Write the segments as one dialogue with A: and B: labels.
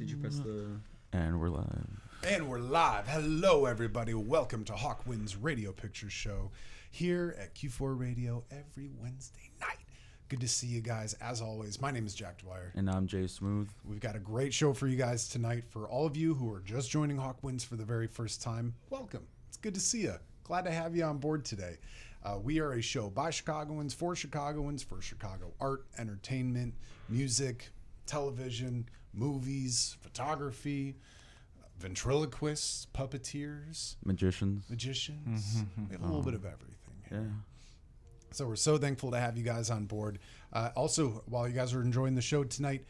A: Did you press the...
B: And we're live.
C: And we're live. Hello, everybody. Welcome to Hawkwind's Radio Picture Show here at Q4 Radio every Wednesday night. Good to see you guys. As always, my name is Jack Dwyer.
B: And I'm Jay Smooth.
C: We've got a great show for you guys tonight. For all of you who are just joining Hawkwinds for the very first time, welcome. It's good to see you. Glad to have you on board today. We are a show by Chicagoans, for Chicago art, entertainment, music, television, movies, photography, ventriloquists, puppeteers,
B: Magicians.
C: We have a little bit of everything here.
B: Yeah.
C: So we're so thankful to have you guys on board. Also, while you guys are enjoying the show tonight,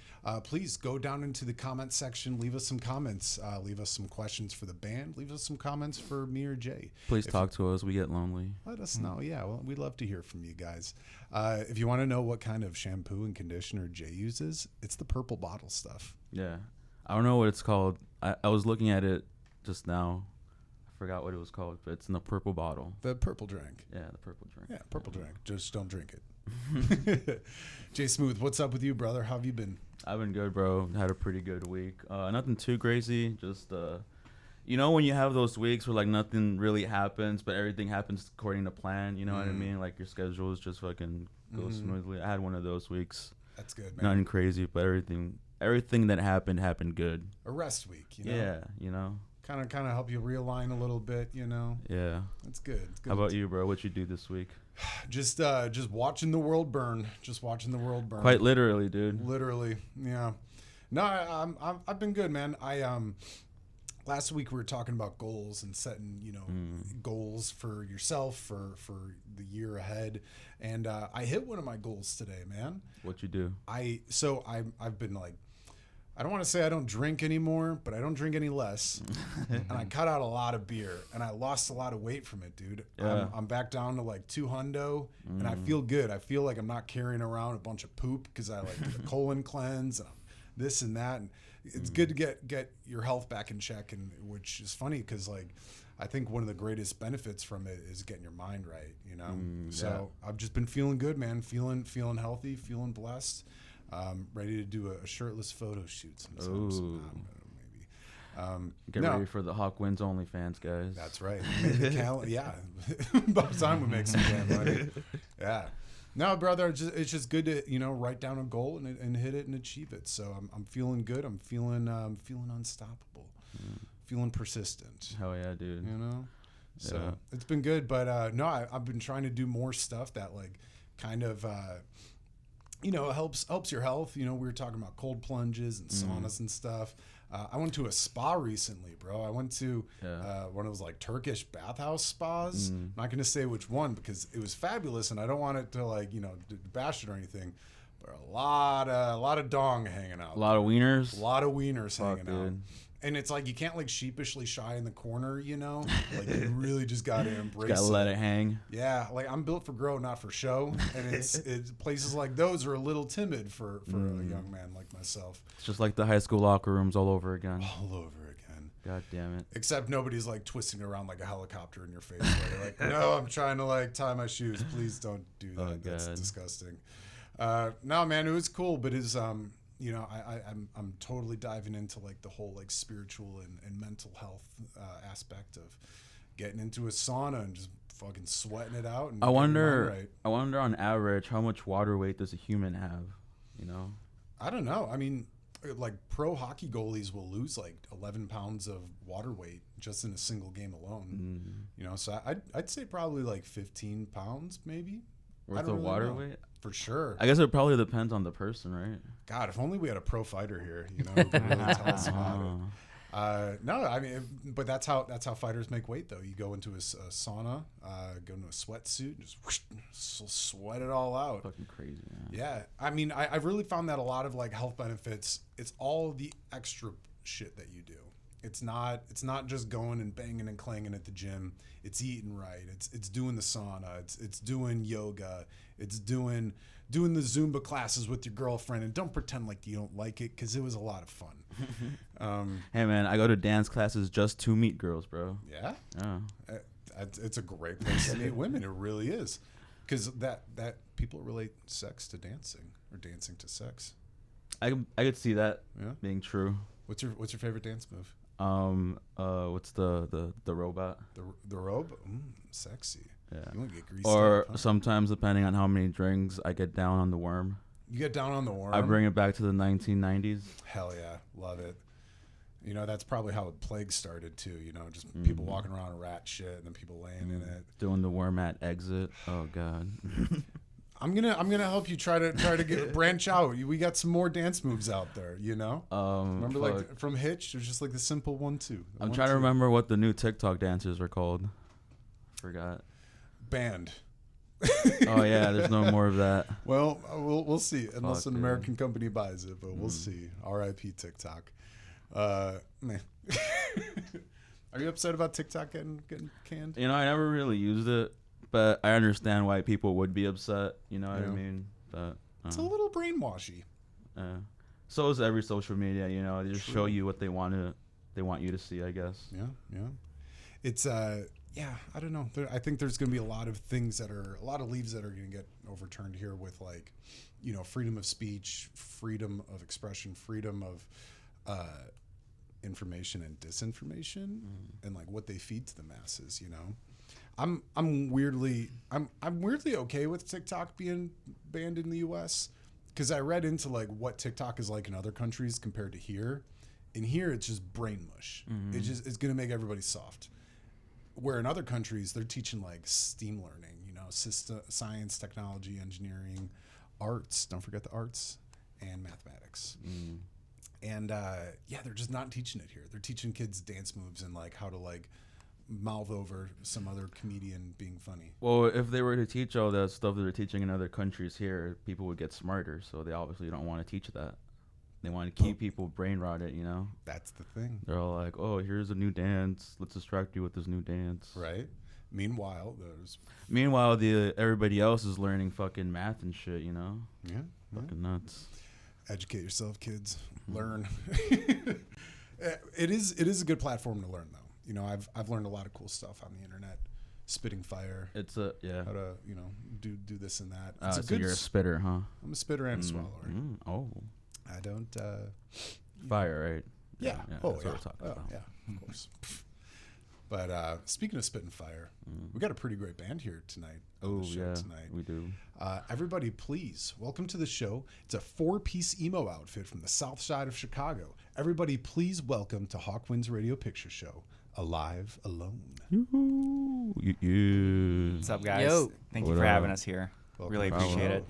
C: please go down into the comment section. Leave us some comments. Leave us some questions for the band. Leave us some comments for me or Jay.
B: Please talk to us. We get lonely.
C: Let us know. Yeah, well, we'd love to hear from you guys. If you want to know what kind of shampoo and conditioner Jay uses, it's the purple bottle stuff.
B: Yeah. I don't know what it's called. I was looking at it just now. I forgot what it was called, but it's in the purple bottle.
C: The purple drink.
B: Yeah, the purple drink.
C: Yeah, purple drink. Just don't drink it. Jay Smooth, what's up with you, brother? How have you been?
B: I've been good, bro. Had a pretty good week. Nothing too crazy. Just, you know, when you have those weeks where, like, nothing really happens, but everything happens according to plan, you know what I mean? Like, your schedules just fucking go smoothly. I had one of those weeks.
C: That's good, man.
B: Nothing crazy, but everything that happened good.
C: A rest week, you know?
B: Yeah, you know?
C: Kind of help you realign a little bit, you know?
B: Yeah.
C: That's good. It's good.
B: How about you, bro? What you do this week?
C: Just watching the world burn. Just watching the world burn.
B: Quite literally, dude.
C: Literally, yeah. No, I've been good, man. Last week we were talking about goals and setting, you know, goals for yourself for the year ahead, and I hit one of my goals today, man.
B: What you do?
C: I've been like, I don't want to say I don't drink anymore, but I don't drink any less. And I cut out a lot of beer, and I lost a lot of weight from it, dude.
B: Yeah.
C: I'm back down to like 200, and I feel good. I feel like I'm not carrying around a bunch of poop because I like did a colon cleanse and this and that. And it's good to get your health back in check, and which is funny because like I think one of the greatest benefits from it is getting your mind right, you know. So I've just been feeling good, man. Feeling healthy, feeling blessed. Ready to do a shirtless photo shoot sometime. Maybe.
B: Get ready for the Hawkwinds OnlyFans, guys.
C: That's right. Yeah. About time we make some damn money. Yeah. No, brother, it's just good to, you know, write down a goal and hit it and achieve it. So I'm feeling good. I'm feeling unstoppable. Feeling persistent.
B: Hell yeah, dude.
C: You know? So
B: Yeah.
C: it's been good. But no, I've been trying to do more stuff that like kind of you know, helps your health. You know, we were talking about cold plunges and saunas and stuff. I went to a spa recently, bro. I went to one of those like Turkish bathhouse spas. I'm not going to say which one because it was fabulous, and I don't want it to like, you know, bash it or anything. But a lot of dong hanging out.
B: A lot of wieners.
C: A lot of wieners
B: Fuck,
C: hanging out.
B: dude.
C: And it's like you can't like sheepishly shy in the corner, you know? Like you really just got to embrace
B: Gotta let it hang.
C: Yeah, like I'm built for grow, not for show, and it's places like those are a little timid for a young man like myself.
B: It's just like the high school locker rooms all over again.
C: All over again.
B: God damn it.
C: Except nobody's like twisting around like a helicopter in your face. They're like, no, I'm trying to like tie my shoes. Please don't do that.
B: Oh,
C: That's
B: God.
C: disgusting. No, man, it was cool, but it's you know, I'm totally diving into like the whole like spiritual and mental health aspect of getting into a sauna and just fucking sweating it out. And
B: I wonder
C: right.
B: on average how much water weight does a human have? You know?
C: I don't know. I mean, like pro hockey goalies will lose like 11 pounds of water weight just in a single game alone. You know, so I'd say probably like 15 pounds maybe.
B: Worth of water weight?
C: For sure.
B: I guess it probably depends on the person, right?
C: God, if only we had a pro fighter here, you know, who could really tell us about it. No, I mean, but that's how fighters make weight, though. You go into a sauna, go into a sweatsuit, just whoosh, sweat it all out.
B: Fucking crazy, man.
C: Yeah, I mean, I've really found that a lot of like health benefits. It's all the extra shit that you do. It's not just going and banging and clanging at the gym. It's eating right. It's doing the sauna. It's doing yoga. It's doing the Zumba classes with your girlfriend. And don't pretend like you don't like it because it was a lot of fun.
B: Hey man, I go to dance classes just to meet girls, bro.
C: Yeah,
B: Yeah.
C: it's a great place to meet women. It really is, because that people relate sex to dancing or dancing to sex.
B: I could see that
C: Yeah.
B: being true.
C: What's your favorite dance move?
B: What's the robot?
C: The robe? Sexy.
B: Yeah.
C: You want to get greased
B: Or
C: up, huh?
B: sometimes, depending on how many drinks, I get down on the worm.
C: You get down on the worm?
B: I bring it back to the 1990s.
C: Hell yeah. Love it. You know, that's probably how the plague started too. You know, just people walking around in rat shit and then people laying in it.
B: Doing the worm at exit. Oh God.
C: I'm gonna help you try to get branch out. We got some more dance moves out there. You know. Remember, like from Hitch, there's just like the simple 1-2.
B: I'm trying to remember what the new TikTok dances are called. Forgot.
C: Band.
B: Oh yeah, there's no more of that.
C: Well, we'll see. Unless
B: Fuck,
C: an
B: dude.
C: American company buys it, but we'll see. R.I.P. TikTok. Man. Are you upset about TikTok getting canned?
B: You know, I never really used it, but I understand why people would be upset. You know what I
C: Yeah.
B: mean? But
C: It's a little brainwashy.
B: so is every social media. You know, they just show you what they want you to see. I guess.
C: Yeah. It's I don't know. I think there's going to be a lot of leaves that are going to get overturned here with, like, you know, freedom of speech, freedom of expression, freedom of information and disinformation, and like what they feed to the masses. You know, I'm weirdly okay with TikTok being banned in the U.S. because I read into like what TikTok is like in other countries compared to here. In here, it's just brain mush. It's going to make everybody soft. Where in other countries, they're teaching like STEAM learning, you know, science, technology, engineering, arts. Don't forget the arts and mathematics. And they're just not teaching it here. They're teaching kids dance moves and like how to like mouth over some other comedian being funny.
B: Well, if they were to teach all that stuff that they're teaching in other countries here, people would get smarter. So they obviously don't want to teach that. They want to keep people brain rotted, you know?
C: That's the thing.
B: They're all like, oh, here's a new dance. Let's distract you with this new dance.
C: Right? Meanwhile,
B: everybody else is learning fucking math and shit, you know?
C: Yeah.
B: Fucking nuts.
C: Educate yourself, kids. Learn. It is a good platform to learn, though. You know, I've learned a lot of cool stuff on the internet. Spitting fire.
B: How to,
C: you know, do this and that.
B: so you're a spitter, huh?
C: I'm a spitter and a swallower.
B: Oh.
C: I don't.
B: Fire, right?
C: Yeah.
B: That's
C: Oh,
B: what
C: yeah.
B: we're talking about.
C: Yeah, of course. But speaking of spitting fire, we got a pretty great band here tonight.
B: Oh,
C: Tonight.
B: we do.
C: Everybody, please welcome to the show. It's a 4-piece emo outfit from the South Side of Chicago. Everybody, please welcome to Hawkwind's Radio Picture Show, Alive Alone.
A: What's up, guys?
D: Yo.
A: Thank you
B: What
A: for
B: up?
A: having us here.
C: Welcome.
A: Really appreciate it.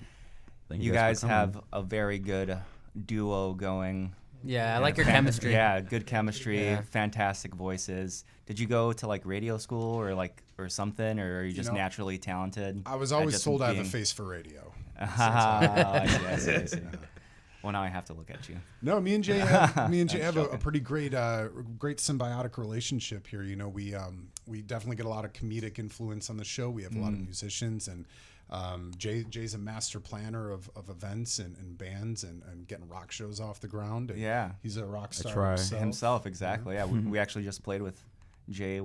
B: Thank
A: You
B: for
A: guys
B: coming.
A: have a very good duo going.
D: Yeah, I like your chemistry.
A: Yeah, good chemistry,
D: Yeah.
A: fantastic voices. Did you go to like radio school or something, or are you just
C: know,
A: naturally talented?
C: I was
A: at
C: always
A: just
C: told I have a
A: being-
C: face for radio.
A: I see. Well, now I have to look at you.
C: No, me and Jay have a pretty great symbiotic relationship here. You know, we definitely get a lot of comedic influence on the show. We have a lot of musicians, and Jay's a master planner of events and bands and getting rock shows off the ground. And
A: Yeah.
C: he's a rock star
B: try.
A: Himself, exactly. Yeah, we actually just played with Jay.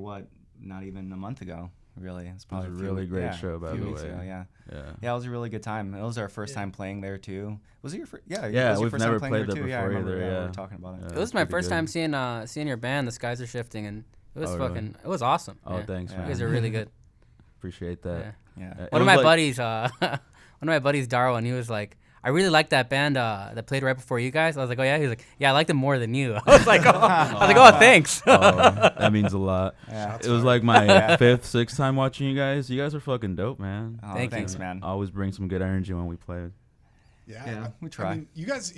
A: Not even a month ago. Really, it's probably
B: a
A: a few
B: really
A: weeks-
B: great
A: yeah,
B: show, by
A: a few
B: the
A: weeks
B: way.
A: ago, yeah.
B: Yeah.
A: It was a really good time. It was our first time playing there too. Was it your first? Yeah,
B: Yeah,
A: it was your
B: we've
A: first
B: never
A: time
B: played
A: there
B: there
A: too. Yeah, I
B: before
A: remember,
B: either,
A: we
B: yeah.
A: were talking about it.
B: Yeah.
D: It was my
B: pretty
D: first
B: good.
D: time seeing your band, The Skies Are Shifting, and it was
B: Oh, really?
D: fucking. It was awesome.
B: Oh,
D: yeah.
B: thanks,
A: Yeah.
B: man.
D: You guys are really good.
B: Appreciate that.
D: Yeah.
A: Yeah.
B: It
D: One of
B: was
D: my
B: like-
D: buddies, Darwin, he was like, I really like that band that played right before you guys. I was like, oh yeah. He was like, yeah, I liked them more than you. I was like, oh, thanks.
B: Oh, that means a lot.
A: Yeah.
B: It was like my fifth, sixth time watching you guys. You guys are fucking dope, man.
A: Oh,
D: Thank you.
A: thanks, man.
B: Always bring some good energy when we play.
A: Yeah, we try.
C: I mean, you guys,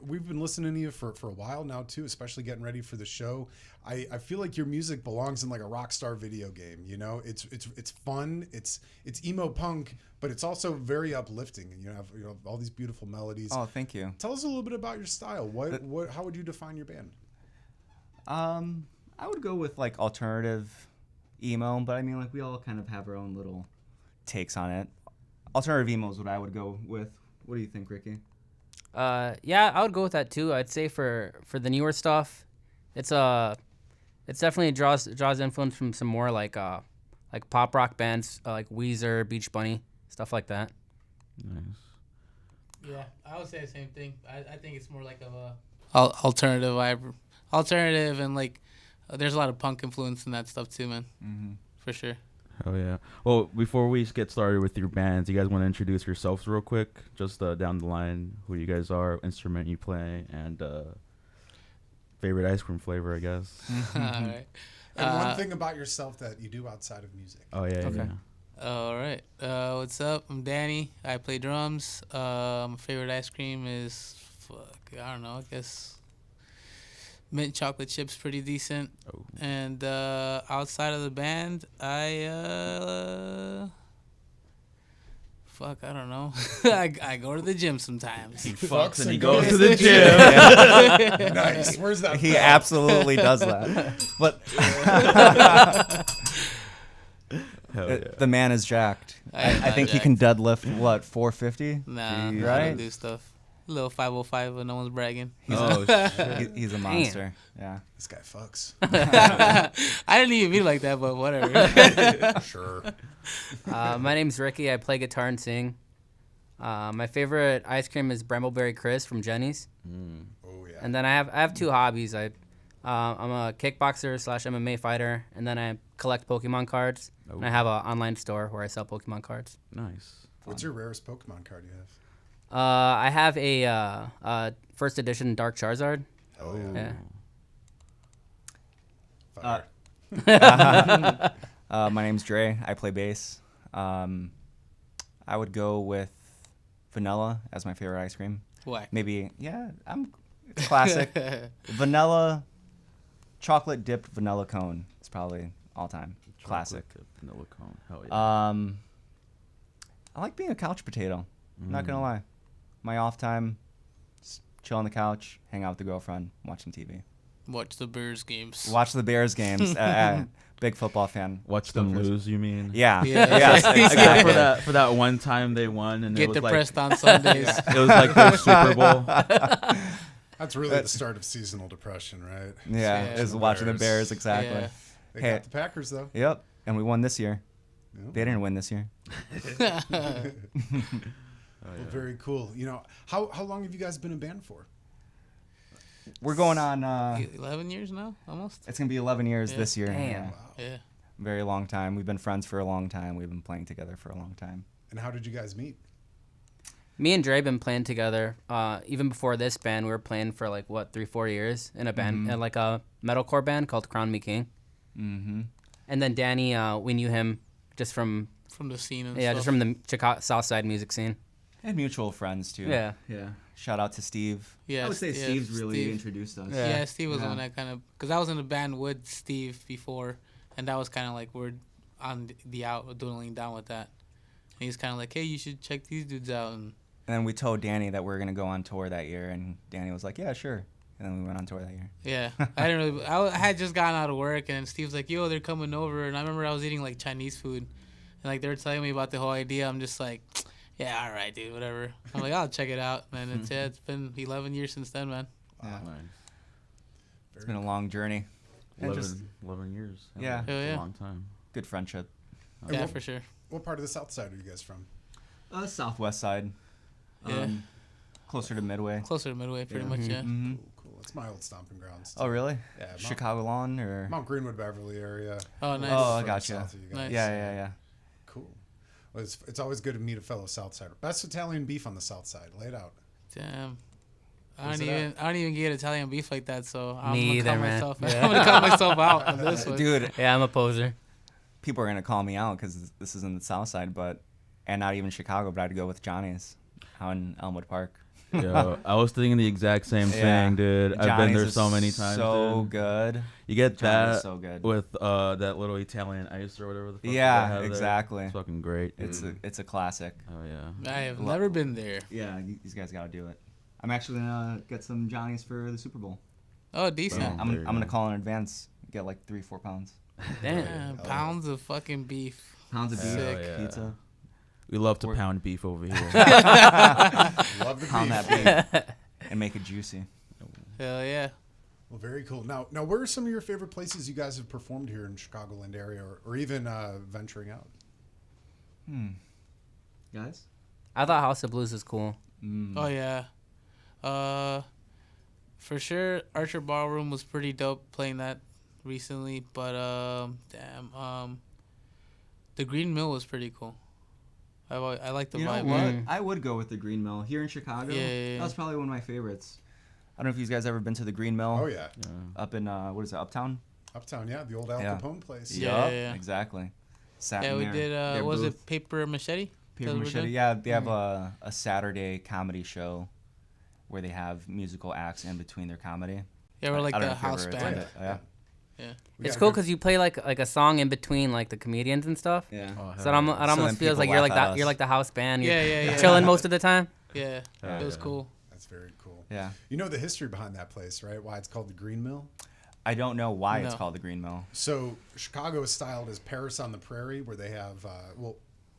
C: we've been listening to you for a while now too, especially getting ready for the show. I feel like your music belongs in like a rock star video game. You know, it's fun. It's emo punk, but it's also very uplifting. And you have all these beautiful melodies.
A: Oh, thank you.
C: Tell us a little bit about your style. How would you define your band?
A: I would go with like alternative emo, but I mean, like we all kind of have our own little takes on it. Alternative emo is what I would go with. What do you think, Ricky?
D: Yeah, I would go with that too. I'd say for the newer stuff, it's definitely draws influence from some more like pop rock bands like Weezer, Beach Bunny, stuff like that.
B: Nice.
E: Yeah, I would say the same thing. I think it's more like of a alternative, and like there's a lot of punk influence in that stuff too, man.
A: Mm-hmm.
E: For sure.
B: Oh yeah. Well, before we get started with your bands, you guys want to introduce yourselves real quick, just down the line, who you guys are, instrument you play, and favorite ice cream flavor, I guess.
E: All right.
C: And one thing about yourself that you do outside of music.
B: Oh yeah.
D: Okay.
B: Yeah.
E: All right. What's up? I'm Danny. I play drums. My favorite ice cream is I don't know. I guess mint chocolate chips pretty decent.
B: Oh.
E: And outside of the band, I I don't know. I go to the gym sometimes.
B: He
C: fucks
B: and he
C: and
B: goes
C: goes
B: to the
C: to the
B: gym.
C: Nice. Where's that?
A: He
C: from?
A: absolutely does that. But
B: Hell yeah.
A: the man is jacked.
E: I'm
A: I
E: not
A: think he
E: jacked.
A: can deadlift, what, 450?
E: Nah,
B: Jeez.
E: I
A: Right?
E: don't do stuff. A little 505, but no one's bragging.
B: Oh shit.
A: He's a monster. Yeah.
C: This guy fucks.
E: I didn't even mean it like that, but whatever.
C: Sure.
D: My name's Ricky. I play guitar and sing. My favorite ice cream is Brambleberry Crisp from Jenny's.
B: Mm.
C: Oh yeah.
D: And then I have two hobbies. I'm a kickboxer / MMA fighter, and then I collect Pokemon cards.
B: Oh.
D: And I have an online store where I sell Pokemon cards.
B: Nice.
C: What's your rarest Pokemon card you have?
D: I have a first edition Dark Charizard.
C: Oh yeah.
D: Yeah.
C: Fire.
A: My name's Dre. I play bass. I would go with vanilla as my favorite ice cream.
E: Whack.
A: Maybe, it's classic. Vanilla, chocolate dipped vanilla cone. It's probably all time classic.
B: Chocolate dip vanilla cone. Hell yeah.
A: I like being a couch potato. Not gonna
B: Mm.
A: lie. My off time, just chill on the couch, hang out with the girlfriend, watch some TV.
E: Watch the Bears games.
A: Watch the Bears games. Big football fan.
B: Watch them lose, you mean?
A: Yeah.
E: Yeah.
A: Yes,
B: Except
A: exactly.
B: for that one time they won and it
E: Get
B: was
E: depressed
B: like
E: on Sundays.
B: it was like their Super Bowl.
C: That's really the start of seasonal depression, right?
A: Yeah,
E: Yeah.
A: is watching the
C: Bears.
A: Bears exactly.
E: Yeah.
C: They
A: Hey.
C: got the Packers though.
A: Yep, and we won this year.
C: Yep.
A: They didn't win this year.
C: Well, very cool. You know, how long have you guys been in band for?
A: We're going on.
E: 11 years now, almost.
A: It's gonna be 11 years
E: Yeah.
A: this year.
D: Damn.
A: Yeah.
C: Wow.
E: Yeah.
A: Very long time. We've been friends for a long time. We've been playing together for a long time.
C: And how did you guys meet?
D: Me and Dre been playing together. Even before this band, we were playing for 3-4 years in a band, in like a metalcore band called Crown Me King.
A: Mm-hmm.
D: And then Danny, we knew him just from
E: From the scene and
D: yeah,
E: stuff.
D: just from the Chicago South Side music scene.
A: And mutual friends too.
D: Yeah.
A: Yeah. Shout out to Steve.
E: Yeah,
A: I would say
E: yeah,
A: Steve's really
E: Steve.
A: introduced us.
D: Yeah.
E: Yeah, Steve was the
A: Yeah.
E: one that kind of, because I was in a band with Steve before, and that was kind of like we're on the out dwindling down with that. And he's kind of like, hey, you should check these dudes out. And
A: And then we told Danny that we were gonna go on tour that year, and Danny was like, "Yeah, sure." And then we went on tour that year.
E: yeah, I didn't really. I had just gotten out of work, and Steve's like, yo, they're coming over, and I remember I was eating like Chinese food, and like they were telling me about the whole idea. I'm just like, yeah, all right, dude, whatever. I'm like, I'll check it out, and it's been 11 years since then, man.
A: Yeah.
B: Nice.
A: It's been a long journey. And
B: 11,
A: just
B: 11 years.
A: Yeah.
B: That's
E: Hell yeah.
B: a long time.
A: good friendship.
C: And
E: Yeah,
C: what,
E: for sure.
C: what part of the South Side are you guys from?
A: Southwest side.
E: Yeah.
A: Closer to Midway.
E: Closer to Midway, pretty
A: Yeah.
E: much, yeah.
A: Mm-hmm.
C: Cool. It's my old stomping grounds.
A: Oh, really?
C: Yeah, Mount-
A: Chicago Lawn or?
C: Mount Greenwood, Beverly area.
E: Oh, nice.
A: Oh, I
C: Further
A: gotcha.
C: south of you guys.
E: Nice.
A: Yeah.
C: Cool. Well, it's always good to meet a fellow Southsider. Best Italian beef on the South Side. Lay it out.
E: Damn.
C: Where's
E: I
C: it
E: don't even get Italian beef like that, so I'm
D: Me
E: gonna cut
D: either, man.
E: myself.
D: Yeah.
E: I'm gonna cut myself out on this one.
A: Dude,
D: Yeah, I'm a poser.
A: people are gonna call me out because this is in the South Side, and not even Chicago, but I'd go with Johnny's out in Elmwood Park.
B: Yo, I was thinking the exact same
A: Yeah.
B: thing, dude. I've been
A: Johnny's
B: there
A: is
B: so many times.
A: So
B: dude.
A: good.
B: You get
A: Johnny's
B: that
A: so good.
B: with that little Italian ice or whatever the fuck.
A: Yeah,
B: they have there.
A: exactly.
B: It's fucking great.
A: It's a classic.
B: Oh yeah.
E: I have never been there.
A: Yeah, these guys gotta do it. I'm actually gonna get some Johnny's for the Super Bowl.
E: Oh, decent.
B: Boom. There you
A: I'm gonna
B: go.
A: call in advance. Get like 3-4 pounds.
D: Damn.
E: Yeah, pounds of fucking beef.
A: Pounds of beef,
E: Sick.
B: Yeah.
A: pizza.
B: We love to
A: Or-
B: pound beef over here.
C: Love the
A: Pound
C: beef.
A: that beef and make it juicy.
E: Hell yeah.
C: Well, very cool. Now, where are some of your favorite places you guys have performed here in Chicagoland area, or even venturing out?
A: Guys?
D: I thought House of Blues was cool.
A: Mm.
E: Oh yeah. For sure, Archer Ballroom was pretty dope playing that recently, but the Green Mill was pretty cool. I like the
A: You know
E: vibe.
A: what?
D: Mm.
A: I would go with the Green Mill here in Chicago.
E: Yeah, yeah, yeah.
A: That was probably one of my favorites. I don't know if you guys ever been to the Green Mill.
C: Oh yeah,
A: Up in what is it, Uptown?
C: Uptown. Yeah, the old Al
A: Yeah.
C: Capone place.
E: Yeah,
A: Yup,
E: yeah.
A: exactly. Sat
E: Yeah,
A: in
E: we
A: there,
E: did.
A: their
E: Was
A: booth.
E: it Paper Machete?
A: Paper
E: that we
A: Machete?
E: did?
A: Yeah, they have a Saturday comedy show where they have musical acts in between their comedy.
E: Yeah, we're like
A: I don't
E: the
A: know if you
E: house
A: ever
E: band.
A: attended. Yeah.
C: We
D: It's
C: got
D: cool
C: good-
D: because you play like a song in between like the comedians and stuff.
A: Yeah.
D: So it almost,
A: So then
D: feels
A: people
D: like you're
A: laugh
D: like
A: at
D: that.
A: us.
D: You're like the house band. You're
E: Yeah.
D: chilling most of the time.
E: Yeah, it was
B: Yeah.
E: cool.
C: That's very cool.
A: Yeah.
C: You know the history behind that place, right? Why it's called the Green Mill?
A: I don't know why it's
E: No.
A: called the Green Mill.
C: So Chicago is styled as Paris on the Prairie, where they have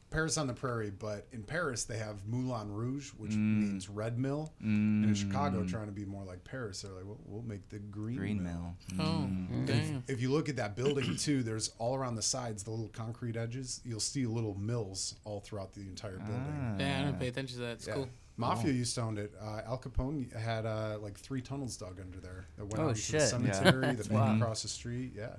C: Paris on the Prairie, but in Paris they have Moulin Rouge, which means red mill. And in Chicago, trying to be more like Paris, they're like, well, we'll make the Green Mill.
E: Oh, damn.
C: If you look at that building too, there's all around the sides, the little concrete edges, you'll see little mills all throughout the entire building.
E: Yeah, I didn't pay attention to that. It's
C: Yeah.
E: cool.
C: Mafia used to own it. Al Capone had like 3 tunnels dug under there that went
D: Oh,
C: out into
D: shit.
C: the cemetery, the
D: That's
C: bank
D: wild.
C: across the street. Yeah,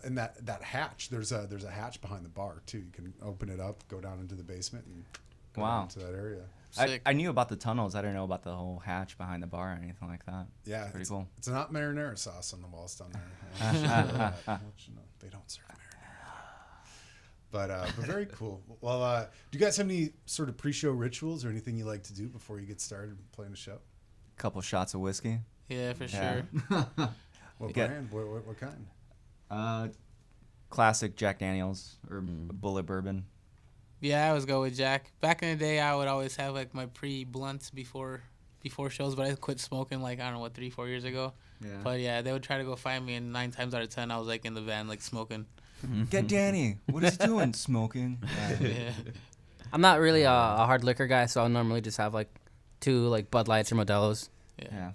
C: and that hatch. There's a hatch behind the bar too. You can open it up, go down into the basement, and go
A: Wow.
C: down to that area.
E: Sick.
A: I knew about the tunnels. I didn't know about the whole hatch behind the bar or anything like that.
C: Yeah,
A: Pretty
C: it's,
A: cool.
C: It's not marinara sauce on the walls down there. I want you to know that. I want you to know they don't serve marinara. But very cool. Well, do you guys have any sort of pre-show rituals or anything you like to do before you get started playing a show?
A: Couple shots of whiskey.
E: Yeah, for
A: Yeah.
E: sure.
C: What
A: Get-
C: brand? What kind?
A: Classic Jack Daniels or Bullet Bourbon.
E: Yeah, I always go with Jack. Back in the day, I would always have like my blunts before shows, but I quit smoking like I don't know what 3-4 years ago.
A: Yeah.
E: But yeah, they would try to go find me, and 9 times out of 10, I was like in the van like smoking.
A: Get Danny. What is he doing? Smoking.
E: Yeah.
D: I'm not really a hard liquor guy, so I'll normally just have like 2 like Bud Lights or Modelo's.
A: Yeah.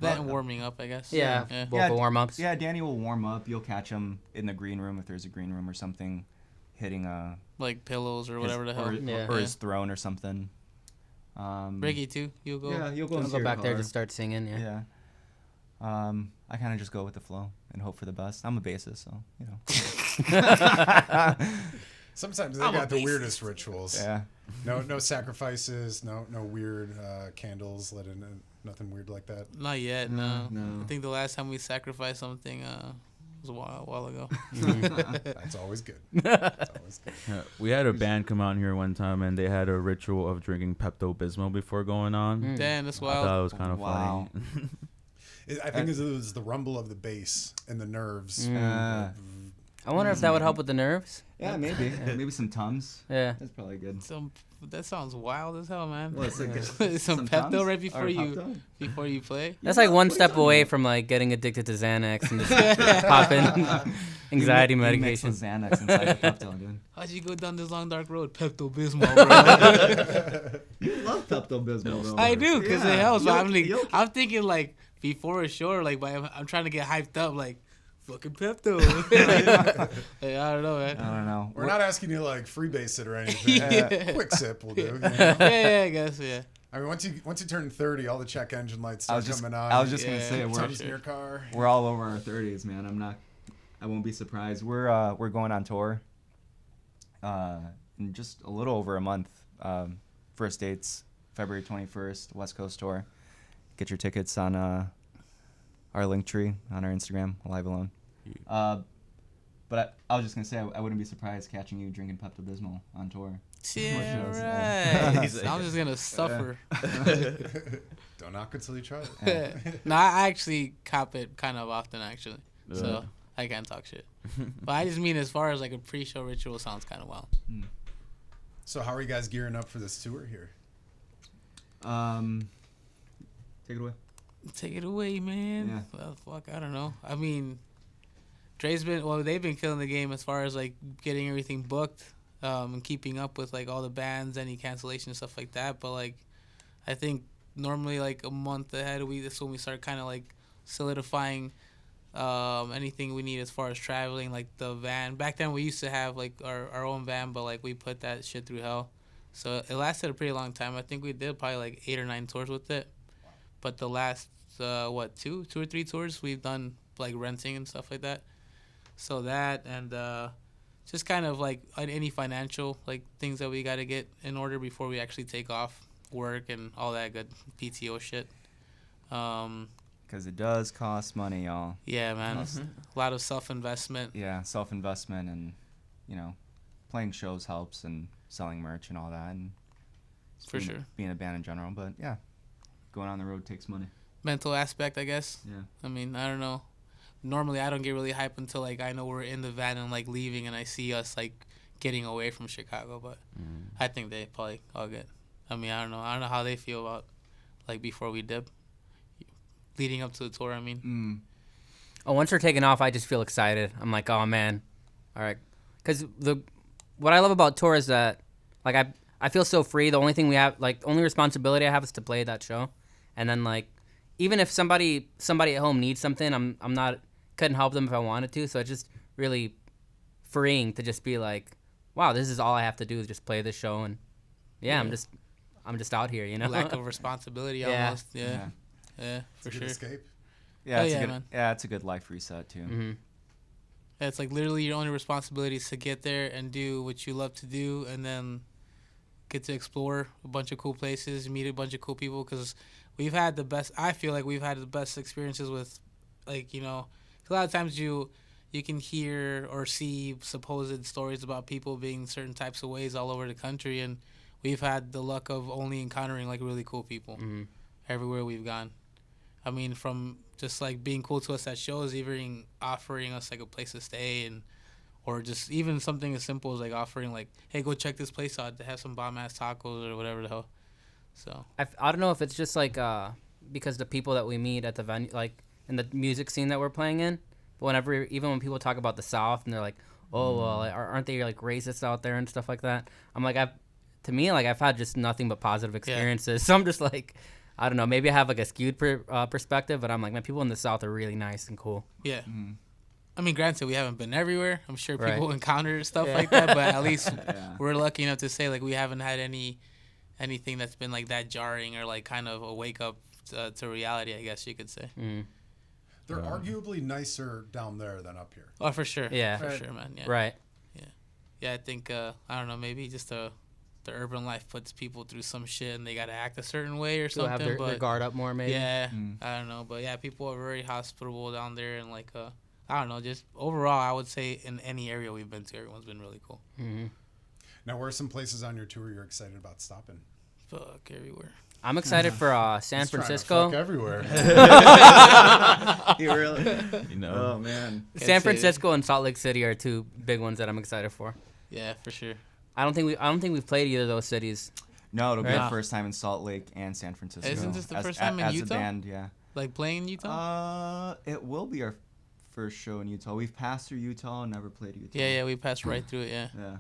E: That and warming up, I guess.
D: Yeah,
E: Yeah.
D: both the warm ups.
A: Yeah, Danny will warm up. You'll catch him in the green room if there's a green room or something, hitting
E: Like pillows or
A: his-
E: whatever the hell.
A: or,
D: Yeah.
A: or his throne or something.
E: Ricky too. You'll go.
A: Yeah, you'll go.
D: I'll
A: into
D: go
A: your
D: back there
A: car.
D: to start singing. Yeah.
A: Yeah. I kind of just go with the flow and hope for the best. I'm a bassist, so you know.
C: Sometimes they
E: I'm a
C: got the
E: bassist.
C: weirdest rituals.
A: Yeah.
C: No sacrifices. No weird candles lit in. Nothing weird like that.
E: Not yet. No.
A: No.
E: I think the last time we sacrificed something was a while ago.
C: That's always good. That's always good.
B: Yeah, we had a band come out here one time, and they had a ritual of drinking Pepto Bismol before going on.
E: Damn, that's
B: I
E: wild.
B: thought it was kind of
A: Wow.
B: funny.
C: I think it was the rumble of the bass and the nerves.
D: I wonder if that would help with the nerves.
A: Yeah, maybe. Maybe some Tums.
D: Yeah.
A: That's probably good.
E: That sounds wild as hell, man.
A: What, some
E: Some Pepto
A: Tums?
E: right before
A: Or
E: you play.
D: That's like one step away from like getting addicted to Xanax and just popping anxiety
A: You mix
D: medication.
A: the Xanax inside the Pepto, dude.
E: How'd you go down this long dark road? Pepto Bismol, bro.
A: You love Pepto Bismol, though.
E: I do, because it helps. But
A: You'll-
E: I'm thinking like before a show, like I'm trying to get hyped up, like fucking Pepto. Like, I don't know, man.
A: I don't know.
C: We're not asking you to like freebase it or anything.
E: Yeah.
C: Quick sip will do. You know?
E: Yeah, I guess, yeah.
C: I mean, once you turn 30, all the check engine lights
A: I
C: start
A: was just,
C: coming on.
A: I was just gonna
E: Yeah.
A: say
C: Tums
A: we're
C: in your car.
A: we're all over our 30s, man. I won't be surprised. We're going on tour. In just a little over a month. First dates February 21st, West Coast tour. Get your tickets on our link tree on our Instagram, Alive Alone. But I was just gonna say I wouldn't be surprised catching you drinking Pepto Bismol on tour.
E: Yeah, right.
B: He's like-
E: I'm just gonna suffer.
C: Don't knock until you try it.
E: No, I actually cop it kind of often, actually.
B: Yeah.
E: So I can't talk shit. But I just mean as far as like a pre-show ritual sounds kind of wild.
C: So how are you guys gearing up for this tour here?
A: Take it away.
E: Take it away, man.
A: Yeah.
E: Well, fuck, I don't know. I mean, they've been killing the game as far as like getting everything booked, and keeping up with like all the bands, any cancellation stuff like that. But like, I think normally like a month ahead, that's when we start kind of like solidifying anything we need as far as traveling, like the van. Back then we used to have like our own van, but like we put that shit through hell. So it lasted a pretty long time. I think we did probably like 8 or 9 tours with it. but the last two or three tours we've done like renting and stuff like that. So that and just kind of like any financial like things that we got to get in order before we actually take off work and all that good PTO shit.
A: Because it does cost money, y'all.
E: Yeah, man. A lot of self-investment.
A: Yeah, self-investment and, playing shows helps and selling merch and all that. And
E: For sure.
A: Being a band in general. But, yeah, going on the road takes money.
E: Mental aspect, I guess.
A: Yeah.
E: I mean, I don't know. Normally, I don't get really hyped until, like, I know we're in the van and, like, leaving and I see us, like, getting away from Chicago. But I think they probably all get. I mean, I don't know. I don't know how they feel about, like, before we dip. Leading up to the tour, I mean.
D: Oh, once we're taking off, I just feel excited. I'm like, oh, man. All right. Because what I love about tour is that, like, I feel so free. The only thing we have, like, the only responsibility I have is to play that show. And then, like, even if somebody at home needs something, couldn't help them if I wanted to. So it's just really freeing to just be like, wow, this is all I have to do is just play this show. And, yeah. I'm just out here,
E: Lack of responsibility
D: Yeah.
E: almost. Yeah, for
C: It's a
E: sure.
C: good escape.
A: Yeah,
E: Oh,
A: it's
E: yeah,
A: a good,
E: man.
A: yeah, it's a good life reset, too.
D: Mm-hmm.
E: Yeah, it's like literally your only responsibility is to get there and do what you love to do, and then get to explore a bunch of cool places, meet a bunch of cool people. Because we've had the best. I feel like we've had the best experiences with, like, a lot of times you can hear or see supposed stories about people being certain types of ways all over the country, and we've had the luck of only encountering like really cool people everywhere we've gone. I mean, from just like being cool to us at shows, even offering us like a place to stay, or just even something as simple as like offering like, hey, go check this place out to have some bomb ass tacos or whatever the hell. So
D: I don't know if it's just like because the people that we meet at the venue, like in the music scene that we're playing in, but even when people talk about the South and they're like, oh, well, aren't they like racist out there and stuff like that? I'm like, I've had just nothing but positive experiences. So I'm just like, I don't know, maybe I have like a skewed perspective, but I'm like, man, people in the South are really nice and cool.
E: yeah. I mean, granted, we haven't been everywhere. I'm sure people
D: Right.
E: encounter stuff like that, but at least
A: Yeah.
E: we're lucky enough to say like we haven't had anything that's been like that jarring or like kind of a wake up to reality, I guess you could say.
C: They're arguably nicer down there than up here.
E: Oh, for sure.
D: Yeah.
E: For sure, man. Yeah.
D: Right.
E: Yeah, I think I don't know, maybe just the urban life puts people through some shit and they gotta act a certain way or
D: So
E: something.
D: have their
E: but
D: guard up more, maybe.
E: yeah, I don't know, but yeah, people are very hospitable down there and like I don't know, just overall, I would say in any area we've been to, everyone's been really cool.
C: Now, where are some places on your tour you're excited about stopping?
E: Fuck everywhere.
D: I'm excited for San
C: He's trying to
D: Francisco.
C: fuck everywhere.
A: You really?
B: Oh
A: Oh, man.
E: Can't say
D: San
E: it.
D: Francisco and Salt Lake City are two big ones that I'm excited for.
E: Yeah, for sure.
D: I don't think we've played either of those cities.
A: No, it'll be
D: Right.
A: our first time in Salt Lake and San Francisco.
E: Isn't this the first time in
A: as
E: Utah?
A: a band, yeah.
E: Like playing in Utah?
A: It will be our first show in Utah. We've passed through Utah, never played Utah.
E: Yeah, we passed right through it. Yeah,
A: Yeah.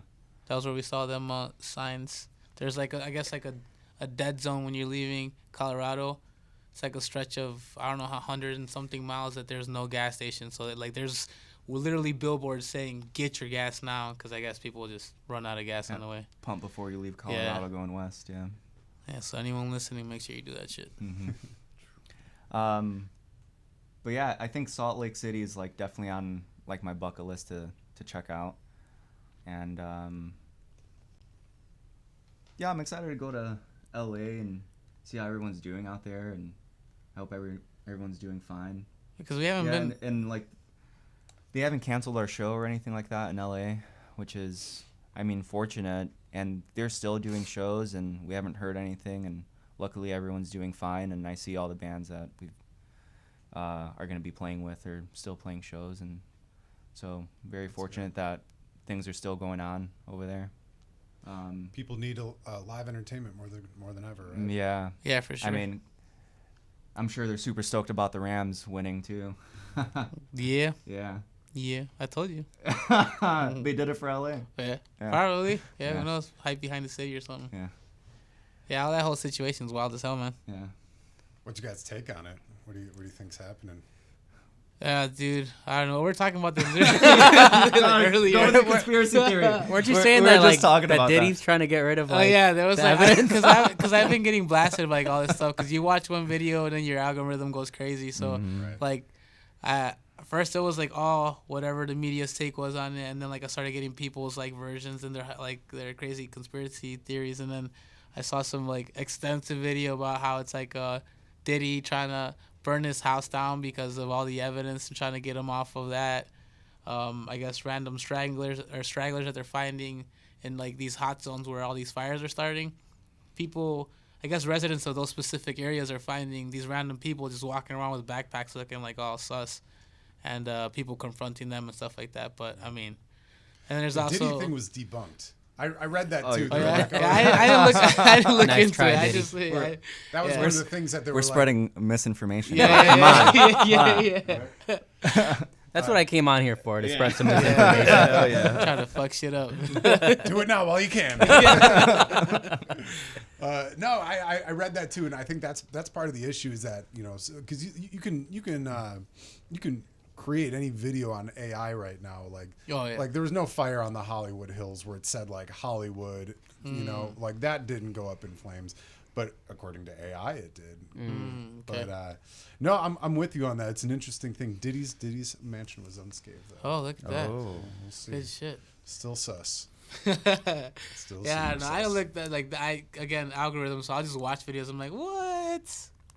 E: that was where we saw them signs. There's like I guess like a dead zone when you're leaving Colorado. It's like a stretch of I don't know 100 and something miles that there's no gas station. So that, like there's literally billboards saying get your gas now because I guess people just run out of gas on the way.
A: Pump before you leave Colorado going west, yeah.
E: Yeah, so anyone listening, make sure you do that shit.
A: But yeah, I think Salt Lake City is like definitely on like my bucket list to check out. And yeah, I'm excited to go to LA and see how everyone's doing out there, and I hope everyone's doing fine.
E: Because we haven't
A: Yeah,
E: been.
A: and like they haven't canceled our show or anything like that in LA, which is, I mean, fortunate. And they're still doing shows, and we haven't heard anything. And luckily, everyone's doing fine. And I see all the bands that we are going to be playing with are still playing shows, and so very fortunate that things are still going on over there.
C: People need live entertainment more than ever, right?
A: Yeah,
E: Yeah, for sure.
A: I mean, I'm sure they're super stoked about the Rams winning too.
E: yeah,
A: Yeah,
E: I told you.
A: they did it for LA.
E: Yeah,
A: Yeah.
E: probably. Yeah,
A: Yeah.
E: who knows? Hype behind the city or something.
A: Yeah.
E: Yeah, all that whole situation's wild as hell, man.
A: Yeah.
C: What's your guys' take on it? What do you think's happening?
E: Yeah, dude. I don't know. We're talking about this earlier.
A: Go with the conspiracy theory.
D: Weren't you
A: We're-
D: saying
A: we're
D: that
A: just
D: like
A: talking
D: that
A: about
D: Diddy's trying to get rid of
E: Oh
D: like
E: yeah, there was
D: the
E: like
D: evidence?
E: because I've been getting blasted by like all this stuff because you watch one video and then your algorithm goes crazy. So
C: Right.
E: like, first it was like all whatever the media's take was on it, and then like I started getting people's like versions and their crazy conspiracy theories, and then I saw some like extensive video about how it's like Diddy trying to burn his house down because of all the evidence and trying to get him off of that. I guess random stragglers that they're finding in like these hot zones where all these fires are starting. People, I guess residents of those specific areas are finding these random people just walking around with backpacks looking like all sus, and people confronting them and stuff like that. But I mean, and then there's
C: The
E: also
C: Diddy thing was debunked. I read that
A: Oh,
C: too.
A: oh,
C: They're
E: yeah,
C: like, oh,
E: I didn't look
D: Nice
E: into
D: try,
E: it. I
D: Diddy.
E: just
C: We're- that was
E: yeah.
C: one of the things that they
A: We're
C: were
A: spreading misinformation.
E: yeah.
D: That's what I came on here for, to spread some
E: Yeah,
D: misinformation.
E: yeah. Trying to fuck shit up.
C: like, do it now while you can. No, I read that too, and I think that's part of the issue is that because you can create any video on AI right now, like
E: Oh, yeah.
C: like there was no fire on the Hollywood Hills where it said like Hollywood, like that didn't go up in flames, but according to AI it did.
E: okay.
C: But no, I'm with you on that. It's an interesting thing. Diddy's mansion was unscathed though.
E: Oh, look at that.
B: Oh.
C: We'll see.
E: Good shit.
C: Still sus. Still
E: Yeah,
C: super
E: no, I
C: sus.
E: look at like again algorithms, so I'll just watch videos. I'm like, what?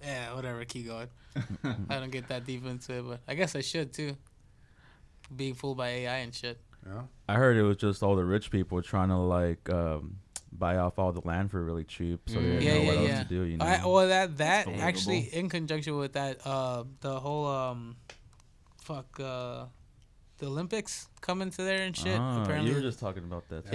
E: Yeah, whatever. Keep going. I don't get that deep into it, but I guess I should too. Being fooled by AI and shit.
C: Yeah.
B: I heard it was just all the rich people trying to like buy off all the land for really cheap, so they didn't
E: Yeah,
B: know
E: yeah,
B: what
E: yeah.
B: else to do. You know.
E: Well, that
A: Believable.
E: actually in conjunction with that, the whole the Olympics coming to there and shit.
B: Ah,
E: Apparently,
B: you were just talking about that.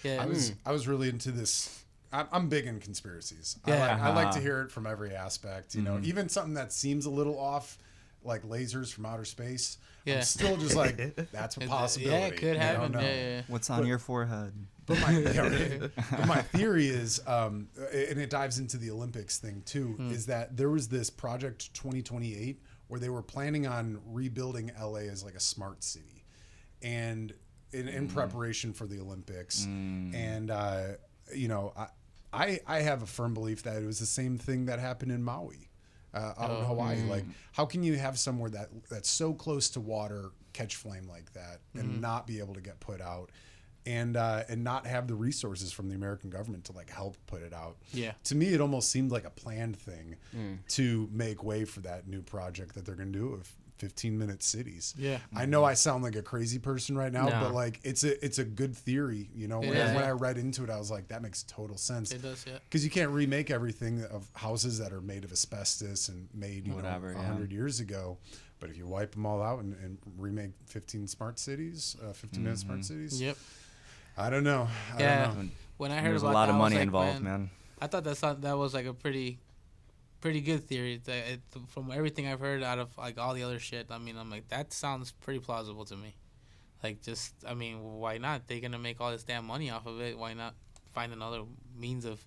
E: yeah.
C: I was really into this. I'm big in conspiracies.
E: Yeah.
C: I like to hear it from every aspect. Even something that seems a little off, like lasers from outer space.
E: Yeah.
C: I'm still just like that's a possibility.
E: Yeah, it could
C: You
E: happen.
C: don't know.
E: Yeah.
A: What's on your forehead?
C: But my theory is, and it dives into the Olympics thing too, is that there was this project 2028 where they were planning on rebuilding LA as like a smart city, and in preparation for the Olympics. And I have a firm belief that it was the same thing that happened in Maui, out in Hawaii. Like, how can you have somewhere that's so close to water catch flame like that and not be able to get put out? And not have the resources from the American government to like help put it out.
E: Yeah.
C: To me, it almost seemed like a planned thing to make way for that new project that they're going to do of 15-minute cities.
E: Yeah.
C: I know I sound like a crazy person right now,
D: No.
C: but like it's a good theory. When
E: is,
C: I read into it, I was like, that makes total sense.
E: It does, yeah.
C: Because you can't remake everything of houses that are made of asbestos and made
A: Whatever,
C: 100 years ago. But if you wipe them all out and remake 15 smart cities, 15-minute smart cities,
E: Yep.
C: I don't know. I
E: Yeah.
C: don't know.
E: When I heard
A: There's a
E: about
A: lot
E: that,
A: of
E: I was
A: money
E: like,
A: involved, man.
E: I thought that was like a pretty good theory. From everything I've heard out of like all the other shit, I mean, I'm like, that sounds pretty plausible to me. Like, just, I mean, why not? They're gonna make all this damn money off of it. Why not find another means of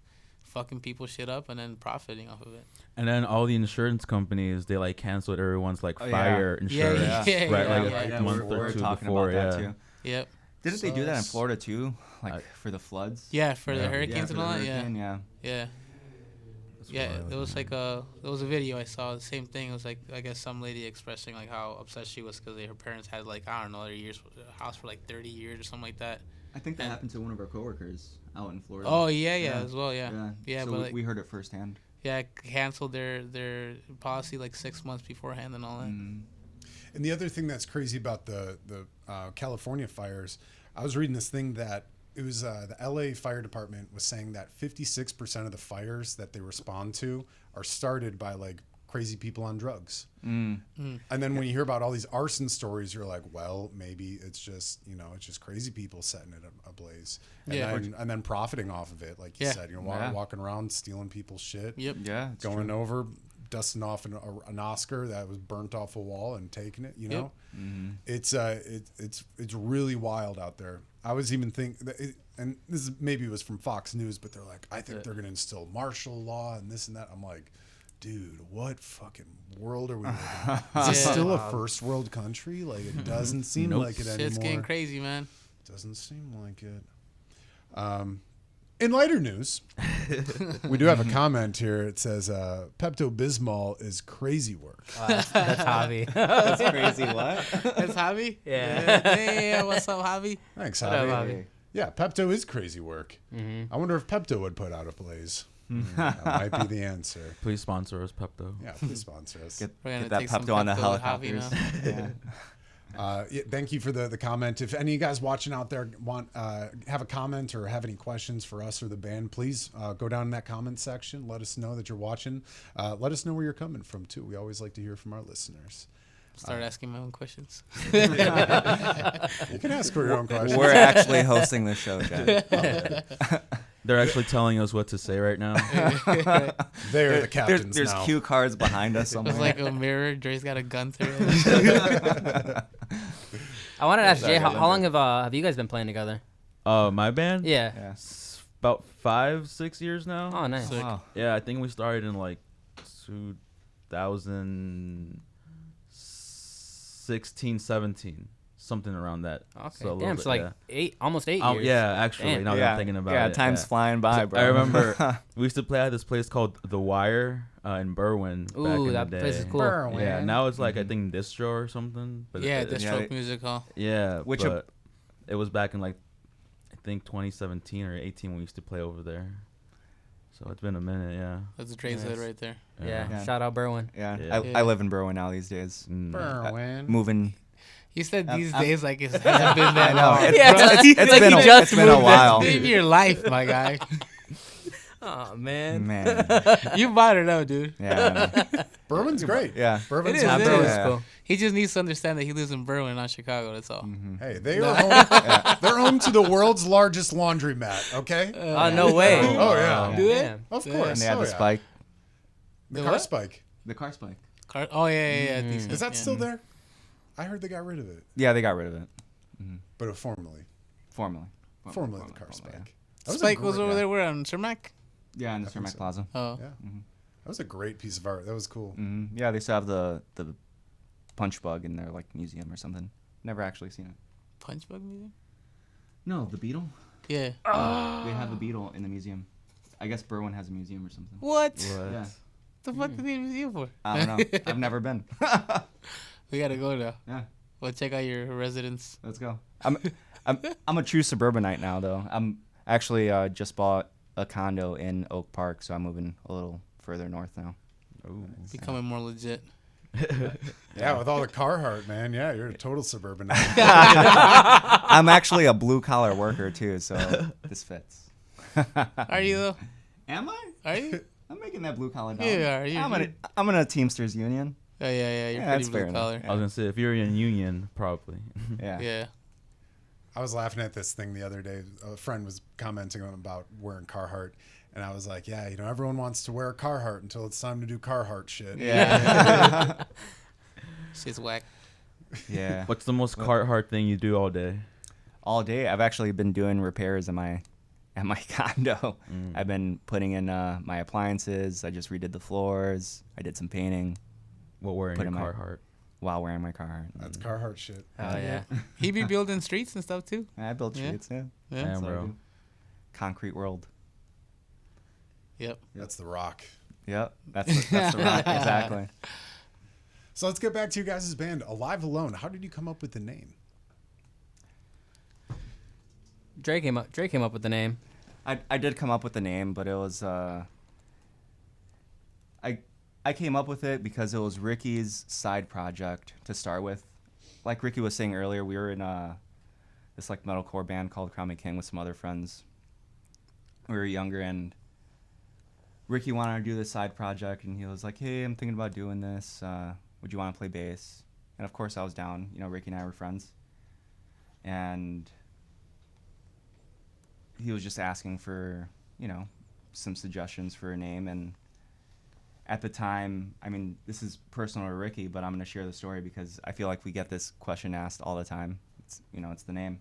E: fucking people shit up and then profiting off of it?
B: And then all the insurance companies, they like canceled everyone's like
A: Oh, yeah.
B: fire insurance,
E: yeah,
B: right?
E: yeah,
B: Like
E: yeah.
B: a month
A: we're
B: or two
A: talking
B: before,
A: about
B: yeah.
A: that too.
E: Yep.
A: Didn't they do that in
C: Sus.
A: Florida too? Like
B: I-
A: for the floods?
E: Yeah, for the
B: Yeah.
E: hurricanes
A: for
E: and
A: the
E: all that. Yeah.
A: hurricane, yeah.
E: Yeah.
B: That's
E: Yeah,
B: wild,
E: there was
B: man.
E: like there was a video I saw. The same thing. It was like, I guess some lady expressing like how upset she was because her parents had like, I don't know, their house for like 30 years or something like that.
A: I think that
E: And-
A: happened to one of our coworkers out in Florida.
E: Oh yeah,
A: Yeah.
E: as well, yeah, yeah.
A: So
E: But
A: we,
E: like,
A: we heard it firsthand.
E: yeah, canceled their policy like 6 months beforehand and all that.
A: Mm.
C: And the other thing that's crazy about the California fires, I was reading this thing that it was the LA Fire Department was saying that 56% of the fires that they respond to are started by like crazy people on drugs.
A: Mm.
C: And then when you hear about all these arson stories, you're like, well, maybe it's just crazy people setting it ablaze, and
E: Yeah.
C: then profiting off of it, like you
E: Yeah.
C: said,
A: Yeah.
C: walking around stealing people's shit,
E: Yep.
A: Yeah. it's
C: going over, dusting off an Oscar that was burnt off a wall and taking it.
E: Yep.
C: It's really wild out there. I was even thinking, and this maybe it was from Fox News, but they're like, I think they're going to instill martial law and this and that. I'm like, dude, what fucking world are we living in? Is this
E: Yeah.
C: still a first world country? Like, it doesn't seem
B: Nope.
C: like it
E: Shit's
C: anymore.
E: getting crazy, man.
C: Doesn't seem like it. In lighter news, we do have a comment here. It says Pepto Bismol is crazy work.
D: That's hobby.
A: That's crazy. What?
E: That's Javi?
D: Yeah.
E: Hey, what's up, Javi?
C: Thanks,
D: What up,
C: Javi.
D: Javi?
C: Yeah, Pepto is crazy work. I wonder if Pepto would put out a blaze. That might be the answer.
B: Please sponsor us, Pepto.
C: Yeah, please sponsor us.
A: Get,
E: We're gonna
A: get that
E: take some
A: Pepto on the
E: Pepto with Javi
A: helicopters.
E: now.
A: Yeah.
C: Yeah, thank you for the comment. If any of you guys watching out there want have a comment or have any questions for us or the band, please go down in that comment section. Let us know that you're watching. Let us know where you're coming from too. We always like to hear from our listeners.
E: Start asking my own questions.
C: You can ask for your own questions.
A: We're actually hosting the show, Jack.
B: They're actually telling us what to say right now.
C: They're the captains
A: There's
C: now.
A: cue cards behind us somewhere.
E: It's like a mirror. Dre's got a gun through it.
D: I wanted to ask
A: Sorry,
D: Jay, how
A: go
D: long have you guys been playing together?
B: My band?
D: Yeah.
A: Yeah.
B: About 5-6 years now.
D: Oh, nice.
E: Sick.
A: Wow.
B: Yeah, I think we started in like 2016, 17, something around that.
D: Okay.
B: So a little
D: Damn.
B: bit,
D: So like
B: yeah.
D: almost 8
B: Oh,
D: years.
B: yeah, actually,
D: Damn.
B: now that I'm thinking about it.
A: time's
B: yeah.
A: flying by, bro.
B: I remember we used to play at this place called The Wire in Berwyn. back
D: Ooh,
B: in
D: that
B: the day.
D: place is cool.
B: Yeah, now it's like I think Distro or something. But
E: Yeah,
B: it-
E: Distro
A: yeah,
E: Music Hall.
B: yeah,
A: Which
B: but it was back in like I think 2017 or 18 we used to play over there. So it's been a minute, yeah.
E: That's Dre's head
A: Nice.
E: right there.
D: Yeah.
A: Yeah.
D: Shout out Berwyn.
A: Yeah,
B: Yeah.
A: I live in Berwyn now these days.
B: Mm.
C: Berwyn.
A: Moving.
E: You said these
A: I'm-
E: days like it hasn't been that
A: I know.
E: long.
A: It's,
D: Yeah.
A: it's
D: Like
A: been
D: he
A: a,
D: just
A: it's been a
D: moved.
A: while.
E: Live your life, my guy.
D: Oh man.
A: Man.
E: You bought it up, dude.
A: Yeah.
C: Bourbon's great.
A: Yeah.
C: Bourbon's
E: It is,
C: hot
E: it
C: dog.
E: is.
A: Yeah.
D: Cool.
E: He just needs to understand that he lives in Berwyn, not Chicago. That's all.
C: Hey, they are home. They're home to the world's largest laundromat. Okay.
D: No way.
C: Oh, yeah.
E: Do they?
D: Damn.
C: Of
E: Yeah.
C: course.
A: And they had
C: Oh,
A: the
C: yeah.
A: spike.
C: The
E: The
C: car
E: what?
C: spike.
A: The car spike.
E: Oh yeah. Decent,
C: Is that
E: yeah.
C: still there? I heard they got rid of it,
A: Yeah, they got rid of it.
C: but formerly
A: Formerly.
C: the car spike.
A: Yeah.
C: That was a
E: Spike was
C: great-
E: over there. Where on Cermak?
A: Yeah, in the
C: I think
A: Cermak
C: so.
A: Plaza.
E: Oh,
C: Yeah. That was a great piece of art. That was cool.
A: Yeah, they still have the punch bug in their like museum or something. Never actually seen it.
E: Punch Bug Museum.
A: No, the beetle.
E: Yeah.
A: They have the beetle in the museum. I guess Berwyn has a museum or something.
E: What?
B: What?
A: Yeah.
E: The fuck do they need a museum for?
A: I don't know. I've never been.
E: We gotta go now.
A: Yeah,
E: We'll check out your residence.
A: let's go. I'm a true suburbanite now though. I'm actually just bought a condo in Oak Park, so I'm moving a little further north now.
B: Ooh.
E: Becoming more legit.
C: Yeah, with all the Carhartt, man. Yeah, you're a total suburbanite.
A: I'm actually a blue collar worker too, so this fits.
E: Are you though?
A: Am I?
E: Are you?
A: I'm making that blue collar dollar.
E: You are.
A: I'm in a Teamsters union.
E: Oh yeah. You're
A: Yeah,
E: pretty
A: that's fair
E: blue
A: enough.
E: collar.
B: I was gonna say if you're in union, probably.
A: Yeah.
E: Yeah.
C: I was laughing at this thing the other day. A friend was commenting about wearing Carhartt, and I was like, "Yeah, everyone wants to wear a Carhartt until it's time to do Carhartt shit."
A: Yeah.
E: Shit's whack.
A: Yeah.
B: What's the most hard thing you do all day?
A: All day. I've actually been doing repairs at my condo. I've been putting in my appliances. I just redid the floors. I did some painting
B: What wearing
A: Put
B: your
A: in my-
B: Carhartt?
A: while wearing my car.
C: That's Carhartt shit.
D: Oh yeah.
E: He be building streets and stuff too.
A: I built
E: Yeah.
A: streets. Yeah.
E: Yeah.
B: Damn,
A: So I
B: bro.
A: do. Concrete world.
E: Yep.
C: That's the Rock.
A: Yep. That's the rock. Exactly.
C: So let's get back to you guys' band, Alive Alone. How did you come up with the name?
D: Drake came up with the name.
A: I did come up with the name, but it was I came up with it because it was Ricky's side project to start with. Like Ricky was saying earlier, we were in this like metalcore band called Crown King with some other friends. We were younger, and Ricky wanted to do this side project, and he was like, "Hey, I'm thinking about doing this. Would you want to play bass?" And of course, I was down. Ricky and I were friends, and he was just asking for some suggestions for a name. And at the time, I mean, this is personal to Ricky, but I'm going to share the story because I feel like we get this question asked all the time. It's the name.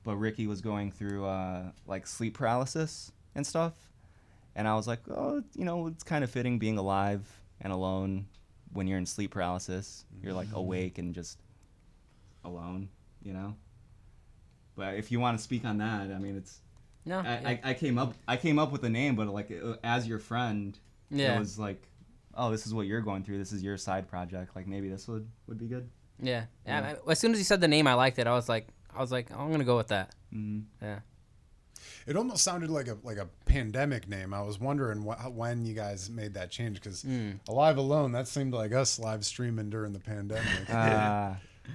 A: But Ricky was going through like sleep paralysis and stuff. And I was like, oh, it's kind of fitting being alive and alone when you're in sleep paralysis. You're like awake and just alone, you know. But if you want to speak on that, I mean, it's
D: No.
A: I came up with the name, but like as your friend,
D: Yeah.
A: it was like, oh, this is what you're going through. This is your side project. Like maybe this would be good.
D: Yeah.
A: Yeah.
D: As soon as you said the name, I liked it. I was like, oh, I'm gonna go with that.
A: Mm-hmm.
D: Yeah.
C: It almost sounded like a pandemic name. I was wondering when you guys made that change because Alive Alone, that seemed like us live streaming during the pandemic.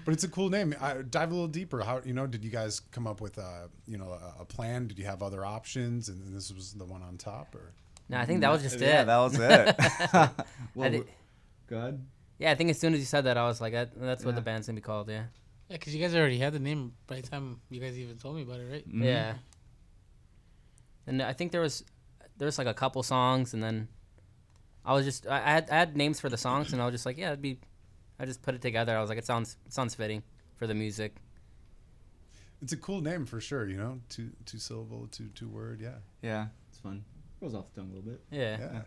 C: But it's a cool name. Dive a little deeper. How did you guys come up with a plan? Did you have other options, and this was the one on top, or?
D: No, I think that was just
A: Yeah,
D: it.
A: that was it. Well,
D: thi-
A: go ahead.
D: Yeah, I think as soon as you said that, I was like, that's what
A: Yeah.
D: the band's gonna be called. Yeah.
E: Yeah, because you guys already had the name by the time you guys even told me about it, right?
A: Mhm.
D: Yeah. And I think there was like a couple songs, and then I had names for the songs, and I was just like, yeah, I just put it together. I was like, it sounds fitting for the music.
C: It's a cool name for sure. Two syllable, two word. Yeah.
A: Yeah, it's fun. Rolls off the tongue a little bit.
D: Yeah.
C: Yeah.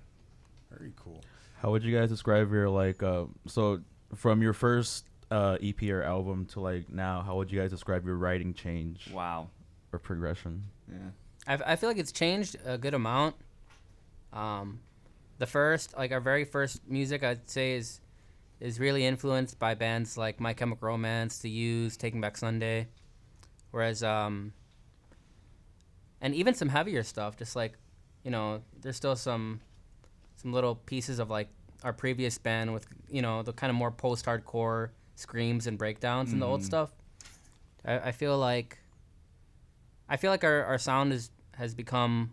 C: Very cool.
B: How would you guys describe your like so from your first EP or album to like now? How would you guys describe your writing change
A: Wow.
B: or progression?
A: Yeah.
D: I feel like it's changed a good amount. The first, like our very first music, I'd say is really influenced by bands like My Chemical Romance, The Used, Taking Back Sunday, whereas and even some heavier stuff, just like, there's still some little pieces of like our previous band with the kind of more post-hardcore screams and breakdowns in the old stuff. I feel like our sound has become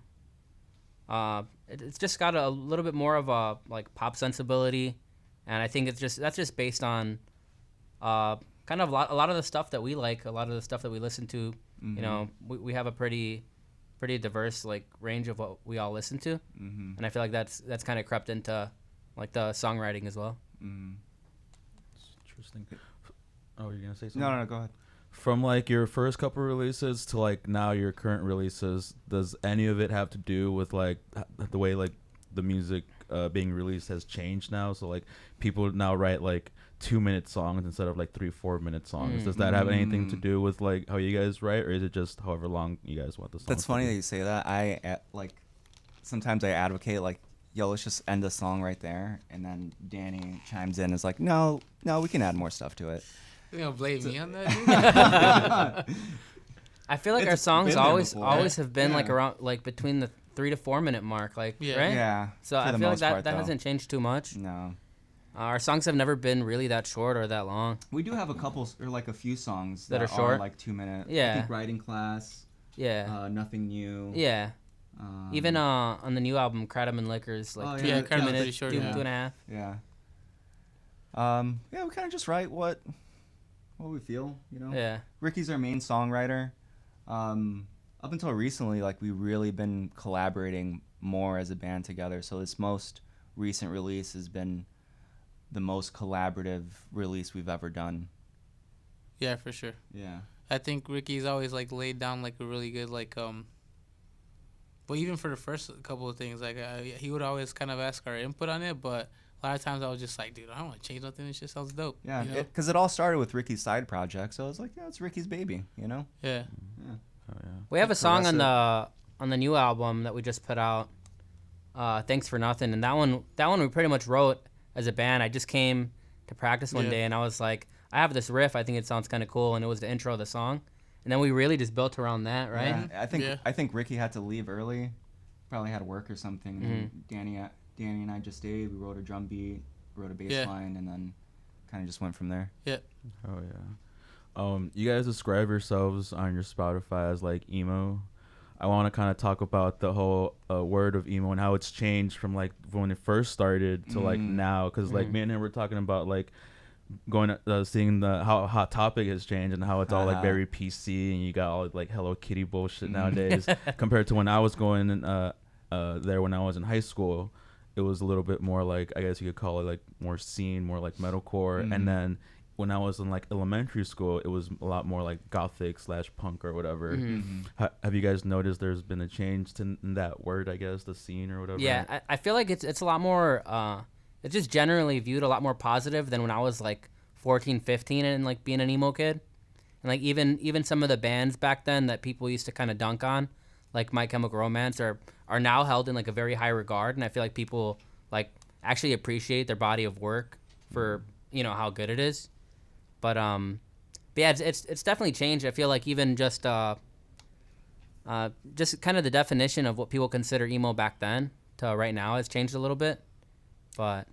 D: it's just got a little bit more of a like pop sensibility, and I think that's just based on kind of a lot of the stuff that we like, a lot of the stuff that we listen to. We have a pretty diverse like range of what we all listen to, and I feel like that's kind of crept into like the songwriting as well.
B: Interesting. Oh, you're gonna say something?
A: No, go ahead.
B: From like your first couple releases to like now your current releases, does any of it have to do with like the way like the music being released has changed now? So like people now write like 2-minute songs instead of like 3-4 minute songs. Does that have anything to do with like how you guys write, or is it just however long you guys want the song?
A: That's funny that you say that. Sometimes I advocate like, yo, let's just end the song right there, and then Danny chimes in and is like, no, we can add more stuff to it.
E: You're gonna blame me on that, dude?
D: I feel like
A: It's
D: our songs
A: been there
D: always
A: before.
D: have been like
A: Yeah.
D: around like between the 3 to 4 minute mark, like
E: Yeah.
D: right?
A: Yeah.
D: So
A: for
D: I
A: the
D: feel like
A: most
D: that
A: part, though.
D: hasn't changed too much.
A: No.
D: Our songs have never been really that short or that long.
A: We do have a couple or like a few songs
D: That
A: that,
D: are short?
A: like 2 minutes.
D: Yeah.
A: I think Writing Class,
D: Yeah.
A: Nothing New.
D: Yeah.
A: Um,
D: Even on the new album, Kratom and Liquors, like
A: Oh,
D: two,
A: yeah,
D: two
E: Kratom's pretty
D: minutes,
E: short,
D: two,
E: yeah.
D: 2.5.
A: Yeah. Yeah, we kind of just write what we feel,
D: Yeah.
A: Ricky's our main songwriter. Up until recently, like we've really been collaborating more as a band together. So this most recent release has been the most collaborative release we've ever done.
E: Yeah, for sure.
A: Yeah.
E: I think Ricky's always like laid down like a really good like Well, even for the first couple of things, like he would always kind of ask our input on it, but a lot of times I was just like, dude, I don't want to change nothing. This shit sounds dope.
A: Yeah,
E: you know?
A: because it all started with Ricky's side project. So I was like, yeah, it's Ricky's baby,
E: Yeah.
A: Yeah.
B: Oh, yeah.
D: We have a song on
A: Progressive.
D: the new album that we just put out, Thanks for Nothing, and that one we pretty much wrote as a band. I just came to practice one
E: Yeah.
D: day, and I was like, I have this riff. I think it sounds kind of cool, and it was the intro of the song. And then we really just built around that, right?
A: Yeah, I
E: Yeah.
A: think Ricky had to leave early, probably had work or something. And Danny and I just stayed. We wrote a drum beat, wrote a bass
E: Yeah.
A: line, and then kind of just went from there.
B: Oh yeah. You guys describe yourselves on your Spotify as like emo. I want to kind of talk about the whole word of emo and how it's changed from like when it first started to like now. Because like me and him were talking about like going seeing how Hot Topic has changed and how it's all like very PC and you got all like Hello Kitty bullshit nowadays compared to when I was going there when I was in high school. It was a little bit more like, I guess you could call it like more scene, more like metalcore. And then when I was in like elementary school, it was a lot more like gothic / punk or whatever. Have you guys noticed there's been a change in that word, I guess, the scene or whatever?
D: Yeah, I feel like it's a lot more it's just generally viewed a lot more positive than when I was like 14, 15 and like being an emo kid. And like even some of the bands back then that people used to kind of dunk on, like My Chemical Romance, are now held in like a very high regard, and I feel like people like actually appreciate their body of work for how good it is. But yeah, it's definitely changed. I feel like even just kind of the definition of what people consider emo back then to right now has changed a little bit. But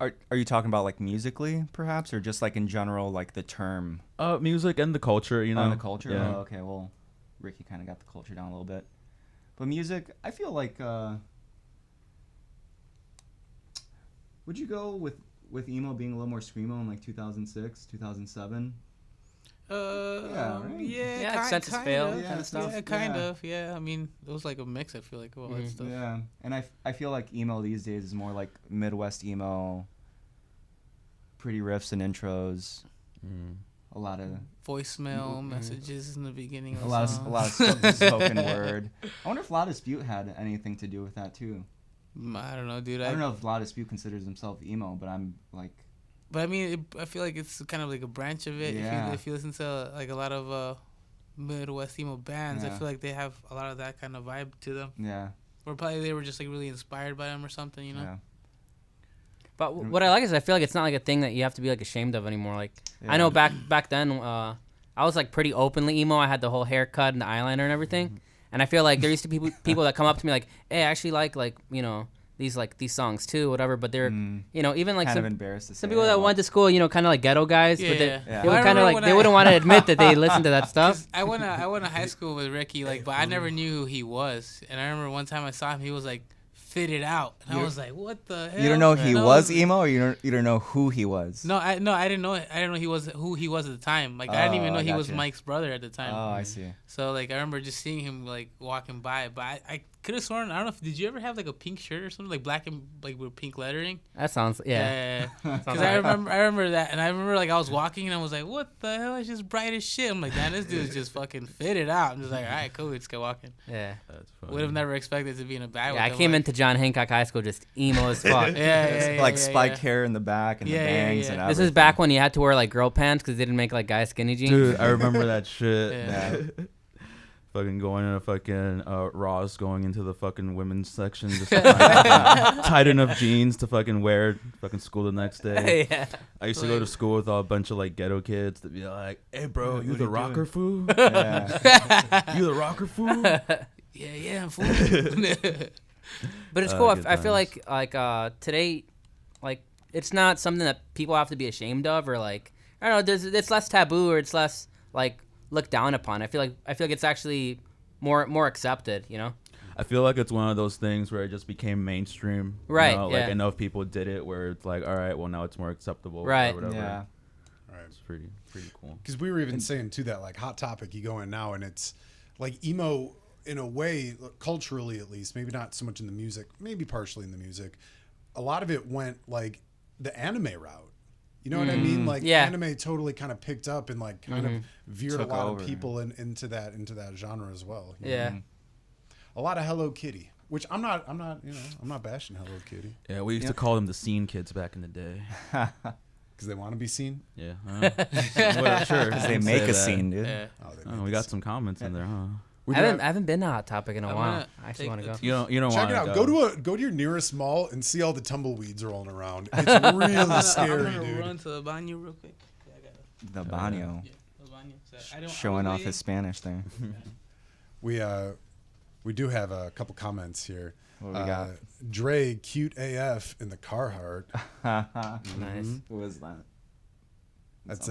A: Are you talking about like musically, perhaps, or just like in general, like the term?
B: Music and the culture,
A: The culture.
B: Yeah.
A: Oh, okay. Well, Ricky kind of got the culture down a little bit, but music, I feel like. Would you go with emo being a little more screamo in like 2006, 2007?
E: Yeah,
A: right?
D: Yeah,
E: kind,
D: Census
E: kind
D: Fail
E: of,
D: kind of stuff.
E: Yeah, kind
A: Yeah.
E: of. Yeah, I mean, it was like a mix. I feel like of all that stuff.
A: Yeah, and I feel like emo these days is more like Midwest emo, pretty riffs and intros, a lot of
E: Voicemail messages in the beginning. Of
A: a lot
E: songs.
A: of spoken word. I wonder if La Dispute had anything to do with that too.
E: I don't know, dude.
A: I don't know if La Dispute considers himself emo, but I'm like,
E: But I mean, I feel like it's kind of like a branch of it.
A: Yeah.
E: If you listen to like a lot of Midwest emo bands, I
A: Yeah.
E: feel like they have a lot of that kind of vibe to them.
A: yeah,
E: Or probably they were just like really inspired by them or something, you know?
A: yeah.
D: But what I like is I feel like it's not like a thing that you have to be like ashamed of anymore. Like I know back then, I was like pretty openly emo. I had the whole haircut and the eyeliner and everything. And I feel like there used to be people that come up to me like, "Hey, I actually like these songs too, whatever." But they're even like
A: Kind of
D: some
A: embarrassed to say.
D: people
A: it,
D: that
A: but-
D: went to school, kind of like ghetto guys. But
E: Yeah.
D: they would
E: I
D: kind
E: remember
D: of like
E: when
D: they
E: I-
D: wouldn't want to admit that they listened to that stuff.
E: 'Cause I went to high school with Ricky, like, but I never knew who he was. And I remember one time I saw him, he was like fitted out, and I was like, "What the hell?"
F: You don't know he
E: And I
F: was emo, or you don't know who he was.
E: No, I didn't know. I didn't know he was who he was at the time. Like I didn't even
A: Oh,
E: know
A: I
E: he was
A: gotcha.
E: Mike's brother at the time.
A: Oh, I see.
E: So like I remember just seeing him like walking by, but I could have sworn, I don't know if, did you ever have like a pink shirt or something, like black and like with pink lettering?
D: That sounds
E: Yeah.
D: Sounds
E: Because
D: right.
E: I remember that, and I remember like I was walking and I was like, what the hell? It's just bright as shit. I'm like, damn, this dude's just fucking fitted out. I'm just like, all right, cool, let's get walking.
D: yeah.
B: That's funny.
E: Would have never expected to be in a bad way.
D: Yeah, I came into John Hancock High School just emo as fuck.
E: Yeah,
A: Like spiked hair in the back and
E: Yeah,
A: the
E: yeah,
A: bangs
E: yeah.
A: and
D: This
A: everything.
D: is back when you had to wear like girl pants because they didn't make like guy skinny jeans.
B: Dude, I remember that shit.
E: Yeah.
B: Fucking going in a fucking Ross, going into the fucking women's section, just tight enough jeans to fucking wear fucking school the next day.
D: yeah.
B: I used to go to school with a bunch of like ghetto kids to be like, "Hey, bro, you the rocker fool?
A: Yeah.
B: You the rocker fool?"
E: Yeah, I'm fool.
D: But it's cool.
B: Good
D: I feel
B: times.
D: like today, like it's not something that people have to be ashamed of, or like I don't know. It's less taboo, or it's less like looked down upon. I feel like it's actually more accepted. You know.
B: I feel like it's one of those things where it just became mainstream.
D: Right,
B: You know? Like
D: yeah.
B: enough people did it where it's like, all right, well now it's more acceptable.
D: Right.
B: Or whatever.
A: Yeah.
C: Right.
B: It's pretty cool.
C: Because we were even saying too that like Hot Topic, you go in now and it's like emo in a way, culturally at least, maybe not so much in the music, maybe partially in the music. A lot of it went like the anime route. You know what I mean? Like
D: Yeah.
C: anime totally kind of picked up and like kind of veered
A: Took
C: a lot
A: over.
C: of people into that genre as well. you know?
D: Yeah.
C: A lot of Hello Kitty, which I'm not bashing Hello Kitty
B: Yeah, we used to call them the scene kids back in the day.
C: because they want to be seen.
B: Yeah. Well, sure.
F: They
B: Say
F: make a
B: that.
F: scene, dude.
E: Yeah.
C: Oh, they
B: Oh,
C: make
B: we
C: this-
B: got some comments in there, huh?
C: We
D: I
C: do
D: haven't,
C: have-
D: I haven't been to Hot Topic in a
E: I'm
D: while.
E: gonna
D: I actually
E: take
D: want to
E: the
D: go.
B: You don't
C: Check
B: want
C: it
B: to
C: out. Go to your nearest mall and see all the tumbleweeds rolling around. It's
E: I'm
C: really scary,
E: gonna
C: dude.
E: run to the baño real quick. Yeah, I got it.
A: The Banyo.
E: Yeah, the baño. So I don't-
A: Showing
E: I
A: off
E: was
A: his Spanish there.
C: We do have a couple comments here.
A: What do we got?
C: Dre, cute AF in the Carhartt.
D: Nice.
A: Who was that?
C: That's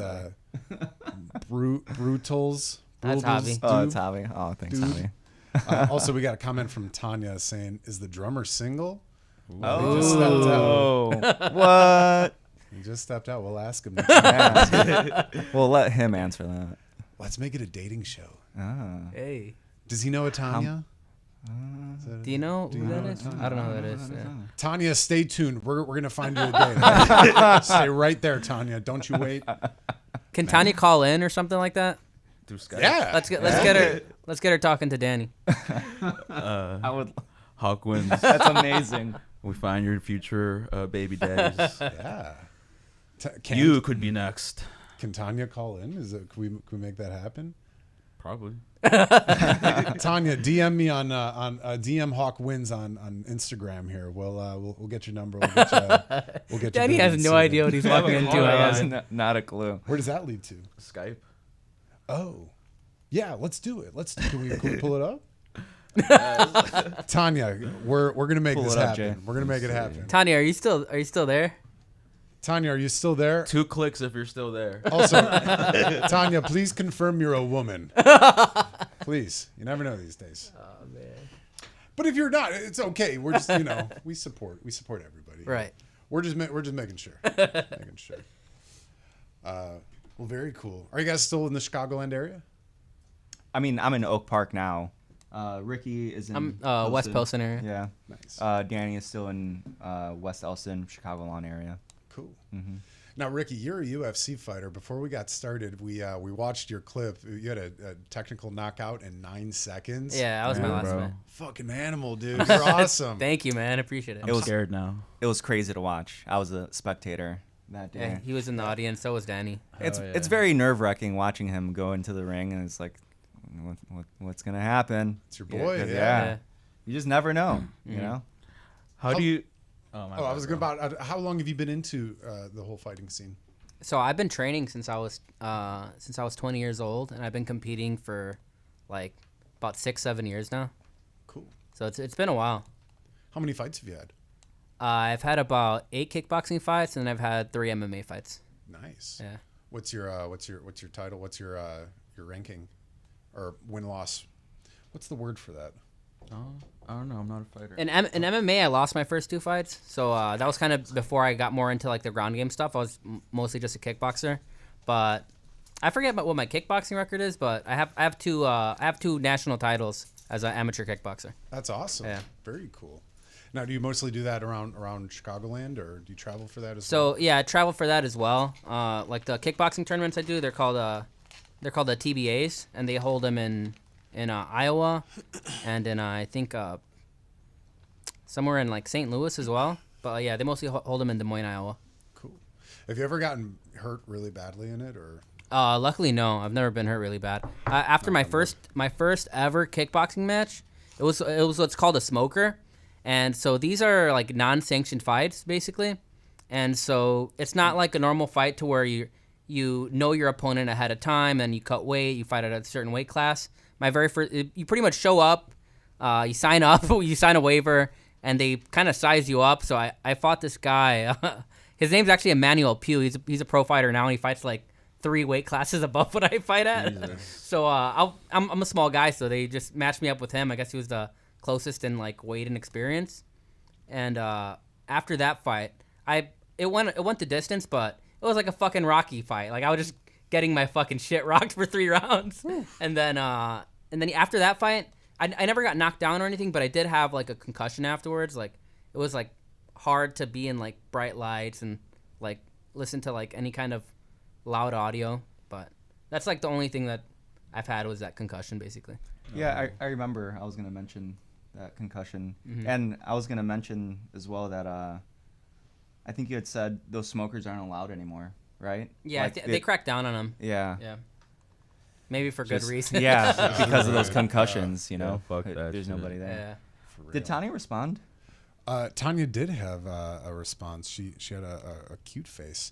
C: Brutals.
D: That's
C: Brutals
D: Javi.
F: Oh,
C: dude.
F: it's Javi. Oh, thanks,
C: Dude.
F: Javi.
C: Also, we got a comment from Tanya saying, "Is the drummer single?"
F: Oh,
C: just stepped out.
F: what?
C: He just stepped out. We'll ask him.
F: We'll let him answer that.
C: Let's make it a dating show.
F: Ah.
D: Hey.
C: Does he know a Tanya?
D: Do you know who that is? I don't know who that is. Yeah.
C: Tanya, stay tuned. We're gonna find you a date. Stay right there, Tanya. Don't you wait.
D: Can Tanya call in or something like that?
B: through Skype.
C: Yeah.
D: Let's get her talking to Danny.
A: I would.
B: Hawk wins.
A: That's amazing.
B: We find your future baby daddies.
C: Yeah.
B: You could be next.
C: Can Tanya call in? Can we make that happen?
B: Probably.
C: Tanya, DM me on DM Hawk Wins on Instagram here. We'll get your number. We'll get
D: Danny
C: you
D: has no idea what he's walking into.
A: He
D: I
A: has
D: guess.
A: not a clue.
C: Where does that lead to?
B: Skype.
C: Oh, yeah. Let's do it. Can we pull it up? Tanya, we're gonna make
A: Pull
C: this
A: it up,
C: happen.
A: Jay.
C: We're gonna make it happen.
D: Tanya, are you still there?
C: Tanya, are you still there?
B: 2 clicks if you're still there.
C: Also, Tanya, please confirm you're a woman. Please, you never know these days.
D: Oh man.
C: But if you're not, it's okay. We're just we support everybody.
D: Right.
C: We're just making sure. Making sure. Well, very cool. Are you guys still in the Chicagoland area?
A: I mean, I'm in Oak Park now. Ricky is in
D: I'm West Pilsen area.
A: Yeah.
C: Nice.
A: Danny is still in West Elson, Chicagoland area.
C: Cool.
A: Mm-hmm.
C: Now, Ricky, you're a UFC fighter. Before we got started, we watched your clip. You had a technical knockout in 9 seconds.
D: Yeah, that was my
B: Yeah,
D: last
B: bro.
D: fight.
C: Fucking animal, dude. You're awesome.
D: Thank you, man. Appreciate it.
B: I'm scared now.
A: It was crazy to watch. I was a spectator that day.
D: Yeah, he was in the audience. So was Danny.
A: It's
B: Hell yeah.
A: it's very nerve wracking watching him go into the ring, and it's like, what's gonna happen?
C: It's your boy,
A: 'cause,
C: yeah.
A: You just never know. You
D: Mhm.
A: know.
B: How do you? Oh, my
C: Oh, I
B: bad,
C: was
B: bro.
C: about. How long have you been into the whole fighting scene?
D: So I've been training since I was 20 years old, and I've been competing for like about 6-7 years now.
C: Cool.
D: So it's been a while.
C: How many fights have you had?
D: I've had about 8 kickboxing fights, and I've had 3 MMA fights.
C: Nice.
D: Yeah.
C: What's your title? What's your ranking, or win loss? What's the word for that?
B: Oh, I don't know. I'm not a fighter.
D: In MMA, I lost my first 2 fights, so that was kind of before I got more into like the ground game stuff. I was mostly just a kickboxer, but I forget about what my kickboxing record is. But I have 2 national titles as an amateur kickboxer.
C: That's awesome.
D: Yeah.
C: Very cool. Now, do you mostly do that around Chicagoland, or do you travel for that as
D: So
C: well?
D: yeah, I travel for that as well. Like the kickboxing tournaments I do, they're called the TBAs, and they hold them in Iowa, and in I think somewhere in like St. Louis as well. But yeah, they mostly hold them in Des Moines, Iowa.
C: Cool. Have you ever gotten hurt really badly in it, or?
D: Luckily, no. I've never been hurt really bad. After my first ever kickboxing match, it was what's called a smoker, and so these are like non-sanctioned fights basically, and so it's not like a normal fight to where you know your opponent ahead of time and you cut weight, you fight at a certain weight class. My very first, you pretty much show up, you sign up, you sign a waiver, and they kind of size you up. So I fought this guy. His name's actually Emmanuel Pugh. He's a pro fighter now, and he fights like 3 weight classes above what I fight at. So I'm a small guy, so they just matched me up with him. I guess he was the closest in like weight and experience. And after that fight, it went the distance, but it was like a fucking Rocky fight. Like I was just getting my fucking shit rocked for 3 rounds, and then after that fight, I never got knocked down or anything, but I did have like a concussion afterwards. Like it was like hard to be in like bright lights and like listen to like any kind of loud audio, but that's like the only thing that I've had was that concussion basically.
A: Yeah, I remember. I was gonna mention that concussion, and I was gonna mention as well that I think you had said those smokers aren't allowed anymore, right?
D: Yeah,
A: Like,
D: they cracked down on them.
A: Yeah.
D: Yeah, maybe for good
A: Just-
D: reason.
A: Yeah, because of those concussions, you know.
B: fuck that
A: There's
B: shit.
A: nobody there.
D: Yeah.
C: For real.
A: Did Tanya respond?
C: Tanya did have a response. She had a cute face.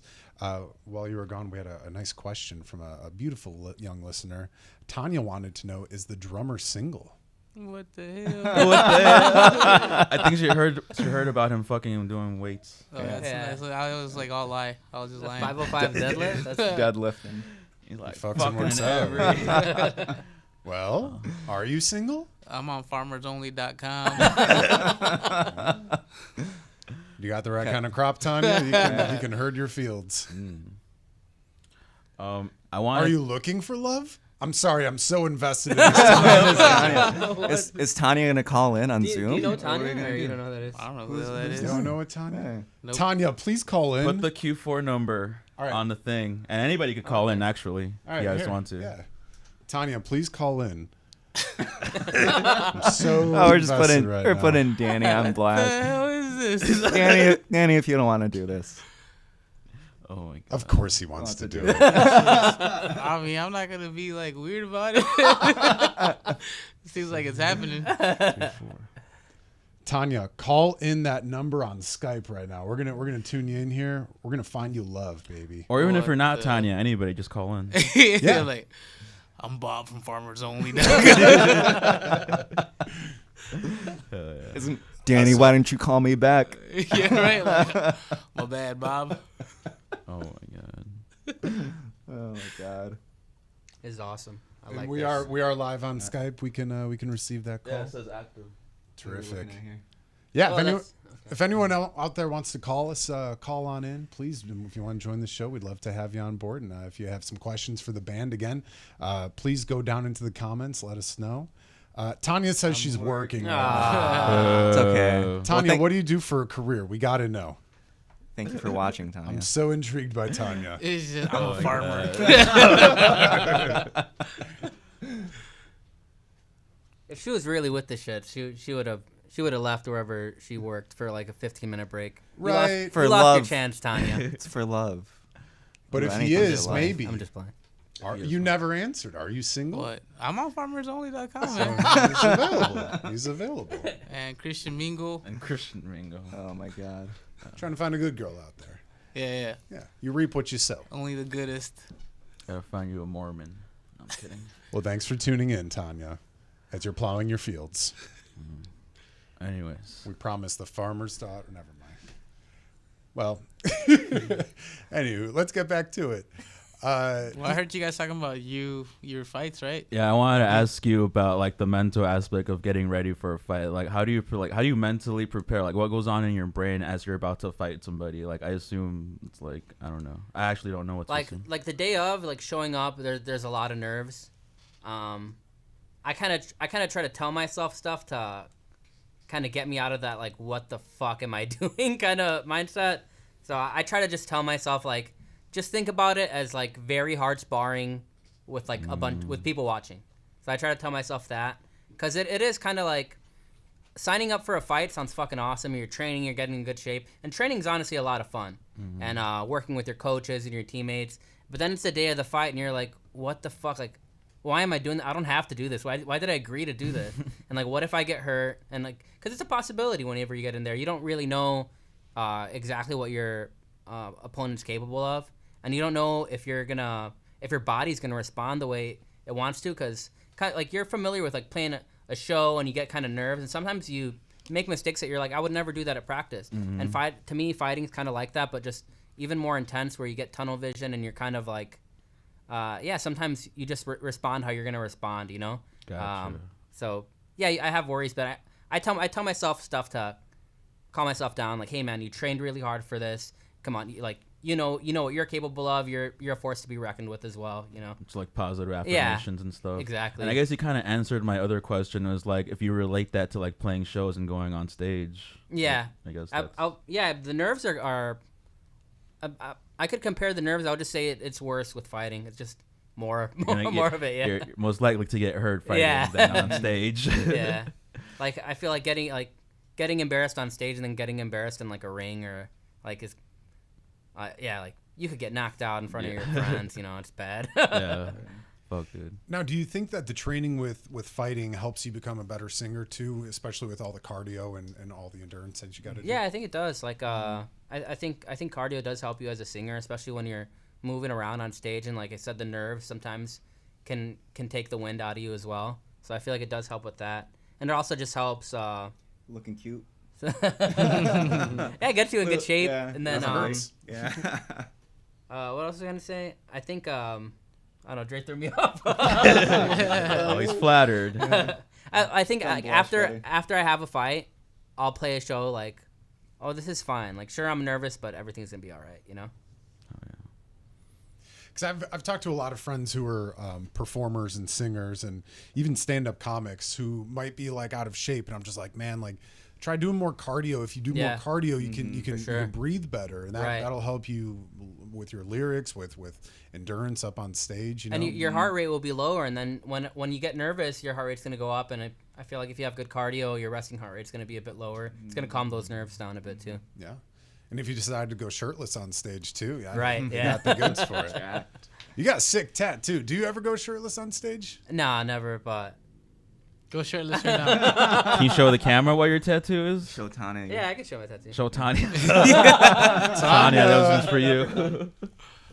C: While you were gone, we had a nice question from a beautiful young listener. Tanya wanted to know, is the drummer single?
E: What the hell?
B: I think she heard about him fucking doing weights.
E: Oh, that's
D: Yeah.
E: nice. I was like all lie. I was just lying.
D: 505 deadlift. That's
A: Deadlifting.
B: He's like
C: Fucks him
B: fucking
C: works out.
B: every.
C: Well, are you single?
E: I'm on farmersonly.com.
C: You got the right kind of crop, Tanya? You can herd your fields.
B: I want.
C: Are you looking for love? I'm sorry, I'm so invested in this.
A: Is Tanya gonna call in on
D: do
A: Zoom?
D: you know
A: What are we
D: Tanya?
A: gonna
D: Or you
A: do?
D: don't know who that is?
E: I don't know who the hell that
C: You
E: is.
C: don't know what Tanya?
A: Hey.
E: Nope.
C: Tanya, please call in.
B: Put the Q4 number
C: All right.
B: on the thing, and anybody could call in. Actually,
C: All
B: if you guys
C: here.
B: want to.
C: Yeah. Tanya, please call in. I'm so
A: Oh, we're just
C: invested
A: putting
C: right
A: we're
C: now.
A: putting Danny on
E: What the
A: blast.
E: hell is this?
A: Danny, if you don't want to do this.
B: Oh my god.
C: Of course he wants to do it.
E: I mean, I'm not gonna be like weird about it. Seems like it's happening.
C: Tanya, call in that number on Skype right now. We're gonna tune you in here. We're gonna find you love, baby.
B: Or even if
E: What
B: you're not
E: the-
B: Tanya, anybody just call in.
E: Yeah, like I'm Bob from Farmers Only.
A: Isn't Danny? Why didn't you call me back?
E: Yeah, right. Like, my bad, Bob.
B: Oh my god.
A: Oh my god.
D: Is awesome. I
C: And
D: like
C: we
D: this.
C: are live on Skype. We can receive that call.
B: says active.
C: Terrific. Yeah.
D: Oh,
C: If anyone out there wants to call us, call on in, please. If you want to join the show, we'd love to have you on board. And if you have some questions for the band, again, please go down into the comments. Let us know. Tanya says she's working.
A: It's okay.
C: Tanya,
A: Well,
C: what do you do for a career? We got to know.
A: Thank you for watching, Tanya.
C: I'm so intrigued by Tanya.
E: It's just, I'm a farmer.
D: If she was really with the shit, she would have left wherever she worked for like a 15-minute break. You lost-
C: Right.
D: you
A: For
D: lost your
A: love.
D: chance, Tanya.
A: It's for love.
C: But
A: Do
C: if he
A: anything to
C: is,
A: love.
C: maybe.
D: I'm just playing.
C: You never answered. Are you single?
E: What? I'm on farmersonly.com,
C: So
E: man.
C: he's available. He's available.
E: And Christian Mingle.
B: And Christian Ringo.
A: Oh my god.
C: Trying to find a good girl out there.
E: Yeah.
C: Yeah. You reap what you sow.
E: Only the goodest.
B: Gotta find you a Mormon. I'm kidding.
C: Well, thanks for tuning in, Tanya, as you're plowing your fields.
B: Anyways.
C: We promise the farmer's daughter. Never mind. Well, anywho, let's get back to it.
E: Well, I heard you guys talking about your fights, right?
B: Yeah, I wanted to ask you about like the mental aspect of getting ready for a fight. Like, how do you mentally prepare? Like, what goes on in your brain as you're about to fight somebody? Like, I assume it's like, I don't know. I actually don't know what to assume.
D: Like the day of, like showing up, there's a lot of nerves. I kind of try to tell myself stuff to kind of get me out of that like what the fuck am I doing kind of mindset. So I try to just tell myself like just think about it as like very hard sparring with like a bunch with people watching. So I try to tell myself that because it is kind of like signing up for a fight sounds fucking awesome. You're training, you're getting in good shape, and training's honestly a lot of fun. And working with your coaches and your teammates. But then it's the day of the fight, and you're like, what the fuck? Like, why am I doing that? I don't have to do this. Why did I agree to do this? And like, what if I get hurt? And like, because it's a possibility whenever you get in there. You don't really know exactly what your opponent's capable of, and you don't know if your body's gonna respond the way it wants to. Because like you're familiar with like playing a show, and you get kind of nerves, and sometimes you make mistakes that you're like, I would never do that at practice. And fighting is kind of like that, but just even more intense, where you get tunnel vision, and you're kind of like. Sometimes you just respond how you're gonna respond, you know.
B: Gotcha.
D: So yeah, I have worries, but I tell myself stuff to calm myself down. Like, hey man, you trained really hard for this. Come on, you know what you're capable of. You're a force to be reckoned with as well. You know.
B: It's like positive affirmations and stuff.
D: Exactly.
B: And I guess you kind of answered my other question was like if you relate that to like playing shows and going on stage.
D: Yeah.
B: I guess that's...
D: The nerves are I could compare the nerves. I would just say it's worse with fighting. It's just more of it. Yeah.
B: You're most likely to get hurt fighting
D: Yeah.
B: than on stage.
D: Yeah. Like I feel like getting embarrassed on stage and then getting embarrassed in like a ring or like is like you could get knocked out in front of your friends. You know, it's bad.
B: Yeah. Fuck, dude.
C: Now, do you think that the training with fighting helps you become a better singer too, especially with all the cardio and all the endurance that you got to do?
D: Yeah, I think it does. Like, I think cardio does help you as a singer, especially when you're moving around on stage. And like I said, the nerves sometimes can take the wind out of you as well. So I feel like it does help with that, and it also just helps.
A: Looking cute.
D: Yeah, get you in good shape,
A: Yeah,
D: and then
A: yeah.
D: what else was I gonna say? I think I don't know. Dre threw me off.
B: Oh, he's flattered.
D: I think
A: Don't
D: like,
A: blush,
D: after
A: buddy.
D: I have a fight, I'll play a show like, oh, this is fine. Like, sure, I'm nervous, but everything's gonna be all right. You know.
C: Because I've talked to a lot of friends who are performers and singers and even stand-up comics who might be like out of shape, and I'm just like, man, like try doing more cardio. If you do
D: Yeah.
C: more cardio, you can
D: sure.
C: breathe better, and
D: Right.
C: that'll help you with your lyrics, with endurance up on stage. You know,
D: And your heart rate will be lower, and then when you get nervous, your heart rate's gonna go up, and I feel like if you have good cardio, your resting heart rate's gonna be a bit lower. It's gonna calm those nerves down a bit too.
C: yeah. And if you decide to go shirtless on stage too, yeah,
D: Right,
C: you
D: yeah.
C: got the goods for it. You got a sick tattoo. Do you ever go shirtless on stage?
D: Nah, never. But
E: Go shirtless right now.
B: Can you show the camera what your tattaoo is?
A: Show Tanya.
D: yeah, I can show my tattoo.
B: Show Tanya. Tanya, that one's for you.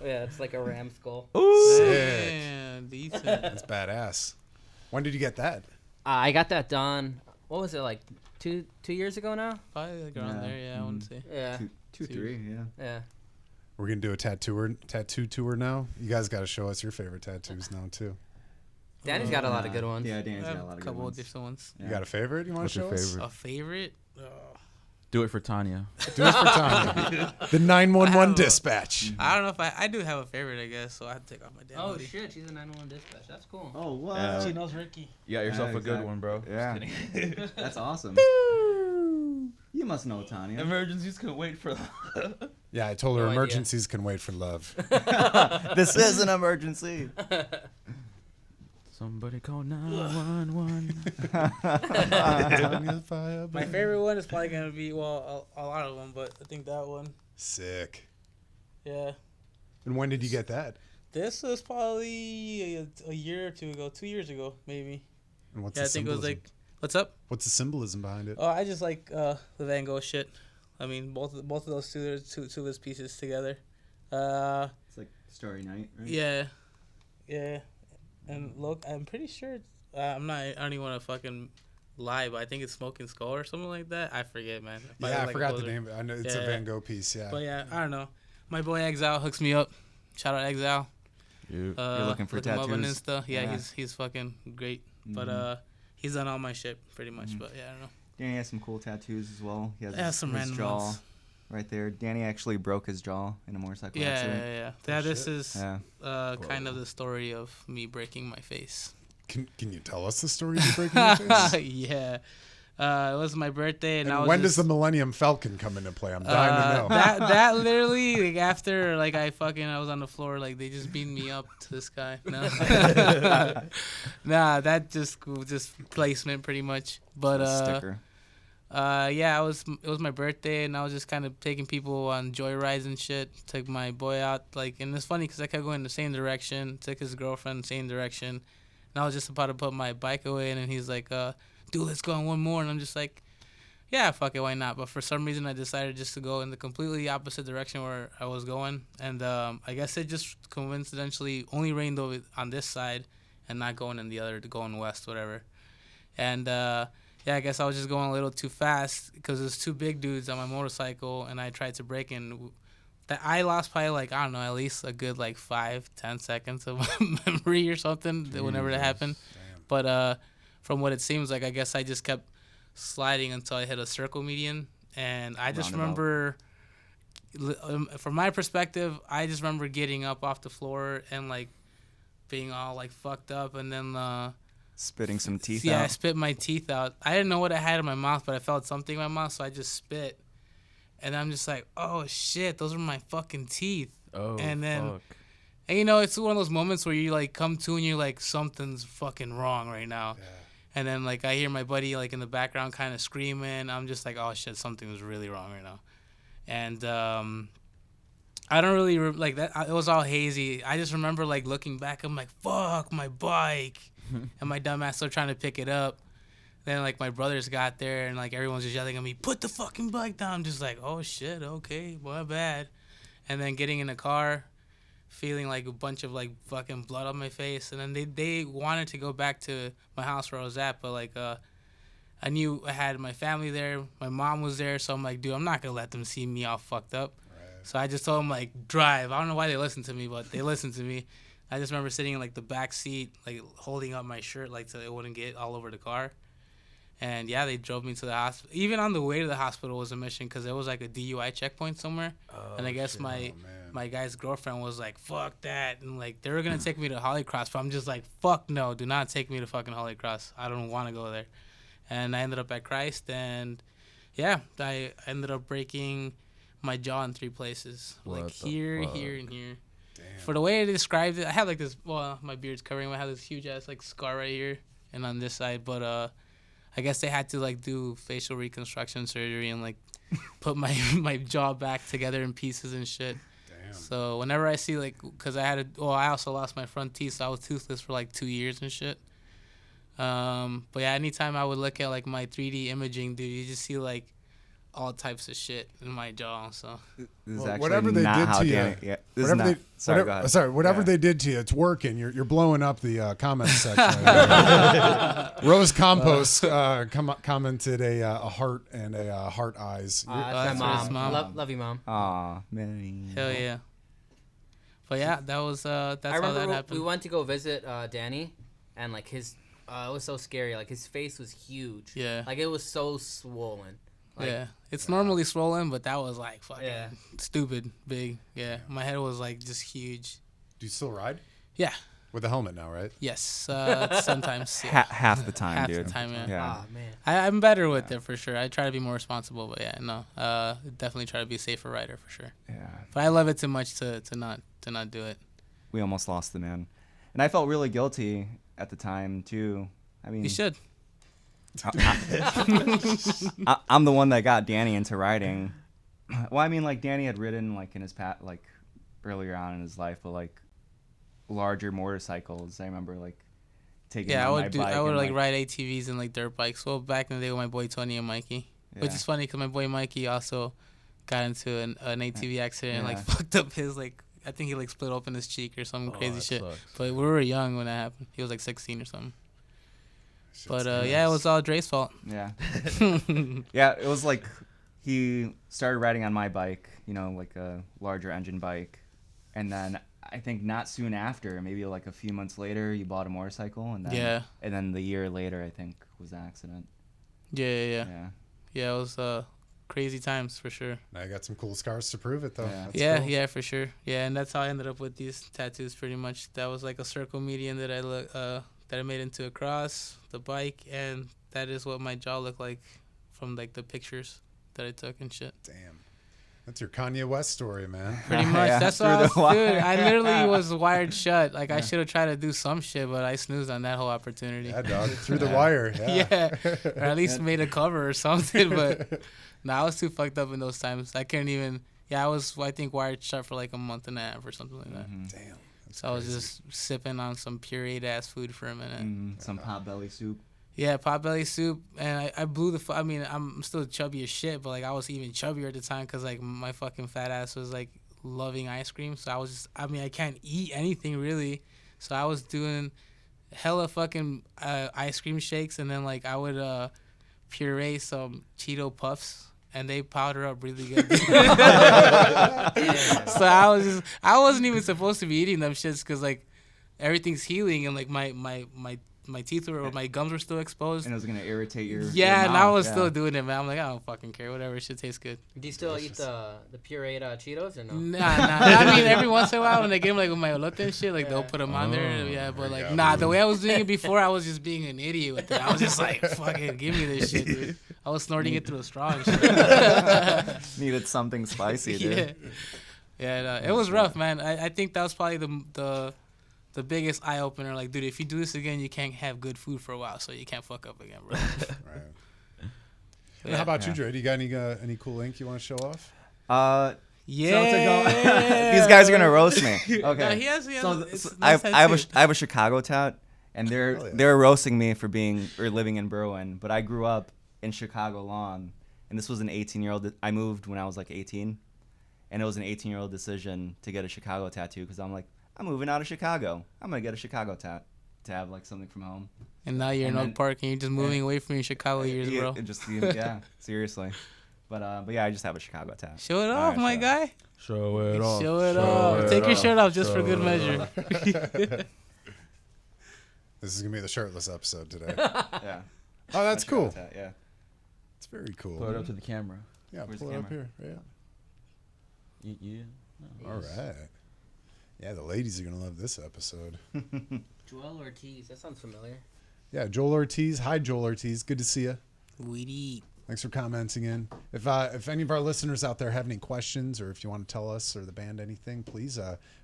D: Yeah, it's like a ram skull.
C: Sick.
E: Damn, decent.
C: That's badass. When did you get that?
D: I got that done. What was it like 2 years ago now?
E: Probably like around
A: Yeah.
E: there. Yeah, I wouldn't say.
D: Yeah,
A: Two, 3, yeah.
D: yeah.
C: We're gonna do a tattoo tour now. You guys got to show us your favorite tattoos now too.
D: Danny's got a lot of good ones.
A: Yeah, Danny's
E: I
A: got
E: have
A: a lot of good
E: couple of
A: ones.
E: different ones.
C: You got a favorite you want
B: What's
C: to show
B: your
C: us?
B: favorite?
E: A favorite?
B: Do it for Tanya.
C: Do it for Tanya. The 911
E: I have a-
C: dispatch.
E: I don't know if I do have a favorite. I guess so. I have to take off my damn
D: Oh
E: hoodie.
D: shit, she's a 911 dispatch. That's cool.
A: Oh, what?
B: Yeah.
E: She knows Ricky.
B: You got yourself
A: Yeah,
B: a good
A: exactly.
B: one, bro.
A: Yeah.
B: Just kidding.
A: That's awesome. You must know Tanya.
B: Emergencies can wait for.
C: Yeah, I told her
D: No idea.
C: emergencies can wait for love.
A: This is an emergency.
B: Somebody call 911.
E: My favorite one is probably gonna be a lot of them, but I think that one.
C: Sick.
E: Yeah.
C: And when did you get that?
E: This was probably a year or two ago, 2 years ago, maybe.
C: And what's
E: Yeah, I
C: the
E: think it was
C: symbolism?
E: like, what's up?
C: What's the symbolism behind it?
E: Oh, I just like the Van Gogh shit. I mean, both of those two of his pieces together.
A: It's like Starry Night, right?
E: Yeah, yeah. And look, I'm pretty sure. I don't even want to fucking lie, but I think it's Smoking Skull or something like that. I forget, man. Probably
C: Yeah, I
E: like
C: forgot the
E: closer.
C: name. I know it's a
E: Yeah.
C: Van Gogh piece. Yeah.
E: But yeah, I don't know. My boy Exile hooks me up. Shout out Exile.
B: You.
A: You're looking for
E: look him up on
A: tattoos?
E: Insta. Yeah,
A: Yeah.
E: he's fucking great. But
A: Mhm.
E: he's done all my shit pretty much. But yeah, I don't know.
A: Danny has some cool tattoos as well. He has
E: Yeah,
A: his,
E: some
A: his
E: random
A: jaw
E: ones.
A: right there. Danny actually broke his jaw in a motorcycle
E: Yeah, yeah,
A: accident.
E: yeah. Yeah, this
C: shit.
E: is
A: Yeah.
E: kind of the story of me breaking my face.
C: Can you tell us the story of you breaking your face?
E: Yeah. It was my birthday, and I
C: And
E: was
C: when does
E: just,
C: the Millennium Falcon come into play? I'm dying to know.
E: that literally like after like I was on the floor, like they just beat me up to this guy. No. Nah, that just placement pretty much. But
A: Sticker.
E: yeah, it was my birthday, and I was just kind of taking people on joyrides and shit. Took my boy out, like, and it's funny because I kept going the same direction. Took his girlfriend the same direction, and I was just about to put my bike away, and then he's like, "Dude, let's go on one more," and I'm just like, "Yeah, fuck it, why not?" But for some reason, I decided just to go in the completely opposite direction where I was going, and I guess it just coincidentally only rained over on this side, and not going in the other, going west, whatever, and. Yeah, I guess I was just going a little too fast because there's two big dudes on my motorcycle, and I tried to brake, and that I lost probably like, I don't know, at least a good like 5-10 seconds of memory or something whenever that happened.
C: Damn.
E: But from what it seems like, I guess I just kept sliding until I hit a circle median, and I just
A: Roundabout.
E: remember, from my perspective, I just remember getting up off the floor and like being all like fucked up, and then
A: Spitting some teeth
E: I
A: out.
E: spit my teeth out. I didn't know what I had in my mouth, but I felt something in my mouth, so I just spit. And I'm just like, oh shit, those are my fucking teeth.
B: Oh,
E: And then-
B: fuck.
E: And you know, it's one of those moments where you like come to and you're like, something's fucking wrong right now.
C: Yeah.
E: And then like I hear my buddy like in the background kind of screaming. I'm just like, oh shit, something's really wrong right now. And I don't really like that. It was all hazy. I just remember like looking back. I'm like, fuck my bike, and my dumbass still trying to pick it up. Then like my brothers got there and like everyone's just yelling at me, put the fucking bike down. I'm just like, oh shit, okay, my bad. And then getting in the car, feeling like a bunch of like fucking blood on my face. And then they wanted to go back to my house where I was at, but like I knew I had my family there. My mom was there, so I'm like, dude, I'm not gonna let them see me all fucked up. So I just told them like, drive. I don't know why they listened to me, but they listened to me. I just remember sitting in like the back seat, like holding up my shirt, like so it wouldn't get all over the car. And yeah, they drove me to the hospital. Even on the way to the hospital was a mission because there was like a DUI checkpoint somewhere. And I guess my guy's girlfriend was like, fuck that. And like they were gonna take me to Holy Cross, but I'm just like, fuck no, do not take me to fucking Holy Cross. I don't want to go there. And I ended up at Christ, and yeah, I ended up breaking my jaw in 3 places,
B: What
E: like
B: the
E: here,
B: fuck?
E: here, and here.
C: Damn.
E: For the way I described it, I have like this. Well, my beard's covering. I have this huge ass like scar right here and on this side. But I guess they had to like do facial reconstruction surgery and like put my my jaw back together in pieces and shit.
C: Damn.
E: So whenever I see like, cause I also lost my front teeth, so I was toothless for like 2 years and shit. But yeah, anytime I would look at like my 3D imaging, dude, you just see like all types of shit in my jaw. So
A: This is
C: Well,
A: actually
C: whatever they
A: not
C: did
A: how
C: to you,
A: Danny. Yeah, this is
C: Whatever
A: not.
C: they,
A: Sorry,
C: whatever,
A: go ahead.
C: sorry, whatever
A: Yeah.
C: they did to you, it's working. You're blowing up the comment section. Rose Compost commented a heart and a heart eyes.
D: That's
E: that's
D: my
E: for his
D: mom.
E: mom.
D: Love you, mom.
A: Aw, man.
E: hell yeah. But yeah, that was that's
D: I
E: how
D: remember
E: that
D: we
E: happened.
D: went to go visit Danny, and like his, it was so scary. Like his face was huge.
E: Yeah.
D: Like it was so swollen. Like,
E: Yeah, it's normally swollen, but that was like fucking
D: Yeah.
E: stupid big. Yeah, my head was like just huge.
C: Do you still ride?
E: Yeah.
C: With the helmet now, right?
E: Yes, sometimes. Yeah.
A: Half the time,
E: Half
A: dude.
E: the time, yeah.
A: Yeah.
D: Oh man.
E: I'm better with it for sure. I try to be more responsible, but yeah, no, definitely try to be a safer rider for sure.
A: Yeah.
E: But I love it too much to not do it.
A: We almost lost the man, and I felt really guilty at the time too. I mean,
E: You should.
A: I'm the one that got Danny into riding. Well, I mean, like Danny had ridden like in his like earlier on in his life, but like larger motorcycles. I remember like taking
E: Yeah,
A: him
E: I
A: on
E: would
A: my
E: do.
A: bike
E: I would
A: and,
E: like ride ATVs and like dirt bikes. Well, back in the day with my boy Tony and Mikey, which
A: Yeah.
E: is funny because my boy Mikey also got into an ATV accident and like
A: Yeah.
E: fucked up his like. I think he like split open his cheek or some
B: Oh,
E: crazy
B: that
E: shit.
B: sucks.
E: But we were young when that happened. He was like 16 or something.
C: Shit's
E: But
C: nuts.
E: yeah, it was all Dre's fault.
A: Yeah. Yeah, it was like he started riding on my bike, you know, like a larger engine bike. And then I think not soon after, maybe like a few months later, you bought a motorcycle. And then,
E: Yeah.
A: And then the year later, I think, was the accident.
E: Yeah.
A: Yeah.
E: It was crazy times for sure.
C: Now you got some cool scars to prove it, though.
A: Yeah.
C: That's
E: Yeah,
C: cool.
E: yeah, for sure. Yeah, and that's how I ended up with these tattoos. Pretty much, that was like a circle median that I made into a cross, the bike, and that is what my jaw looked like from like the pictures that I took and shit.
C: Damn. That's your Kanye West story, man.
E: Pretty much.
A: Yeah,
E: That's
A: through
E: what I
A: the
E: was doing.
A: wire.
E: I literally was wired shut. Like I should have tried to do some shit, but I snoozed on that whole opportunity.
C: Yeah, dog. Through the wire. Yeah.
E: Yeah, or at least made a cover or something. But no, I was too fucked up in those times. I couldn't even. Yeah, I think wired shut for like a month and a half or something like that.
A: Mhm.
C: Damn. That's
E: So I was
C: crazy.
E: just sipping on some pureed ass food for a minute.
A: Some pot belly soup.
E: Yeah, potbelly soup, and I blew the. I mean, I'm still chubby as shit, but like I was even chubbier at the time because like my fucking fat ass was like loving ice cream. So I was just. I mean, I can't eat anything really, so I was doing hella fucking ice cream shakes, and then like I would puree some Cheeto puffs. And they powder up really good. So I wasn't even supposed to be eating them shits because like everything's healing and like my teeth or my gums were still exposed.
A: And it was going to irritate your
E: Yeah, and I
A: mouth,
E: was
A: yeah.
E: still doing it, man. I'm like, I don't fucking care. Whatever, shit tastes good.
D: Do you still eat the pureed Cheetos or no?
E: Nah. I mean, every once in a while when they give 'em, like with my elote and shit, like they'll put them on there.
B: Oh,
E: Yeah, but like,
C: yeah,
E: nah. The way I was doing it before, I was just being an idiot with it. I was just like, fucking give me this shit, dude. I was snorting it through a straw and shit.
A: Needed something spicy, dude.
E: Yeah, it was rough, man. I think that was probably the biggest eye opener. Like, dude, if you do this again, you can't have good food for a while, so you can't fuck up again, bro.
C: Right.
E: Yeah.
C: How about you,
A: Yeah.
C: Dre? Do you got any cool ink you want to show off?
E: Yeah.
A: These guys are gonna roast me. Okay.
E: No, he has
A: So,
E: it's
A: so
E: nice
A: I have
E: tattoo.
A: I have a Chicago tat, and
C: Hell yeah.
A: they're roasting me for being or living in Berwyn, but I grew up in Chicago long, and this was an 18-year-old. I moved when I was like 18, and it was an 18-year-old decision to get a Chicago tattoo because I'm like, I'm moving out of Chicago. I'm gonna get a Chicago tat to have like something from home.
E: And now you're in
A: and
E: Oak
A: then-
E: Park and you're just moving away from your Chicago years,
A: Yeah,
E: bro.
A: it just yeah, seriously. But yeah, I just have a Chicago tat.
E: Show it
A: All
E: off,
A: right,
E: my
A: show it.
E: guy.
B: Show it off.
E: Show it off. Take your shirt off just for
B: Show
E: good
B: it
E: measure.
B: off.
C: This is gonna be the shirtless episode today.
A: Yeah.
C: Oh, that's
A: My Chicago
C: cool.
A: tat, yeah.
C: It's very cool.
B: Put it up to the camera.
C: Yeah,
A: Where's
C: pull
A: the
C: it up here.
A: camera?
C: Yeah.
B: Yeah. No.
C: All right. Yeah, the ladies are gonna love this episode.
D: Joel Ortiz. That sounds familiar.
C: Yeah, Joel Ortiz. Hi, Joel Ortiz. Good to see you.
E: Weedy.
C: Thanks for commenting in. If any of our listeners out there have any questions, or if you want to tell us or the band anything, please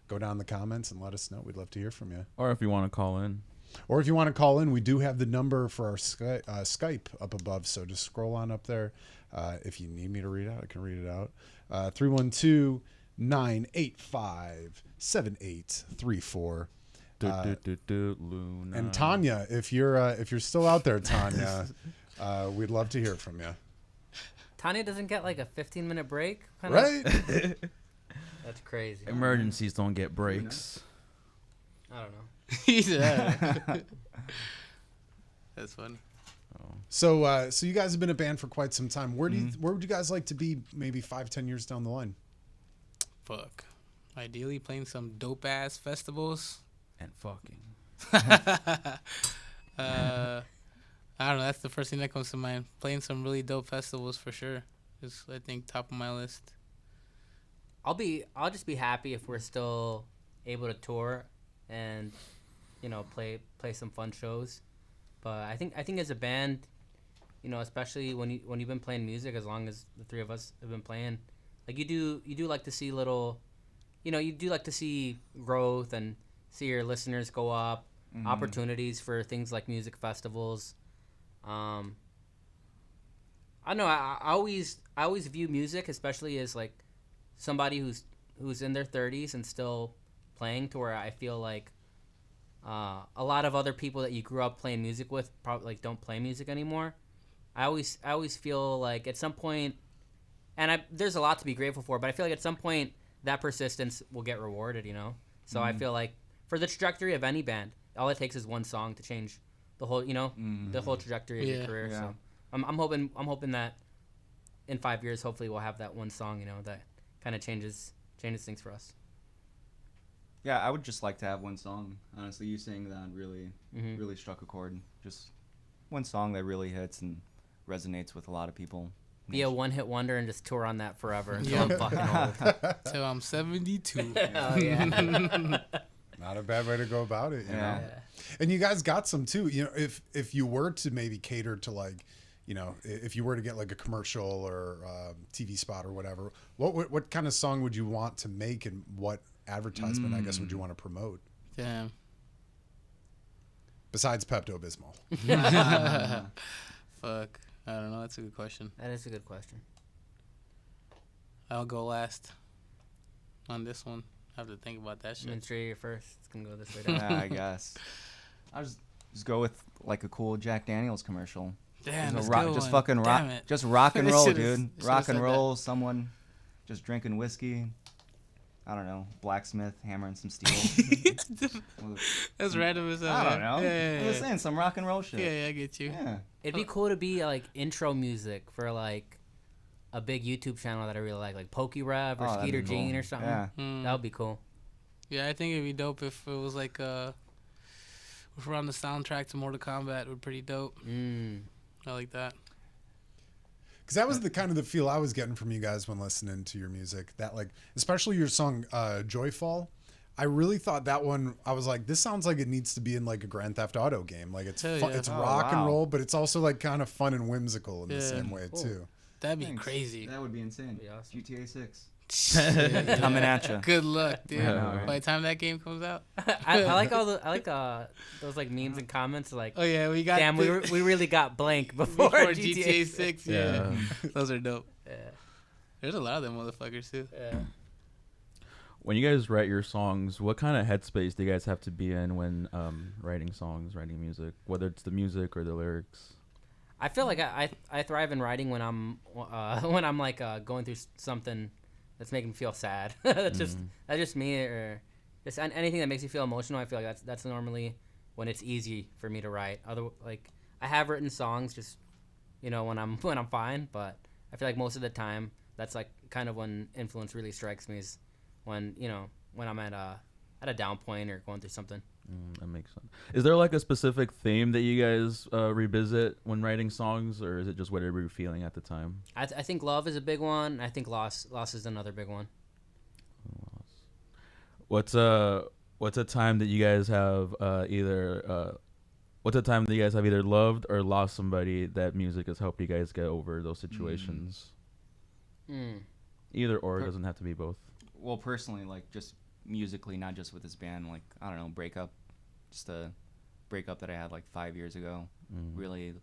C: go down in the comments and let us know. We'd love to hear from you.
B: Or if you want to call in.
C: Or if you want to call in, we do have the number for our Skype up above. So just scroll on up there. If you need me to read it out, I can read it out. 312-985-7834.
B: Luna.
C: And Tanya, if you're still out there, Tanya, we'd love to hear from you.
D: Tanya doesn't get like a 15-minute break?
C: Right?
D: That's crazy.
B: Emergencies don't get breaks.
D: I don't know.
E: He said, that's funny.
C: So you guys have been a band for quite some time. Where would you guys like to be maybe 5-10 years down the line?
E: Fuck. Ideally, playing some dope ass festivals.
B: And fucking.
E: I don't know. That's the first thing that comes to mind. Playing some really dope festivals for sure. Is I think top of my list.
D: I'll just be happy if we're still able to tour and play some fun shows. But I think as a band, especially when you've been playing music as long as the three of us have been playing, like you do like to see little, you do like to see growth and see your listeners go up, opportunities for things like music festivals. I don't know. I always view music, especially as like somebody who's in their 30s and still playing, to where I feel like a lot of other people that you grew up playing music with probably like don't play music anymore. I always feel like at some point, and there's a lot to be grateful for, but I feel like at some point that persistence will get rewarded, So I feel like for the trajectory of any band, all it takes is one song to change the whole, the whole trajectory of your career.
A: Yeah.
D: So I'm hoping that in 5 years, hopefully we'll have that one song, that kind of changes things for us.
A: Yeah, I would just like to have one song. Honestly, you saying that really struck a chord. Just one song that really hits and resonates with a lot of people.
D: Be a one-hit wonder and just tour on that forever until
E: Yeah.
D: I'm fucking old.
E: Till I'm 72.
D: Oh, yeah.
C: Not a bad way to go about it, you
A: Yeah.
C: know. And you guys got some too. If you were to maybe cater to like, if you were to get like a commercial or TV spot or whatever, what kind of song would you want to make, and what advertisement I guess would you want to promote
E: Damn.
C: besides Pepto-Bismol?
E: Fuck. I don't know. That's a good question.
D: That is a good question.
E: I'll go last on this one. I have to think about that shit.
D: Sure you're first. It's gonna go this way down.
A: Yeah, I guess. I'll just go with like a cool Jack Daniels commercial.
E: Damn,
A: Just
E: that's
A: a
E: a
A: rock,
E: good
A: just
E: one.
A: fucking rock,
E: Damn it.
A: just rock and
E: This
A: roll,
E: should've-
A: dude.
E: should've
A: Rock
E: said
A: and
E: that.
A: roll. Someone just drinking whiskey. I don't know, blacksmith hammering some steel.
E: That's random as hell.
A: I don't
E: man.
A: know.
E: Yeah,
A: I'm just saying some rock and roll shit.
E: yeah, I get you.
A: Yeah.
D: It'd be cool to be like intro music for like a big YouTube channel that I really like Pokey Rev or
A: Oh, that'd
D: Skeeter
A: be
D: Gene
A: cool.
D: or something.
A: Yeah.
D: That would be cool.
E: Yeah, I think it'd be dope if it was like if we're on the soundtrack to Mortal Kombat. It would be pretty dope. I like that.
C: Because that was the kind of the feel I was getting from you guys when listening to your music. That like, especially your song "Joyfall," I really thought that one. I was like, this sounds like it needs to be in like a Grand Theft Auto game. Like it's
E: Hell
C: fun,
E: yeah.
C: it's
A: Oh,
C: rock and
A: wow.
C: roll, but it's also like kind of fun and whimsical in the
E: Yeah.
C: same way
D: Cool.
C: too.
E: That'd be
A: Thanks.
E: crazy.
A: That would be insane.
D: Be awesome.
A: GTA 6.
E: Yeah.
A: Coming at ya.
E: Good luck, dude.
A: I know, right?
E: By the time that game comes out.
D: I like those like memes and comments like,
E: Oh yeah, we got.
D: damn,
E: the-
D: we really got blank before,
E: before
D: GTA.
E: GTA 6. Yeah.
B: Yeah.
E: Those are dope.
D: Yeah.
E: There's a lot of them motherfuckers too.
D: Yeah.
B: When you guys write your songs, what kind of headspace do you guys have to be in when writing songs, writing music, whether it's the music or the lyrics?
D: I feel like I thrive in writing when I'm like going through something that's making me feel sad. that's just me, or just anything that makes me feel emotional. I feel like that's normally when it's easy for me to write. Like I have written songs just when I'm fine, but I feel like most of the time that's like kind of when influence really strikes me, is when when I'm at a down point or going through something.
B: That makes sense. Is there like a specific theme that you guys revisit when writing songs, or is it just whatever you're feeling at the time?
D: I think love is a big one. I think loss is another big one.
B: What's a time that you guys have either what's the time that you guys have either loved or lost somebody that music has helped you guys get over those situations?
D: Mm.
B: Either or, it doesn't have to be both.
A: Well, personally, like just musically, not just with this band. Like I don't know, breakup, just a breakup that I had like 5 years ago, really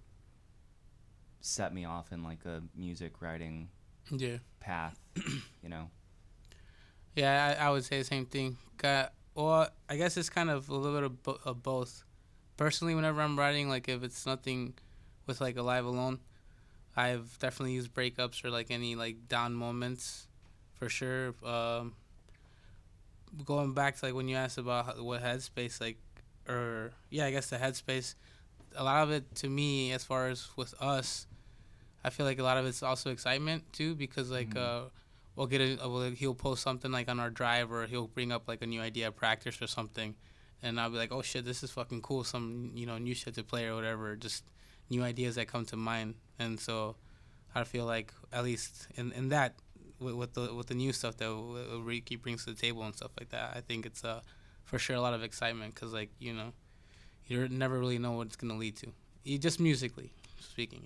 A: set me off in like a music writing
E: Yeah.
A: path. You know.
E: Yeah, I would say the same thing. Well, I guess it's kind of a little bit of both. Personally, whenever I'm writing, like if it's nothing with like a live alone, I've definitely used breakups or like any like down moments, for sure. Going back to like when you asked about what headspace, like, or yeah, I guess the headspace. A lot of it to me, as far as with us, I feel like a lot of it's also excitement too, because like we'll get he'll post something like on our drive, or he'll bring up like a new idea of practice or something, and I'll be like, oh shit, this is fucking cool, some new shit to play or whatever, just new ideas that come to mind. And so I feel like at least in that with the new stuff that Ricky brings to the table and stuff like that, I think it's for sure a lot of excitement, because like you never really know what it's gonna lead to, just musically speaking,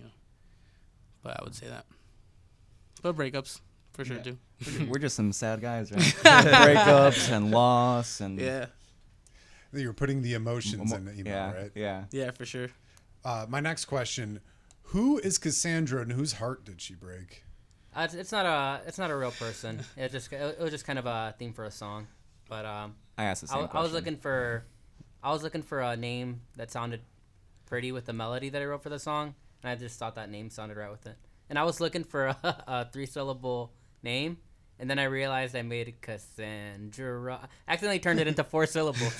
E: But I would say that. But breakups, for sure, too.
A: We're just some sad guys, right? Breakups and loss and
E: Yeah.
C: You're putting the emotions in the email,
A: yeah,
C: right?
A: yeah.
E: Yeah, for sure.
C: My next question: who is Cassandra, and whose heart did she break?
D: It's not a real person. It was just kind of a theme for a song. But
A: I asked the same question.
D: I was looking for a name that sounded pretty with the melody that I wrote for the song, and I just thought that name sounded right with it. And I was looking for a 3-syllable name, and then I realized I made it Cassandra. Accidentally turned it into 4 syllables.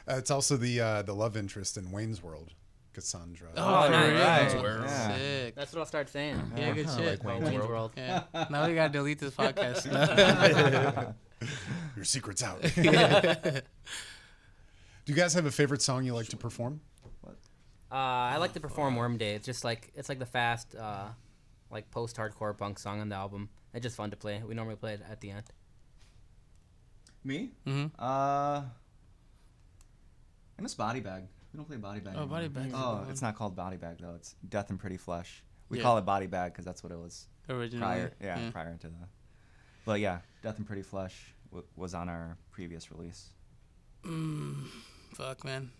C: It's also the love interest in Wayne's World, Cassandra.
E: Oh,
D: for real?
A: Yeah.
E: Sick.
D: That's what I'll start saying.
E: Yeah, good shit.
D: Wayne's World.
E: Yeah. Now we gotta delete this podcast.
C: Your secret's out. Do you guys have a favorite song you like to perform?
D: I like to perform Worm Day. It's like the fast, like post-hardcore punk song on the album. It's just fun to play. We normally play it at the end.
A: Me?
E: Mm-hmm.
A: I miss Body Bag. We don't play Body Bag.
E: Oh,
A: anymore.
E: Body Bag's a
A: Oh,
E: good
A: it's
E: one.
A: not called Body Bag though. It's Death and Pretty Flesh. We
E: Yeah.
A: call it Body Bag because that's what it was
E: Originally.
A: prior. Yeah, prior to the. But yeah, Death and Pretty Flesh was on our previous release.
E: Fuck, man.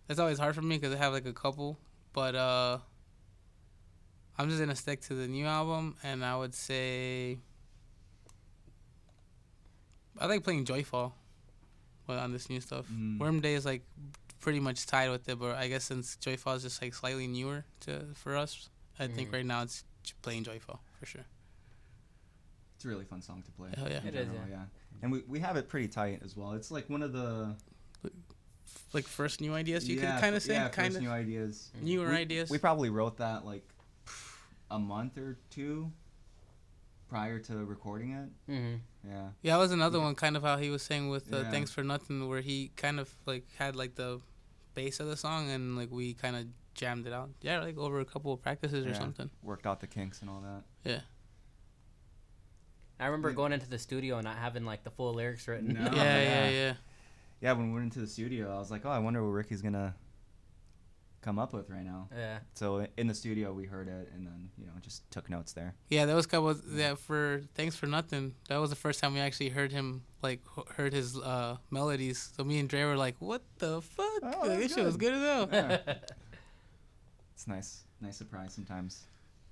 E: It's always hard for me because I have like a couple, but I'm just gonna stick to the new album, and I would say I like playing Joyfall on this new stuff. Worm Day is like pretty much tied with it, but I guess since Joyfall is just like slightly newer for us, I think right now it's playing Joyfall for sure.
A: It's a really fun song to play.
E: Hell yeah.
A: in
D: It is,
A: general,
D: yeah.
A: And we have it pretty tight as well. It's like one of the
E: Like first new ideas, you could kind of say,
A: yeah,
E: kind
A: first
E: of
A: new ideas.
E: newer ideas.
A: We probably wrote that like a month or two prior to recording it.
D: Mm-hmm.
A: Yeah.
E: Yeah, that was another one, kind of how he was saying with
A: Yeah.
E: Thanks for Nothing, where he kind of like had like the bass of the song, and like we kind of jammed it out. Yeah, like over a couple of practices or
A: Yeah.
E: something.
A: Worked out the kinks and all that.
E: Yeah.
D: I remember going into the studio and not having like the full lyrics written.
A: No.
E: Yeah.
A: Yeah, when we went into the studio, I was like, oh, I wonder what Ricky's gonna come up with right now.
D: Yeah.
A: So in the studio, we heard it, and then just took notes there.
E: Yeah, that was couple. Yeah, for Thanks for Nothing. That was the first time we actually heard him, like heard his melodies. So me and Dre were like, "What the fuck?
A: Oh,
E: Like,
A: that's
E: this shit was
A: good.
E: good as hell."
A: Yeah. It's nice surprise sometimes.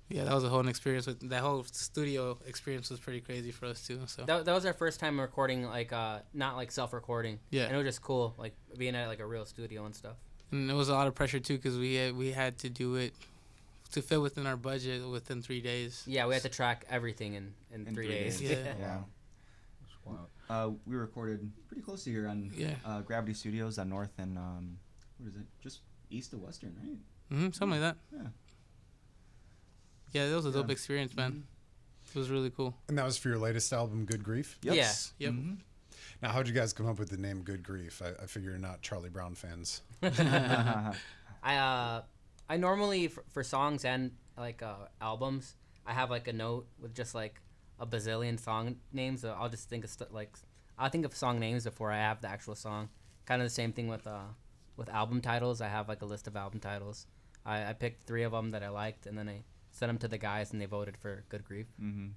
E: Yeah, that was a whole experience. That whole studio experience was pretty crazy for us too. So
D: That was our first time recording, like not like self-recording.
E: Yeah.
D: And it was just cool, like being at like a real studio and stuff.
E: and it was a lot of pressure too, because we had to do it to fit within our budget within 3 days.
D: Yeah, we had to track everything in 3
A: 3
D: days.
E: days.
A: Yeah. We recorded pretty close to here on Gravity Studios on North and what is it? Just east of Western, right?
E: Something like that.
A: Yeah.
E: Yeah, that was a dope
A: Yeah.
E: experience, man. It was really cool.
C: And that was for your latest album, Good Grief.
A: Yep.
D: Yeah.
E: Yep.
C: Now, how'd you guys come up with the name Good Grief? I figure you're not Charlie Brown fans.
D: I normally for songs and like albums, I have like a note with just like a bazillion song names. So I'll just think of I'll think of song names before I have the actual song. Kind of the same thing with with album titles. I have like a list of album titles. I picked 3 of them that I liked, and then I sent them to the guys, and they voted for Good Grief.
A: Mm-hmm.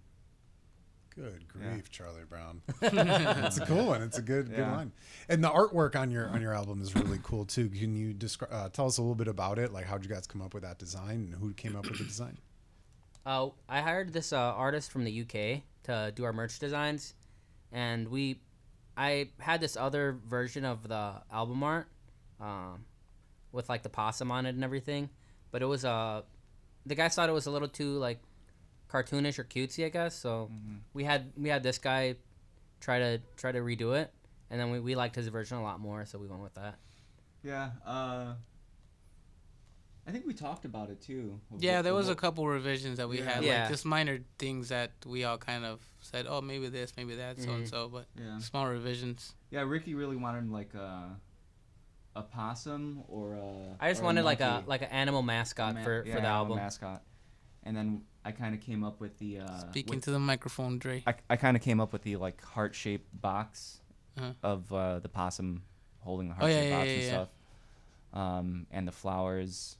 C: Good
A: Yeah.
C: grief, Charlie Brown. It's a cool one. It's a good
A: Yeah.
C: line. And the artwork on your album is really cool too. Can you tell us a little bit about it? Like, how'd you guys come up with that design, and who came up with the design?
D: I hired this artist from the UK to do our merch designs, and I had this other version of the album art, with like the possum on it and everything, but it was the guys thought it was a little too like cartoonish or cutesy, I guess. So we had this guy try to redo it, and then we liked his version a lot more, so we went with that.
A: Yeah. I think we talked about it too.
E: Yeah, there was a couple revisions that we
A: Yeah.
E: had,
D: Yeah.
E: like just minor things that we all kind of said, oh, maybe this, maybe that, so and so, but
A: Yeah.
E: small revisions.
A: Yeah, Ricky really wanted like a possum or a.
D: I just
A: or
D: wanted like
A: monkey.
D: an animal mascot for the
A: a
D: album.
A: mascot, and then I kind of came up with the.
E: Speaking to the microphone, Dre.
A: I kind of came up with the like heart-shaped box
E: Uh-huh.
A: of the possum holding the
E: Oh, yeah,
A: heart-shaped
E: yeah,
A: box
E: yeah,
A: and
E: yeah.
A: stuff, and the flowers,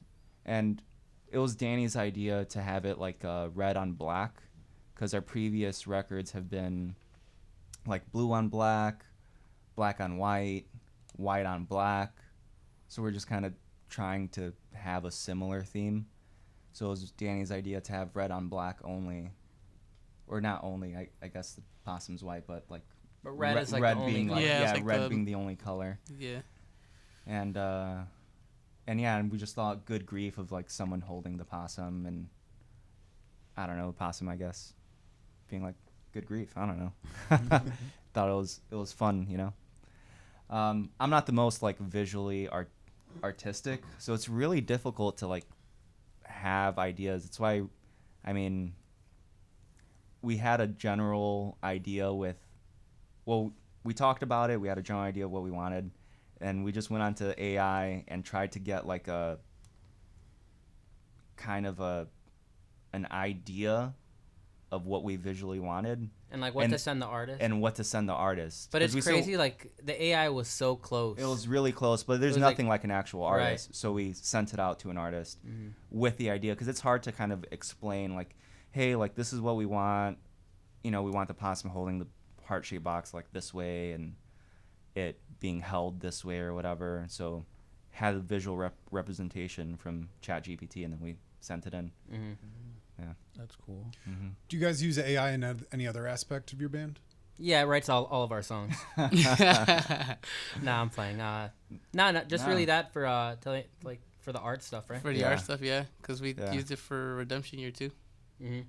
A: and it was Danny's idea to have it like red on black, because our previous records have been like blue on black, black on white, white on black, so we're just kind of trying to have a similar theme. So it was Danny's idea to have red on black only, or not only. I guess the possum's white, but like
D: But red is like
A: red
D: the only
A: being
D: color.
A: like,
E: Yeah, it's
A: yeah,
E: like
A: red
E: the-
A: being the only color,
E: Yeah.
A: and yeah, and we just thought Good Grief of like someone holding the possum, and I don't know, possum, I guess, being like good grief. I don't know. Thought it was fun, you know. I'm not the most like visually artistic, so it's really difficult to like have ideas. It's why, I mean, we had a general idea with, well, we talked about it. We had a general idea of what we wanted, and we just went on to AI and tried to get like a kind of an idea of what we visually wanted
D: And like what
A: And-
D: to send the artist.
A: and what to send the artist.
D: But
A: 'Cause
D: it's
A: we still-
D: crazy. Like the AI was so close.
A: It was really close, but there's
D: was like-
A: nothing like an actual
D: Right.
A: artist. So we sent it out to an artist
D: Mhm.
A: with the idea, because it's hard to kind of explain, like, hey, like this is what we want. You know, we want the possum holding the heart-shaped box like this way, and it being held this way or whatever. So had a visual representation from ChatGPT, and then we sent it in.
D: Mhm.
B: That's cool.
A: Mm-hmm.
C: Do you guys use AI in any other aspect of your band?
D: Yeah, it writes all of our songs. Nah, I'm playing. Not just really
A: Nah.
D: that for like for the art stuff, right?
E: For the
A: Yeah.
E: art stuff, yeah, because we
A: Yeah.
E: used it for Redemption Year too.
D: hmm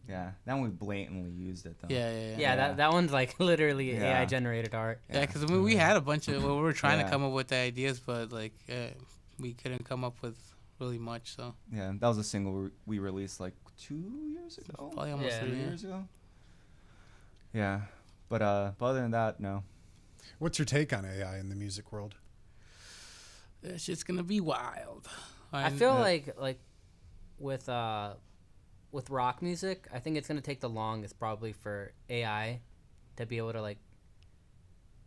A: Yeah, that one we blatantly used it though.
E: Yeah.
D: Yeah, that one's like literally
A: Yeah.
D: AI generated art.
E: Yeah, because we had a bunch of. Well, we were trying
A: Yeah.
E: to come up with the ideas, but like we couldn't come up with really much. So
A: Yeah, that was a single we released like 2 years ago.
E: probably almost
D: Yeah.
E: 3
A: 3
E: years.
A: years ago. Yeah, but other than that, no.
C: What's your take on AI in the music world?
E: That shit's gonna be wild.
D: I feel like with rock music, I think it's gonna take the longest probably for AI to be able to like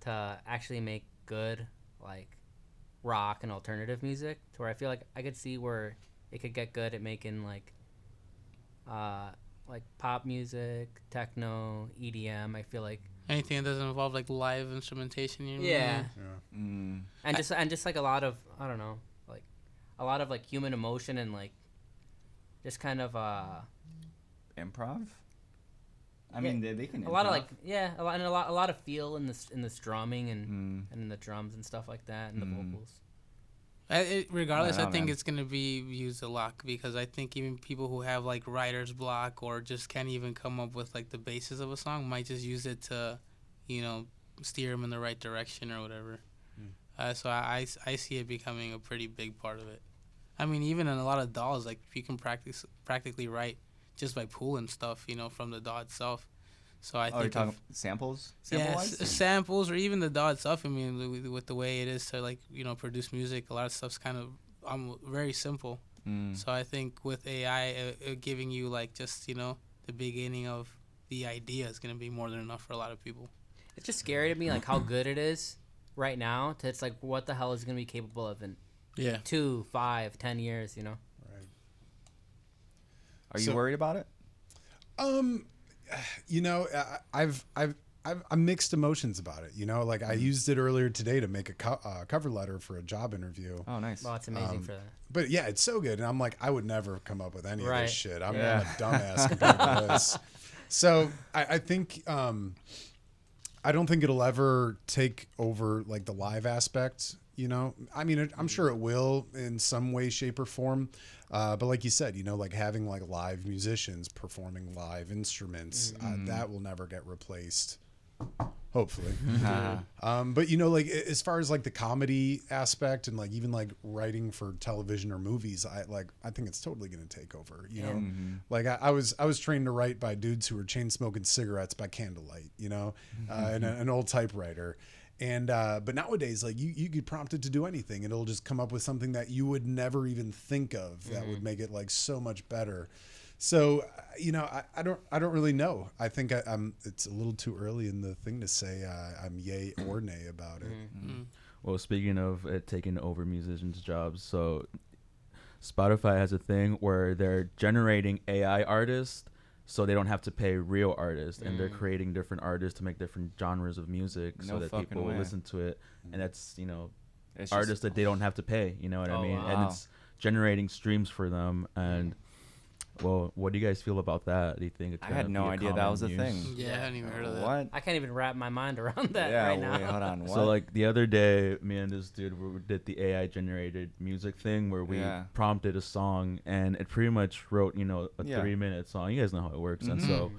D: to actually make good like rock and alternative music. To where I feel like I could see where it could get good at making like pop music, techno, EDM. I feel like
E: anything that doesn't involve like live instrumentation. You know?
D: yeah,
C: Yeah.
A: Mm.
D: and just like a lot of I don't know, like a lot of like human emotion and like just kind of
A: Improv. I
D: Yeah,
A: mean, they can.
D: a lot of
A: improv.
D: like a lot of feel in this drumming and
A: Mm.
D: in the drums and stuff like that and the
A: Mm.
D: vocals.
E: Regardless,
A: I
E: I
A: know,
E: think
A: man.
E: it's gonna be used a lot because I think even people who have like writer's block or just can't even come up with like the basis of a song might just use it to, you know, steer them in the right direction or whatever. So I see it becoming a pretty big part of it. I mean, even in a lot of DAWs, like you can practically write just by pulling stuff, you know, from the DAW itself. So I
A: Oh, you're
E: think
A: talking samples? Sample-wise?
E: samples or even the DAW itself. I mean, with the way it is to like, you know, produce music, a lot of stuff's kind of very simple.
A: Mm.
E: So I think with AI giving you like just, you know, the beginning of the idea is going to be more than enough for a lot of people.
D: It's just scary to me like how good it is, right now to it's like what the hell is gonna be capable of in
E: Yeah.
D: 2, 5, 10 years, you know?
A: Are you
C: So-
A: worried about it?
C: You know, I'm mixed emotions about it. You know, like I used it earlier today to make a cover letter for a job interview.
A: Oh, nice.
D: Well, it's amazing for that.
C: But yeah, it's so good, and I'm like, I would never come up with any of
D: Right.
C: this shit. I'm
A: Yeah.
C: a dumbass compared to this. So I think I don't think it'll ever take over like the live aspect. You know, I mean, I'm sure it will in some way, shape, or form. But like you said, you know, like having like live musicians performing live instruments, that will never get replaced. Hopefully. But you know, like as far as like the comedy aspect and like even like writing for television or movies, I think it's totally going to take over. You know, like I was trained to write by dudes who were chain smoking cigarettes by candlelight. You know, and an old typewriter. And but nowadays, like you get prompted to do anything, and it'll just come up with something that you would never even think of that would make it like so much better. So you know, I don't really know. I think I'm. It's a little too early in the thing to say I'm yay or nay about it.
B: Well, speaking of it taking over musicians' jobs, so Spotify has a thing where they're generating AI artists, so they don't have to pay real artists, and they're creating different artists to make different genres of music, so
A: No
B: that
A: fucking
B: people will
A: way.
B: listen to it, and that's
A: It's
B: artists that they don't have to pay. You know what I
D: Oh,
B: mean?
D: wow.
B: And it's generating streams for them. And well, what do you guys feel about that? Do you think it's
A: I
B: gonna
A: had no
B: be
A: idea that
B: common
A: was a
B: use?
A: thing.
E: Yeah, I hadn't even heard of that.
A: What?
D: I can't even wrap my mind around that
A: Yeah,
D: right now.
A: wait, hold on. What?
B: So like the other day, me and this dude did the AI generated music thing where we
A: Yeah.
B: prompted a song and it pretty much wrote, a
A: Yeah.
B: 3-minute song. You guys know how it works. And
A: Mhm.
B: so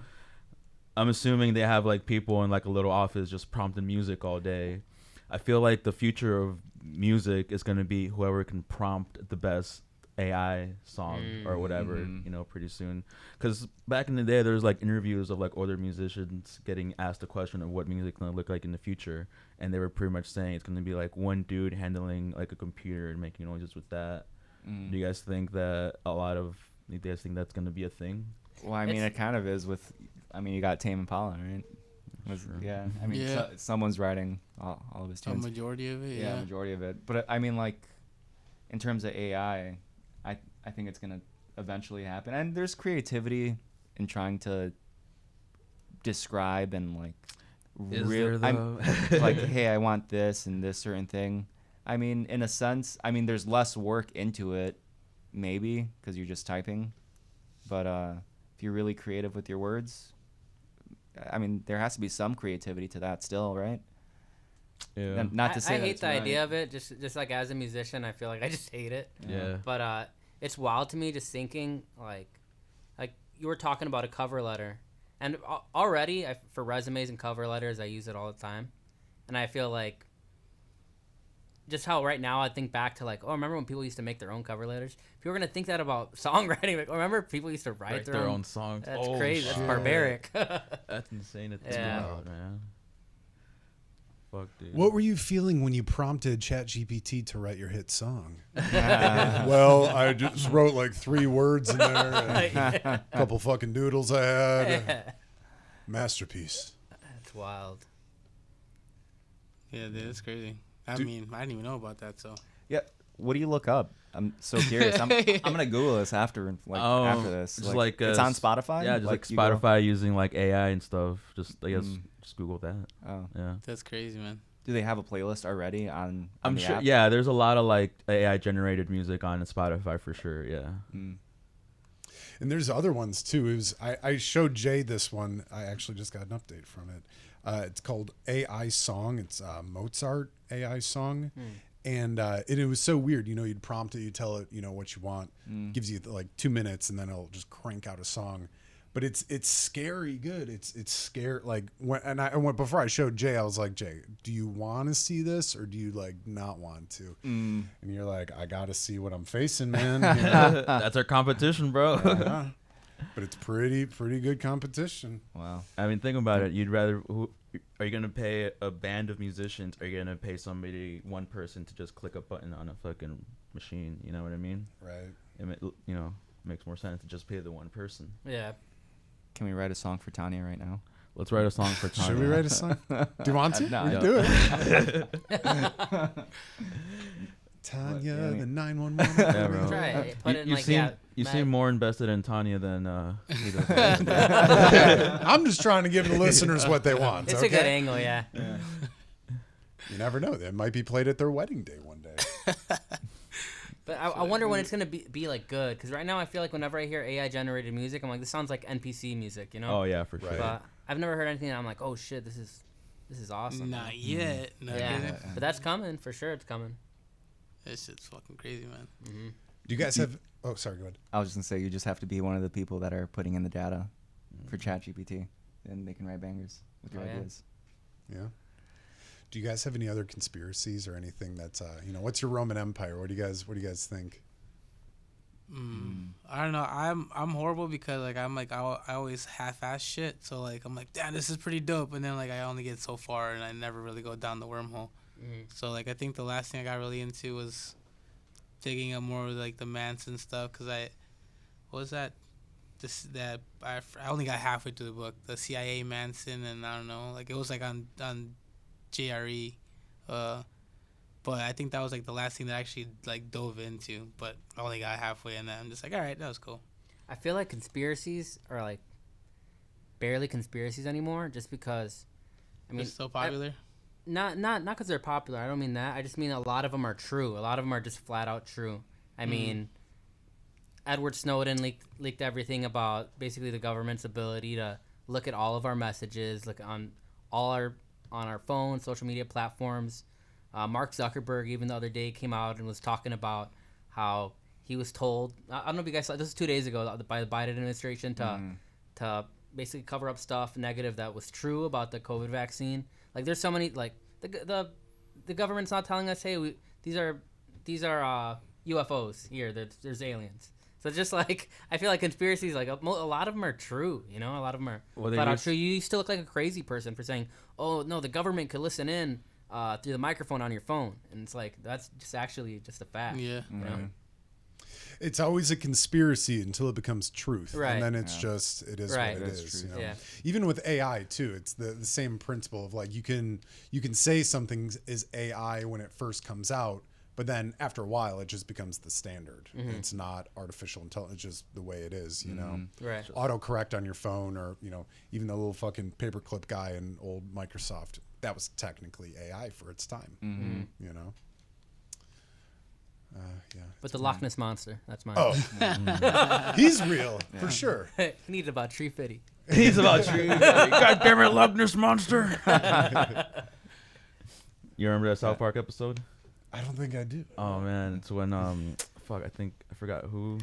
B: I'm assuming they have like people in like a little office just prompting music all day. I feel like the future of music is going to be whoever can prompt the best AI song or whatever,
A: Mhm.
B: pretty soon. Because back in the day, there's like interviews of like older musicians getting asked the question of what music's going to look like in the future. And they were pretty much saying it's going to be like one dude handling like a computer and making noises with that. Do you guys think that do you guys think that's going to be a thing?
A: Well, I mean,
D: It's-
A: it kind of is with. I mean, you got Tame Impala, right? Yeah. I mean,
E: Yeah.
A: someone's writing all of his
E: A
A: tunes.
E: majority of it,
A: Yeah,
E: yeah.
A: majority of it. But I mean, like, in terms of AI, I think it's gonna eventually happen. And there's creativity in trying to describe and like like, hey, I want this and this certain thing. I mean, in a sense, I mean, there's less work into it, maybe, because you're just typing. But if you're really creative with your words, I mean, there has to be some creativity to that still, right?
B: Yeah.
A: And not to say
D: I
A: that
D: hate
A: it's
D: the idea
A: right.
D: of it. Just like as a musician, I feel like I just hate it.
B: Yeah.
D: But it's wild to me just thinking like you were talking about a cover letter, and already for resumes and cover letters I use it all the time, and I feel like just how right now I think back to like, oh, remember when people used to make their own cover letters? If you were gonna think that about songwriting, like, remember people used to write
B: their own songs.
D: That's
B: Oh,
D: crazy. That's
B: shit.
D: barbaric.
B: That's insane. It's
D: Yeah.
B: wild, man. Fuck, dude.
C: What were you feeling when you prompted ChatGPT to write your hit song?
A: Yeah.
C: Well, I just wrote like 3 words in there, and
D: That's
C: a couple fucking doodles I had. Masterpiece.
D: wild.
E: Yeah, dude, it's crazy. I mean, I didn't even know about that, so.
A: Yeah. What do you look up? I'm so curious. I'm gonna Google this after after this.
B: Just like
A: it's on Spotify.
B: Yeah, just like
A: you go-
B: Spotify using like AI and stuff. Just I guess just Google that.
A: Oh.
B: Yeah.
E: That's crazy, man.
A: Do they have a playlist already on?
B: I'm
A: the
B: sure.
A: app?
B: Yeah, there's a lot of like AI generated music on Spotify for sure. Yeah.
A: Mm.
C: And there's other ones too. It was I showed Jay this one. I actually just got an update from it. It's called AI Song. It's Mozart AI Song. And it was so weird. You know, you'd prompt it, you tell it, what you want. Gives you like 2 minutes, and then it'll just crank out a song. But it's scary good. It's scary. Like before I showed Jay, I was like, Jay, do you want to see this or do you like not want to? And you're like, I got to see what I'm facing, man. You know?
B: That's our competition, bro.
C: Yeah. But it's pretty good competition.
A: Wow.
B: I mean, think about it. You'd rather are you gonna pay a band of musicians? Or are you gonna pay one person to just click a button on a fucking machine? You know what I mean?
C: Right.
B: It makes more sense to just pay the one person.
D: Yeah.
A: Can we write a song for Tanya right now?
B: Let's write a song for Tanya.
C: Should we write a song? Do you want to?
A: No,
C: We can
A: I
C: do it. Tanya,
A: What, I mean-
C: the 911.
B: Yeah, bro.
D: Try it. Put it in
B: You
D: like
B: seem
D: yeah.
B: you
D: Matt-
B: seem more invested in Tanya than he does.
C: I'm just trying to give the listeners what they want.
D: It's
C: okay?
D: a good angle, yeah.
C: You never know. It might be played at their wedding day one day.
D: But I wonder when it's gonna be like good, because right now I feel like whenever I hear AI generated music, I'm like, this sounds like NPC music, you know?
B: Oh yeah, for sure.
C: Right.
D: But I've never heard anything that I'm like, oh shit, this is awesome.
E: Not yet. Not
D: Yeah,
E: yet.
D: but that's coming for sure. It's coming.
E: This shit's fucking crazy, man.
C: Do you guys have? Oh, sorry. Go ahead.
A: I was just gonna say you just have to be one of the people that are putting in the data for ChatGPT, and they can write bangers with your
D: Oh, yeah.
A: ideas.
C: Yeah. Do you guys have any other conspiracies or anything that's what's your Roman Empire? What do you guys think?
E: I don't know. I'm horrible because like I always half-ass shit. So like I'm like, damn, this is pretty dope, and then like I only get so far, and I never really go down the wormhole. So like I think the last thing I got really into was digging up more of like the Manson stuff, because what was that? I only got halfway through the book, the CIA Manson, and I don't know, like it was like on JRE, but I think that was like the last thing that I actually like dove into, but I only got halfway, and then I'm just like, all right, that was cool.
D: I feel like conspiracies are like barely conspiracies anymore, just because. I mean,
E: It's so popular.
D: not because they're popular. I don't mean that. I just mean a lot of them are true. A lot of them are just flat out true. I mean, Edward Snowden leaked everything about basically the government's ability to look at all of our messages, look on our phones, social media platforms. Mark Zuckerberg even the other day came out and was talking about how he was told. I don't know if you guys saw this was 2 days ago by the Biden administration to basically cover up stuff negative that was true about the COVID vaccine. Like there's so many like the government's not telling us, hey, these are UFOs here. There's aliens. So just like I feel like conspiracies, like a lot of them are true. You know, a lot of them are
B: Well, they
D: flat out
B: used-
D: true. You still look like a crazy person for saying, oh no, the government could listen in through the microphone on your phone, and it's like that's just actually just a fact.
E: Yeah.
D: You know?
C: It's always a conspiracy until it becomes truth,
D: Right.
C: and then it's just it is
D: Right.
C: what
A: It
C: it
A: is
C: is.
A: truth.
C: You know?
D: Yeah.
C: Even with AI too, it's the same principle of like you can say something is AI when it first comes out, but then after a while it just becomes the standard. It's not artificial intelligence, it's just the way it is. You know,
D: Right.
C: autocorrect on your phone, or even the little fucking paperclip guy in old Microsoft. That was technically AI for its time. You know. Yeah.
D: But the Loch Ness monster, that's mine.
C: Oh, he's real for sure.
D: he needed about 350.
B: He's about you. God damn it, Loch Ness monster. You remember that South Park episode?
C: I don't think I do.
B: Oh man, it's when I forgot who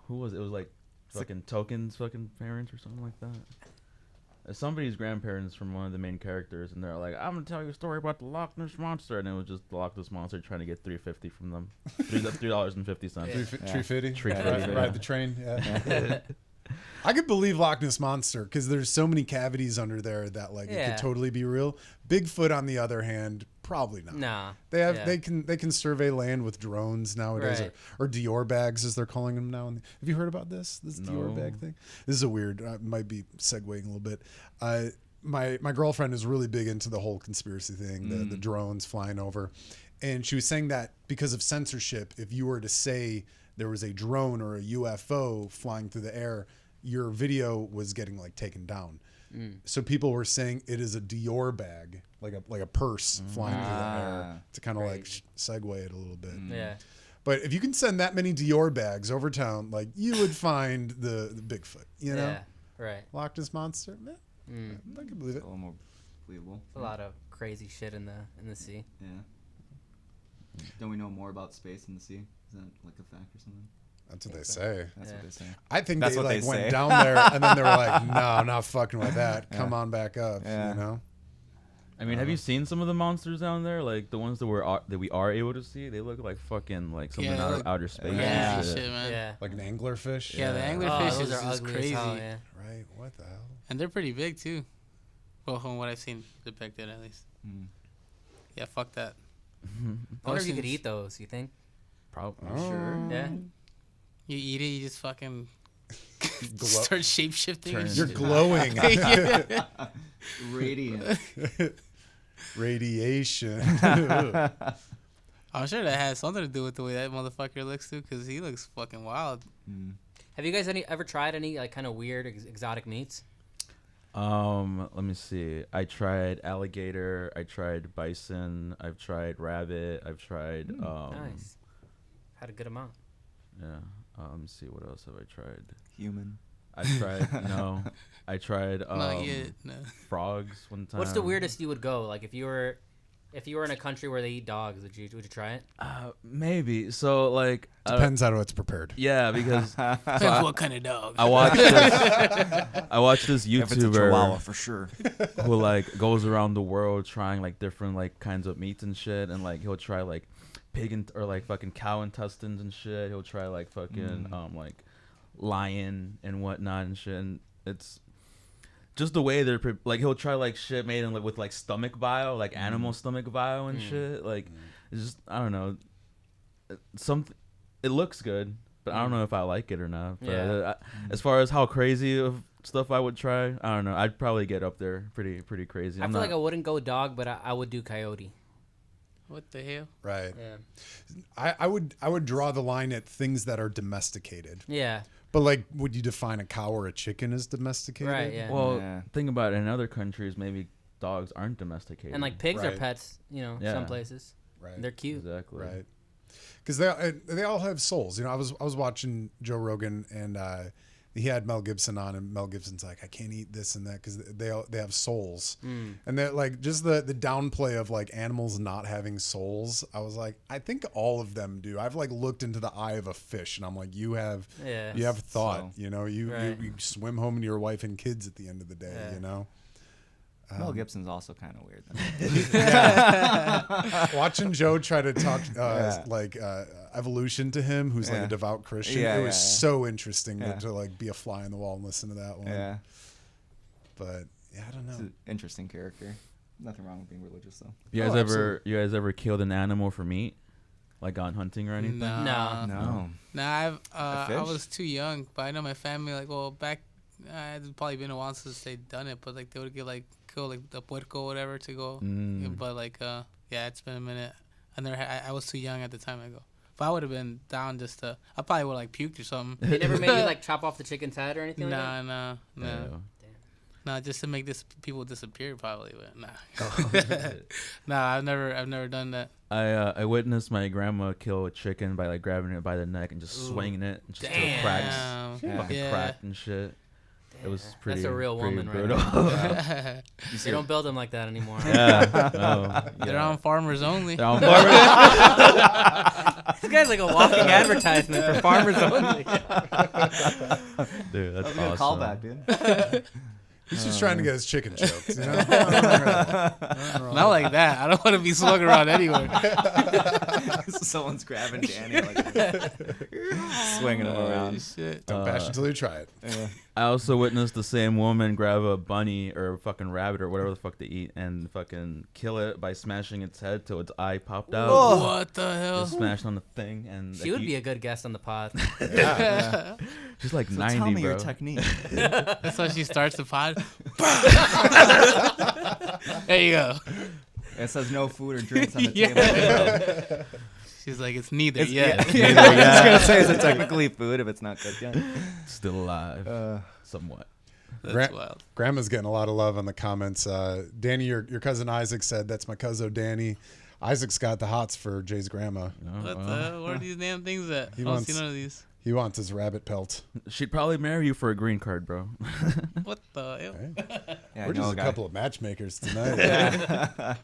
B: was it? It was like fucking Token's fucking parents or something like that. Somebody's grandparents from one of the main characters, and they're like, "I'm gonna tell you a story about the Loch Ness monster," and it was just the Loch Ness monster trying to get $3.50 from them, $3.50.
C: Tree fitty.
B: Tree
C: Ride,
B: fitty,
C: ride
B: yeah.
C: the train. Yeah. I could believe Loch Ness monster because there's so many cavities under there that like it
D: Yeah.
C: could totally be real. Bigfoot, on the other hand, probably not.
D: Nah.
C: They have
D: Yeah.
C: they can survey land with drones nowadays,
D: Right.
C: or Dior bags as they're calling them now. Have you heard about this Dior
B: No.
C: bag thing? This is a weird. Might be segueing a little bit. My girlfriend is really big into the whole conspiracy thing, the drones flying over, and she was saying that because of censorship, if you were to say there was a drone or a UFO flying through the air, your video was getting like taken down. So people were saying it is a Dior bag, like a purse flying through the air, to kind of like segue it a little bit.
D: Yeah.
C: But if you can send that many Dior bags over town, like you would find the Bigfoot, you know,
D: Yeah. Right.
C: Loch Ness monster. Man, I can believe
A: It's
C: it.
A: a little more believable.
D: A lot of crazy shit in the sea.
A: Yeah. Don't we know more about space in the sea? Is that like a fact or something?
C: That's what they say.
A: That's
D: Yeah.
A: what they say.
C: I think
A: That's
C: they
A: what
C: like
A: they
C: went
A: say.
C: down there and then they were like, "No, I'm not fucking with that. Come on back up."
A: Yeah.
C: You know.
B: I mean, have you seen some of the monsters down there? Like the ones that we are able to see, they look like fucking like something
E: Yeah,
B: out
E: like-
B: of outer space.
D: Yeah.
B: and
E: Crazy
B: shit.
E: shit, man.
D: Yeah.
C: Like an anglerfish.
E: Yeah, the
D: Oh,
E: anglerfish
D: those
E: is
D: are
E: just
D: ugly
E: crazy,
D: as hell, yeah.
C: Right. What the hell?
E: and they're pretty big too. Well, from what I've seen depicted, at least.
A: Mm.
E: Yeah, fuck that.
D: I wonder if you could
E: Oceans.
D: eat those, you think?
B: Probably.
C: Oh.
D: Yeah.
E: You eat it, you just fucking. Start shape shifting.
B: Turn
C: You're
B: into-
C: glowing.
A: Radiant.
C: Radiation.
E: I'm sure that has something to do with the way that motherfucker looks too, because he looks fucking wild.
D: Have you guys ever tried any like kind of weird exotic meats?
B: Let me see. I tried alligator. I tried bison. I've tried rabbit. I've tried.
D: Nice. Had a good amount.
B: Yeah. Let me see. What else have I tried?
A: Human.
B: I tried. No. I tried.
E: Not yet. No.
B: Frogs one time.
D: What's the weirdest you would go? Like if you were in a country where they eat dogs, would you try it?
B: Maybe. So like.
C: Depends how it's prepared.
B: Yeah, because
E: Depends what kind of dog.
B: I watched this. I watched this
A: If it's a
B: YouTuber
A: Chihuahua, for sure.
B: who like goes around the world trying like different like kinds of meats and shit, and like he'll try like pig or like fucking cow intestines and shit. He'll try like fucking like lion and whatnot and shit. And it's just the way they're like he'll try like shit made in like with like stomach bile, like animal stomach bile and shit. Like it's just I don't know. Something it looks good, but I don't know if I like it or not. But
D: Yeah.
B: as far as how crazy of stuff I would try, I don't know. I'd probably get up there pretty crazy.
D: I feel like I wouldn't go dog, but I would do coyote.
E: What the hell?
C: Right.
D: Yeah.
C: I would draw the line at things that are domesticated.
D: Yeah.
C: But like, would you define a cow or a chicken as domesticated?
D: Right. Yeah.
B: Well,
A: Yeah.
B: think about it. In other countries, maybe dogs aren't domesticated.
D: and like pigs are
C: Right.
D: pets, some
B: Yeah.
D: places.
C: Right.
D: They're cute.
B: exactly.
C: Right. Because they all have souls. I was watching Joe Rogan and he had Mel Gibson on, and Mel Gibson's like, I can't eat this and that because they have souls, and they're like just the downplay of like animals not having souls. I was like, I think all of them do. I've like looked into the eye of a fish, and I'm like, you have thought.
A: So-
C: You
D: Right.
C: you swim home to your wife and kids at the end of the day.
D: Yeah.
A: Mel Gibson's also kind of weird.
C: Watching Joe try to talk
A: Yeah.
C: evolution to him, who's like a
A: Yeah.
C: devout Christian,
A: Yeah,
C: it was
A: yeah.
C: so interesting
A: Yeah.
C: to like be a fly on the wall and listen to that one.
A: Yeah.
C: But yeah, I don't
A: It's
C: know.
A: an interesting character. Nothing wrong with being religious, though.
B: You guys
C: Oh,
B: you guys ever killed an animal for meat, like gone hunting or anything?
E: No.
A: No.
E: Nah, I
A: fish?
E: was too young, but I know my family, like, well, back, it's probably been a while since they'd done it, but, like, they would get, like, kill, like, the puerco or whatever to go. But, like, yeah, it's been a minute. I was too young at the time I go. But I would have been down just to, I probably would have, like, puked or something.
D: They never made you like chop off the chicken's head or anything like that?
E: Nah.
B: Yeah.
E: Nah, just to make people disappear probably, but nah.
B: Oh.
E: Nah, I've never done that.
B: I witnessed my grandma kill a chicken by like grabbing it by the neck and just swinging it just till it cracks,
E: Damn.
B: fucking
E: Yeah.
B: cracked and shit. It was pretty.
D: That's a real
B: pretty
D: woman right
B: brutal.
D: now. They don't build them like that anymore.
B: Yeah. No,
E: They're
B: yeah.
E: on farmers only.
B: They're on farmers.
D: This guy's like a walking advertisement for farmers only.
B: Dude, that's
A: That was a
B: awesome.
A: good callback, dude.
C: He's just trying to get his chicken jokes. You know?
E: Not like that. I don't want to be slung around anywhere.
A: Someone's grabbing Danny, like, swinging him around.
E: Shit.
C: Don't bash until you try it.
A: Yeah.
B: I also witnessed the same woman grab a bunny or a fucking rabbit or whatever the fuck they eat and fucking kill it by smashing its head till its eye popped out.
E: What the hell?
B: Just smashed on the thing and
D: She would be a good guest on the pod.
B: she's like
A: So
B: 90,
A: tell me
B: bro.
A: your technique.
E: That's how she starts the pod. There you go.
A: It says no food or drinks on the
E: Yeah.
A: table.
E: She's like, it's neither
A: It's,
E: yet.
A: yeah. I was just gonna say, is it technically food if it's not cooked yet?
B: Still alive, somewhat.
E: That's
C: Gra-
E: wild.
C: Grandma's getting a lot of love in the comments. Danny, your cousin Isaac said, that's my cousin Danny. Isaac's got the hots for Jay's grandma.
E: What the hell? Where are these damn things at? I
C: He
E: don't
C: wants-
E: see none of these.
C: He wants his rabbit pelt.
B: She'd probably marry you for a green card, bro.
E: What the hell?
C: Right?
A: Yeah,
C: We're
A: I know
C: just a
A: guy.
C: couple of matchmakers tonight.
A: Yeah.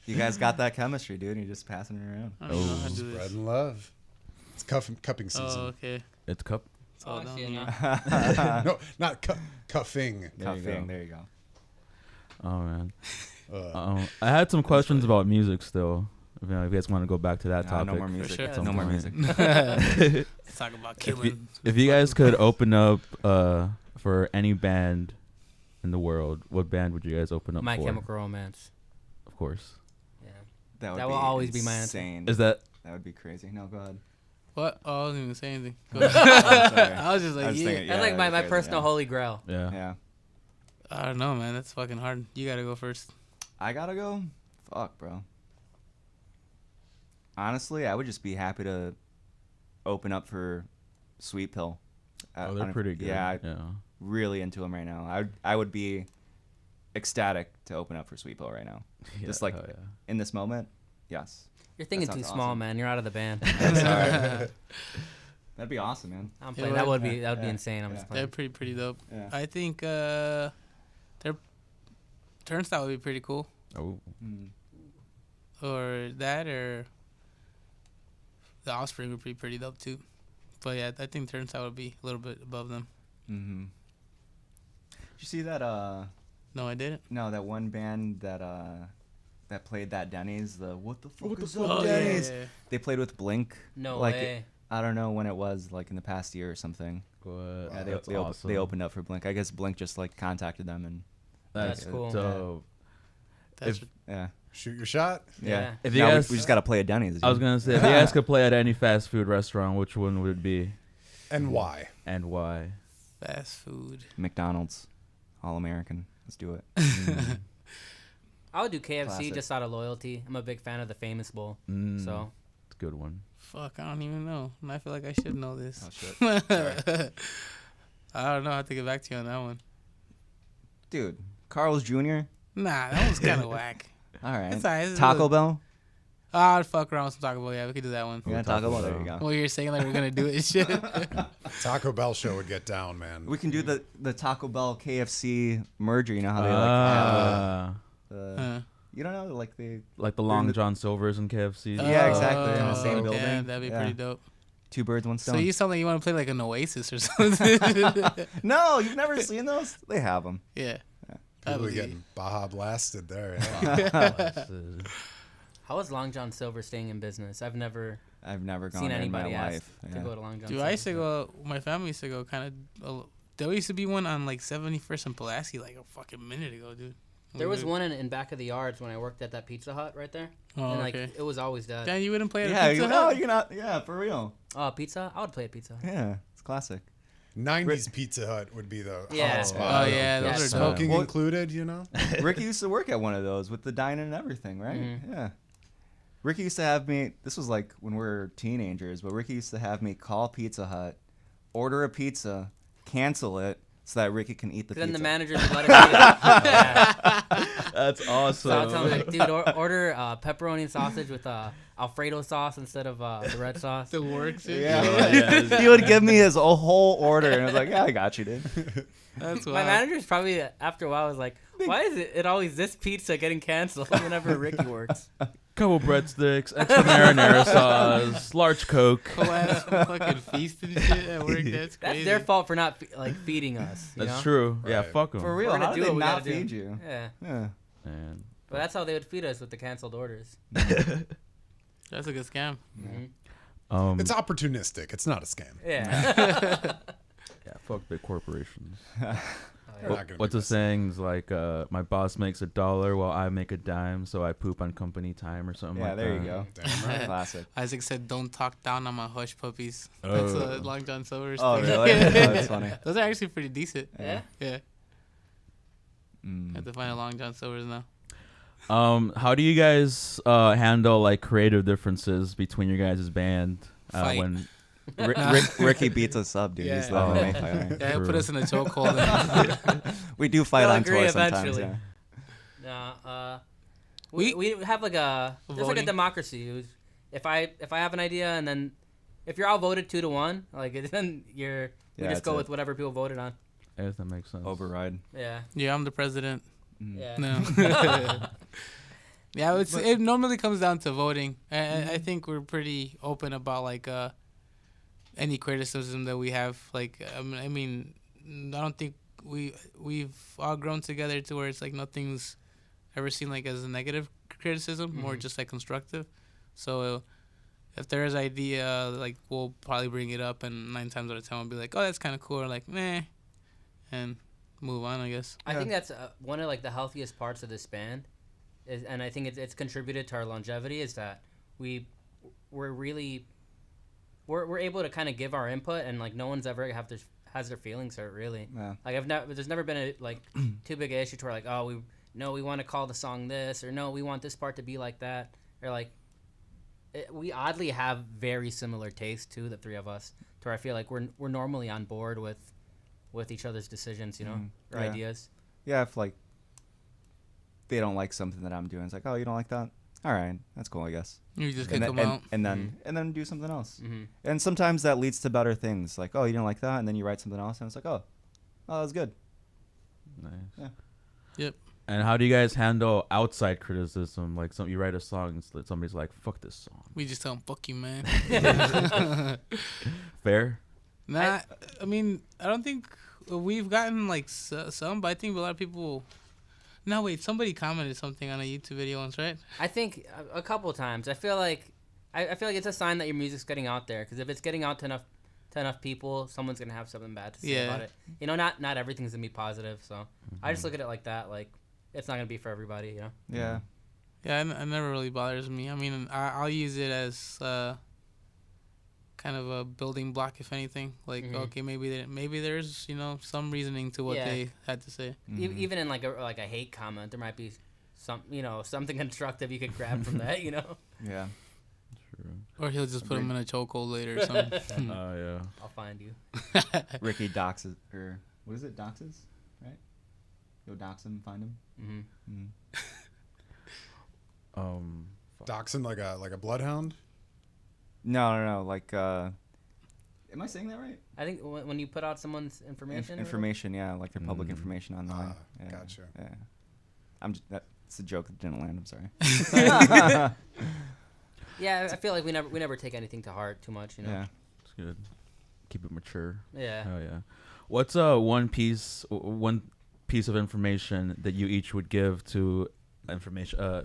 A: You guys got that chemistry, dude. You're just passing it around.
E: I don't even know how to do this.
C: Spreading love. It's cupping season.
E: Oh, okay.
B: It's cup.
E: It's all
D: I
E: down
D: see it
E: here.
D: now.
C: No, not cuffing.
B: There you
A: Cuffing.
B: go.
A: There you go.
B: Oh man. I had some questions about music still. If you guys want to go back to that
A: No,
B: topic.
A: no more music.
E: sure.
B: at
A: No
B: some
A: more
B: point.
A: music.
E: Let's talk about killing.
B: If you guys could open up for any band in the world, what band would you guys open up
D: My
B: for?
D: Chemical Romance.
B: Of course.
D: Yeah.
A: That, would
D: That will always be my answer.
A: insane.
B: Is that
A: That would be crazy. No, go ahead.
E: What? Oh, I wasn't even saying anything. Go
A: Oh,
E: ahead.
A: sorry.
E: I was just like,
A: I was
E: yeah.
A: thinking-
D: That's
A: yeah,
D: like my
A: crazy,
D: personal
A: yeah.
D: holy grail.
B: Yeah.
A: Yeah.
E: I don't know, man. That's fucking hard. You gotta go first.
A: I gotta go? Fuck, bro. Honestly, I would just be happy to open up for Sweet Pill.
B: Oh, they're pretty good.
A: Yeah,
B: Yeah.
A: really into them right now. I would be ecstatic to open up for Sweet Pill right now. Just like
B: hell yeah.
A: in this moment, yes.
D: You're thinking
A: That
D: too
A: sounds
D: small,
A: awesome.
D: man. You're out of the band.
A: Sorry. That'd be awesome, man.
D: I'm
E: It
D: playing. That
E: would.
D: would be
A: Yeah.
D: insane. I'm
A: Yeah.
D: just
E: They're
D: playing.
E: pretty dope.
A: Yeah.
E: I think their turnstile would be pretty cool.
B: Oh.
A: Mm.
E: Or that, or the Offspring would be pretty dope too. But yeah, I think turnstile would be a little bit above them.
A: Mm-hmm. Did you see that?
E: No, I didn't.
A: No, that one band that played that Denny's. The what the fuck is
E: Oh,
A: up,
E: yeah,
A: Denny's?
E: yeah, yeah.
A: They played with Blink.
D: No
A: like,
D: way.
A: I don't know when it was, like in the past year or something.
B: What?
A: Yeah,
B: That's
A: they
B: awesome.
A: opened up for Blink. I guess Blink just like contacted them and
D: That's cool.
B: Dope.
E: That's
A: yeah.
C: Shoot your shot.
D: Yeah.
B: If you
A: Now
B: guys,
A: we just gotta play at Denny's.
B: I was
A: dude.
B: gonna say, if you guys could play at any fast food restaurant, which one would it be,
C: And why?
B: and why?
E: fast food.
A: McDonald's, All American. Let's do it.
D: I would do KFC
A: Classic.
D: just out of loyalty. I'm a big fan of the Famous Bowl.
B: Mm,
D: So
B: it's a good one.
E: Fuck, I don't even know. And I feel like I should know this.
A: Oh shit,
E: I don't know. I have to get back to you on that one.
A: dude. Carl's Jr.
E: Nah, that one's kind of whack.
A: All right.
E: It's alright. It's
A: Taco
E: good.
A: Bell.
E: I'd fuck around with some Taco Bell. Yeah, we could do that one.
A: Yeah,
B: Taco
A: Taco Bell.
B: Bell.
A: There you go.
E: Well, you're saying like we're gonna do it and shit.
C: Taco Bell show would get down, man.
A: We can do the Taco Bell KFC merger. You know how they like
B: Ah,
A: have the you don't know like the
B: like the
A: They're in
B: Long
A: the-
B: John Silver's in KFC.
A: Yeah, exactly, in the
E: Oh,
A: same
E: okay,
A: building.
E: That'd be
A: Yeah.
E: pretty dope.
A: two birds, one
E: So
A: stone.
E: you sound like you want to play like an Oasis or something.
A: No, you've never seen those? They have them.
E: Yeah. I
C: People are
E: believe
C: getting Baja blasted there.
D: how is Long John Silver staying in business? I've never
A: I've never gone
D: seen
A: there in my
D: anybody ask
A: life.
D: to
A: Yeah.
D: go to Long John
E: Dude,
D: Silver.
E: I used to go. My family used to go kind of. There used to be one on like 71st and Pulaski like a fucking minute ago, dude.
D: There was one in back of the yards when I worked at that Pizza Hut right there.
E: Oh,
D: And like
E: okay.
D: it was always that.
E: Dan, you wouldn't play at
A: Yeah,
E: a Pizza
A: you
E: Hut?
A: know, you're not. Yeah, for real.
D: Oh, Pizza Hut? I would play at Pizza Hut.
A: Yeah, it's classic.
C: 90s Pizza Hut would be the
D: Yeah.
C: hot spot.
E: Oh yeah, those
D: Yeah.
E: are dope.
C: Smoking
A: Well-
C: included, you know?
A: Ricky used to work at one of those with the diner and everything, right?
D: Mhm.
A: Yeah. Ricky used to have me. This was like when we were teenagers, but Ricky used to have me call Pizza Hut, order a pizza, cancel it, so that Ricky can eat the
D: Then
A: pizza.
D: the managers would let us eat it. Yeah.
B: That's
D: So I'll tell him,
B: awesome.
D: like, dude, order pepperoni and sausage with Alfredo sauce instead of the red sauce.
E: The works.
A: Yeah.
B: Yeah.
A: He would give me his whole order, and I was like, "Yeah, I got you, dude."
E: That's
D: My
E: wild.
D: manager's probably after a while was like, "Why is it always this pizza getting canceled whenever Ricky works?"
B: Couple breadsticks, extra marinara sauce, large Coke.
E: Whole ass fucking feast and shit at work. That's crazy.
D: That's their fault for not feeding us. You
B: That's
D: know?
B: true. Yeah,
C: Right.
B: fuck them.
A: For real,
D: We're gonna
A: how
D: do
A: did they
D: what we
A: not
D: gotta do.
A: feed you?
D: Yeah,
A: Yeah.
B: Man.
D: but that's how they would feed us with the canceled orders.
E: That's a good scam.
B: Um,
C: It's opportunistic. It's not a scam.
D: Yeah.
B: yeah, fuck big corporations.
C: They're not gonna
B: What's
C: be
B: the saying? Is like, my boss makes $1 while I make a dime, so I poop on company time or something
A: Yeah,
B: like
A: there
B: that.
A: you go.
C: Damn right.
A: Classic.
E: Isaac said, "Don't talk down on my hush puppies." That's
B: Oh.
E: Long John Silver's
A: Oh,
E: thing.
A: really? Oh, that's funny.
E: Those are actually pretty decent.
D: Yeah.
E: Yeah. I
A: Mm.
E: have to find a Long John Silver's now.
B: How do you guys handle like creative differences between your guys' band?
E: Fight.
B: When
A: Ricky beats us up, dude. He's the
E: Yeah.
A: MMA fighter.
E: Yeah,
B: True.
E: put us in a chokehold.
A: We do fight
D: They'll
A: on
D: agree
A: tour sometimes.
D: eventually.
A: Yeah.
D: No, we have like there's like a
E: Voting?
D: democracy. If I have an idea and then if you're all voted 2-1, like then we
A: Yeah,
D: just
A: that's
D: go
A: it.
D: with whatever people voted on.
B: I guess that makes sense.
A: Override.
D: Yeah.
E: Yeah, I'm the president.
A: Mm.
D: Yeah.
E: No. Yeah, it normally comes down to voting. I think we're pretty open about like any criticism that we have. Like, I mean, I don't think we've all grown together to where it's like nothing's ever seen like as a negative criticism, more just like constructive. So if there is idea, like we'll probably bring it up, and 9 times out of 10 we'll be like, oh, that's kind of cool, or like, meh, and move on, I guess.
D: I think that's one of like the healthiest parts of this band, and I think it's contributed to our longevity is that we're really we're able to kind of give our input, and like no one's ever has their feelings hurt really.
A: Yeah.
D: Like there's never been a like too big an issue to where like, oh, we want to call the song this, or no, we want this part to be like that, or like we oddly have very similar tastes too, the three of us, to where I feel like we're normally on board with each other's decisions, you know, or
A: Yeah.
D: ideas.
A: Yeah, if like they don't like something that I'm doing, it's like, oh, you don't like that? All right, that's cool, I guess.
E: You just
A: And
E: kick
A: then,
E: them out.
A: and then do something else.
D: Mm-hmm.
A: And sometimes that leads to better things. Like, oh, you didn't like that, and then you write something else, and it's like, oh, that was good.
B: Nice.
A: Yeah.
E: Yep.
B: And how do you guys handle outside criticism? Like, you write a song, and somebody's like, "Fuck this song."
E: We just tell them, "Fuck you, man."
B: Fair.
E: Nah, I mean, I don't think we've gotten like some, but I think a lot of people. No, wait. Somebody commented something on a YouTube video once, right?
D: I think a couple times. I feel like it's a sign that your music's getting out there. Because if it's getting out to enough people, someone's gonna have something bad to say about it. You know, not everything's gonna be positive. So I just look at it like that. Like it's not gonna be for everybody. You know.
A: Yeah.
E: Yeah, it never really bothers me. I mean, I'll use it as kind of a building block, if anything. Like, okay, maybe there's some reasoning to what they had to say.
D: Even in like a hate comment, there might be something constructive you could grab from that. You know.
A: Yeah.
B: True.
E: Or he'll just put him in a chokehold later or something.
B: Oh yeah.
D: I'll find you.
A: Ricky doxes, or what is it? Doxes, right? Go dox him, find him.
D: Mm-hmm.
B: Fuck.
C: Dachshund like a bloodhound.
A: No. Like, am I saying that right?
D: I think when you put out someone's information.
A: Information, yeah, like their public information online. Yeah,
C: Gotcha.
A: Yeah. That's a joke that didn't land. I'm sorry.
D: Yeah, I feel like we never take anything to heart too much. You know.
A: Yeah.
B: It's good. Keep it mature.
D: Yeah.
B: Oh yeah. What's one piece of information that you each would give to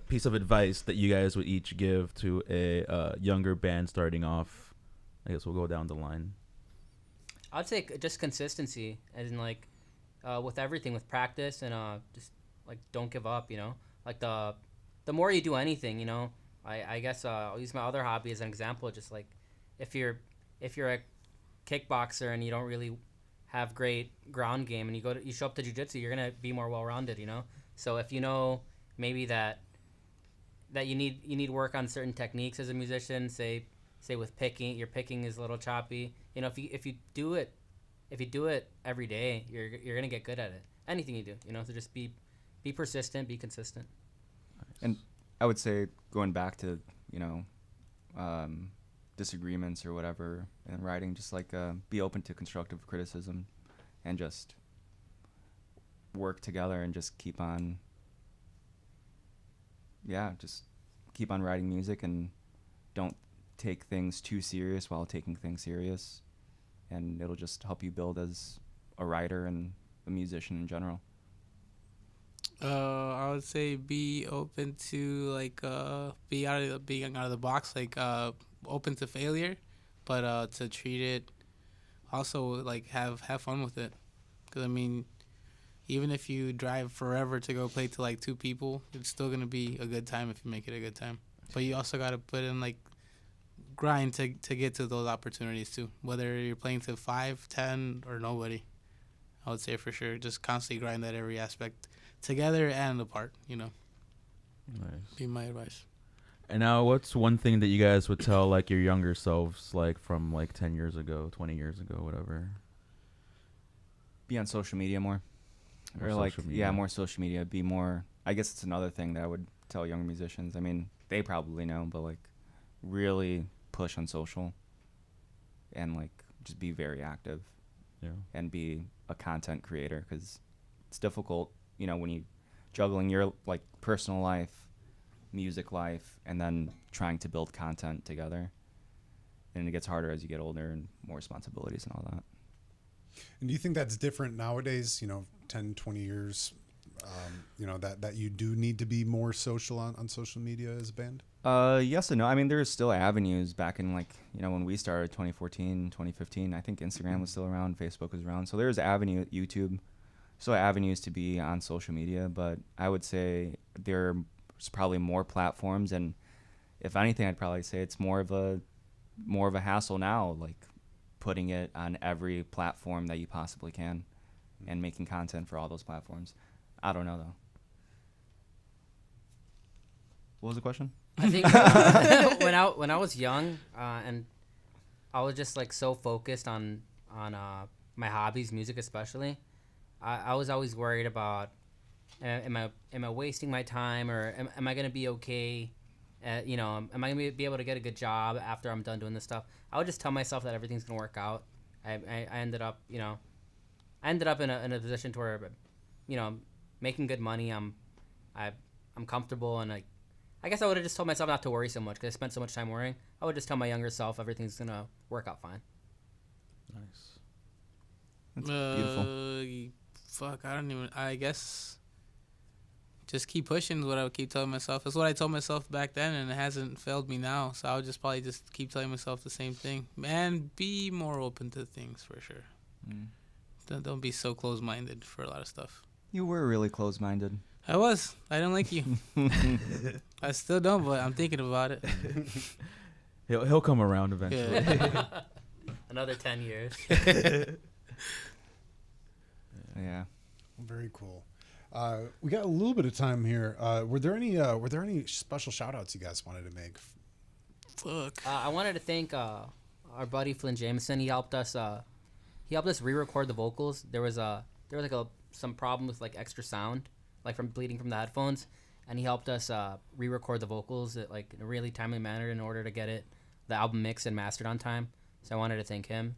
B: piece of advice that you guys would each give to a younger band starting off? I guess we'll go down the line.
D: I'd say just consistency, as in like with everything, with practice, and just like don't give up. You know, like the more you do anything, you know. I guess I'll use my other hobby as an example. Just like if you're a kickboxer and you don't really have great ground game, and you show up to jiu-jitsu, you're gonna be more well-rounded. You know. So if you know maybe that you need work on certain techniques as a musician, say with picking, your picking is a little choppy. You know, if you do it every day, you're gonna get good at it. Anything you do, you know. So just be persistent, be consistent.
A: And I would say, going back to disagreements or whatever in writing, just like be open to constructive criticism, and just work together and just keep on writing music, and don't take things too serious while taking things serious, and it'll just help you build as a writer and a musician in general.
E: I would say be open to like being out of the box, like open to failure, but to treat it also like have fun with it. Because I mean, even if you drive forever to go play to like 2 people, it's still gonna be a good time if you make it a good time. But you also gotta put in like grind to get to those opportunities too. Whether you're playing to 5, 10, or nobody, I would say for sure just constantly grind that every aspect together and apart. You know,
B: Nice.
E: be my advice.
B: And now, what's one thing that you guys would tell like your younger selves, like from like 10 years ago, 20 years ago, whatever?
A: Be on social media more.
B: More
A: Or like,
B: social media.
A: yeah, more social media. Be more. I guess it's another thing that I would tell younger musicians. I mean, they probably know, but like, really push on social, and like just be very active,
B: Yeah.
A: and be a content creator, because it's difficult, you know, when you juggling your like personal life, music life, and then trying to build content together, and it gets harder as you get older and more responsibilities and all that.
C: And do you think that's different nowadays, 10, 20 years, that you do need to be more social on social media as a band?
A: Yes and no. I mean, there's still avenues back in like, when we started 2014, 2015, I think Instagram was still around, Facebook was around. So there's YouTube, still avenues to be on social media, but I would say there's probably more platforms, and if anything, I'd probably say it's more of a more of a hassle now, like putting it on every platform that you possibly can and making content for all those platforms. I don't know though. What was the question?
D: I think when I was young and I was just like so focused on my hobbies, music especially. I was always worried about am I wasting my time, or am I gonna be okay? Am I gonna be able to get a good job after I'm done doing this stuff? I would just tell myself that everything's gonna work out. I ended up in a position to where, making good money. I'm comfortable, and I guess I would have just told myself not to worry so much because I spent so much time worrying. I would just tell my younger self everything's gonna work out fine.
B: Nice.
A: That's beautiful.
E: Fuck, I guess just keep pushing is what I would keep telling myself. That's what I told myself back then, and it hasn't failed me now. So I would just probably just keep telling myself the same thing. Man, be more open to things for sure. Don't be so close-minded for a lot of stuff.
A: You were really close-minded.
E: I was. I didn't like you. I still don't, but I'm thinking about it.
B: He'll come around eventually.
E: Yeah.
D: Another 10 years.
A: Yeah.
C: Very cool. We got a little bit of time here. Were there any special shout outs you guys wanted to make?
E: Fuck.
D: I wanted to thank our buddy Flynn Jameson. He helped us re-record the vocals. There was some problem with like extra sound, like from bleeding from the headphones, and he helped us re-record the vocals in a really timely manner in order to get the album mixed and mastered on time. So I wanted to thank him.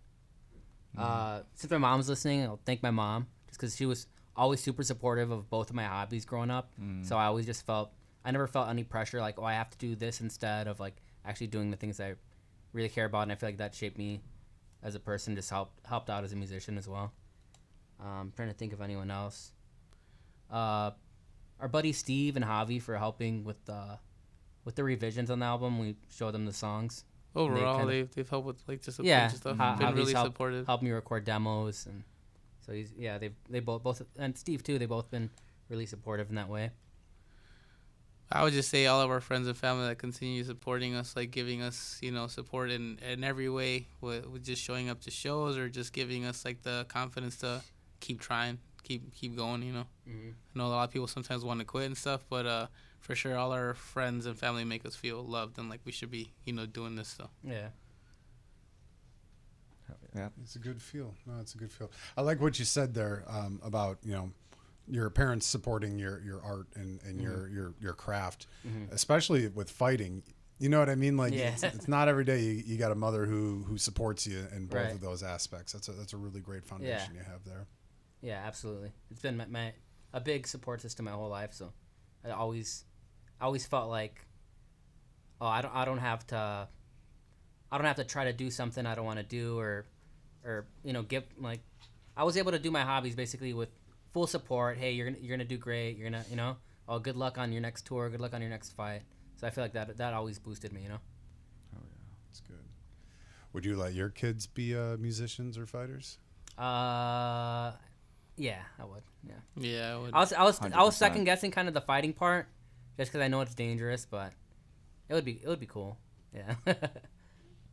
D: Since my mom's listening, I'll thank my mom just because she was always super supportive of both of my hobbies growing up. So I always just I never felt any pressure like, oh, I have to do this instead of like actually doing the things I really care about, and I feel like that shaped me as a person, just helped out as a musician as well. I'm trying to think of anyone else. Our buddy Steve and Javi for helping with the revisions on the album. We showed them the songs.
E: Overall, they've helped with like just a
D: Yeah,
E: bunch of stuff.
D: Javi's
E: Been really supportive.
D: helped me record demos, and so they both and Steve too. They've both been really supportive in that way.
E: I would just say all of our friends and family that continue supporting us, like giving us, support in every way, with just showing up to shows or just giving us like the confidence to keep trying, keep going.
D: Mm-hmm.
E: I know a lot of people sometimes want to quit and stuff, but for sure, all our friends and family make us feel loved and like we should be, doing this. So
D: Yeah.
A: Yeah.
C: It's a good feel. No, it's a good feel. I like what you said there about your parents supporting your art and your craft, especially with fighting. You know what I mean? Like it's not every day you got a mother who supports you in both of those aspects. That's a really great foundation you have there.
D: Yeah, absolutely. It's been a big support system my whole life. So I always felt like, oh, I don't have to try to do something I don't want to do, or give like, I was able to do my hobbies basically with full support. Hey, you're gonna do great. You're gonna oh, good luck on your next tour. Good luck on your next fight. So I feel like that always boosted me.
C: Oh yeah, that's good. Would you let your kids be musicians or fighters?
D: Yeah, I would. Yeah.
E: yeah, I would.
D: I was
A: 100%.
D: second guessing kind of the fighting part, just because I know it's dangerous, but it would be cool. Yeah.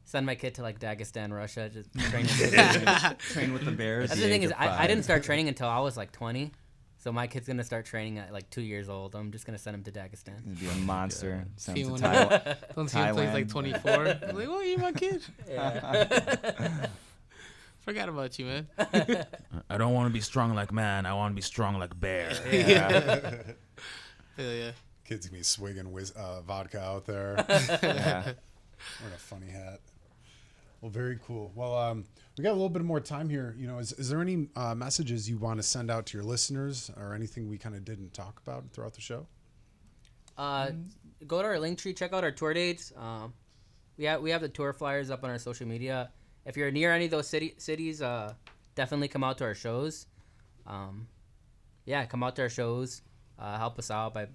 D: Send my kid to like Dagestan, Russia, just train.
A: Train with the Bears.
D: That's the thing is, I didn't start training until I was like 20, so my kid's gonna start training at like 2 years old. I'm just gonna send him to Dagestan.
A: He'd be a monster. Send
E: See
A: him
E: when
A: to Taiwan.
E: Don't see him plays like
A: Thailand.
E: 24. I'm like, well, you're my kid.
D: Yeah.
E: Forgot about you, man.
B: I don't want to be strong like man. I want to be strong like bear.
D: Yeah.
E: Hell yeah.
C: Kids gonna be swigging vodka out there,
A: Yeah.
C: wearing a funny hat. Well, very cool. Well, we got a little bit more time here. Is there any messages you want to send out to your listeners, or anything we kind of didn't talk about throughout the show?
D: Go to our link tree, check out our tour dates. We have the tour flyers up on our social media. If you're near any of those cities, definitely come out to our shows. Come out to our shows. Help us out by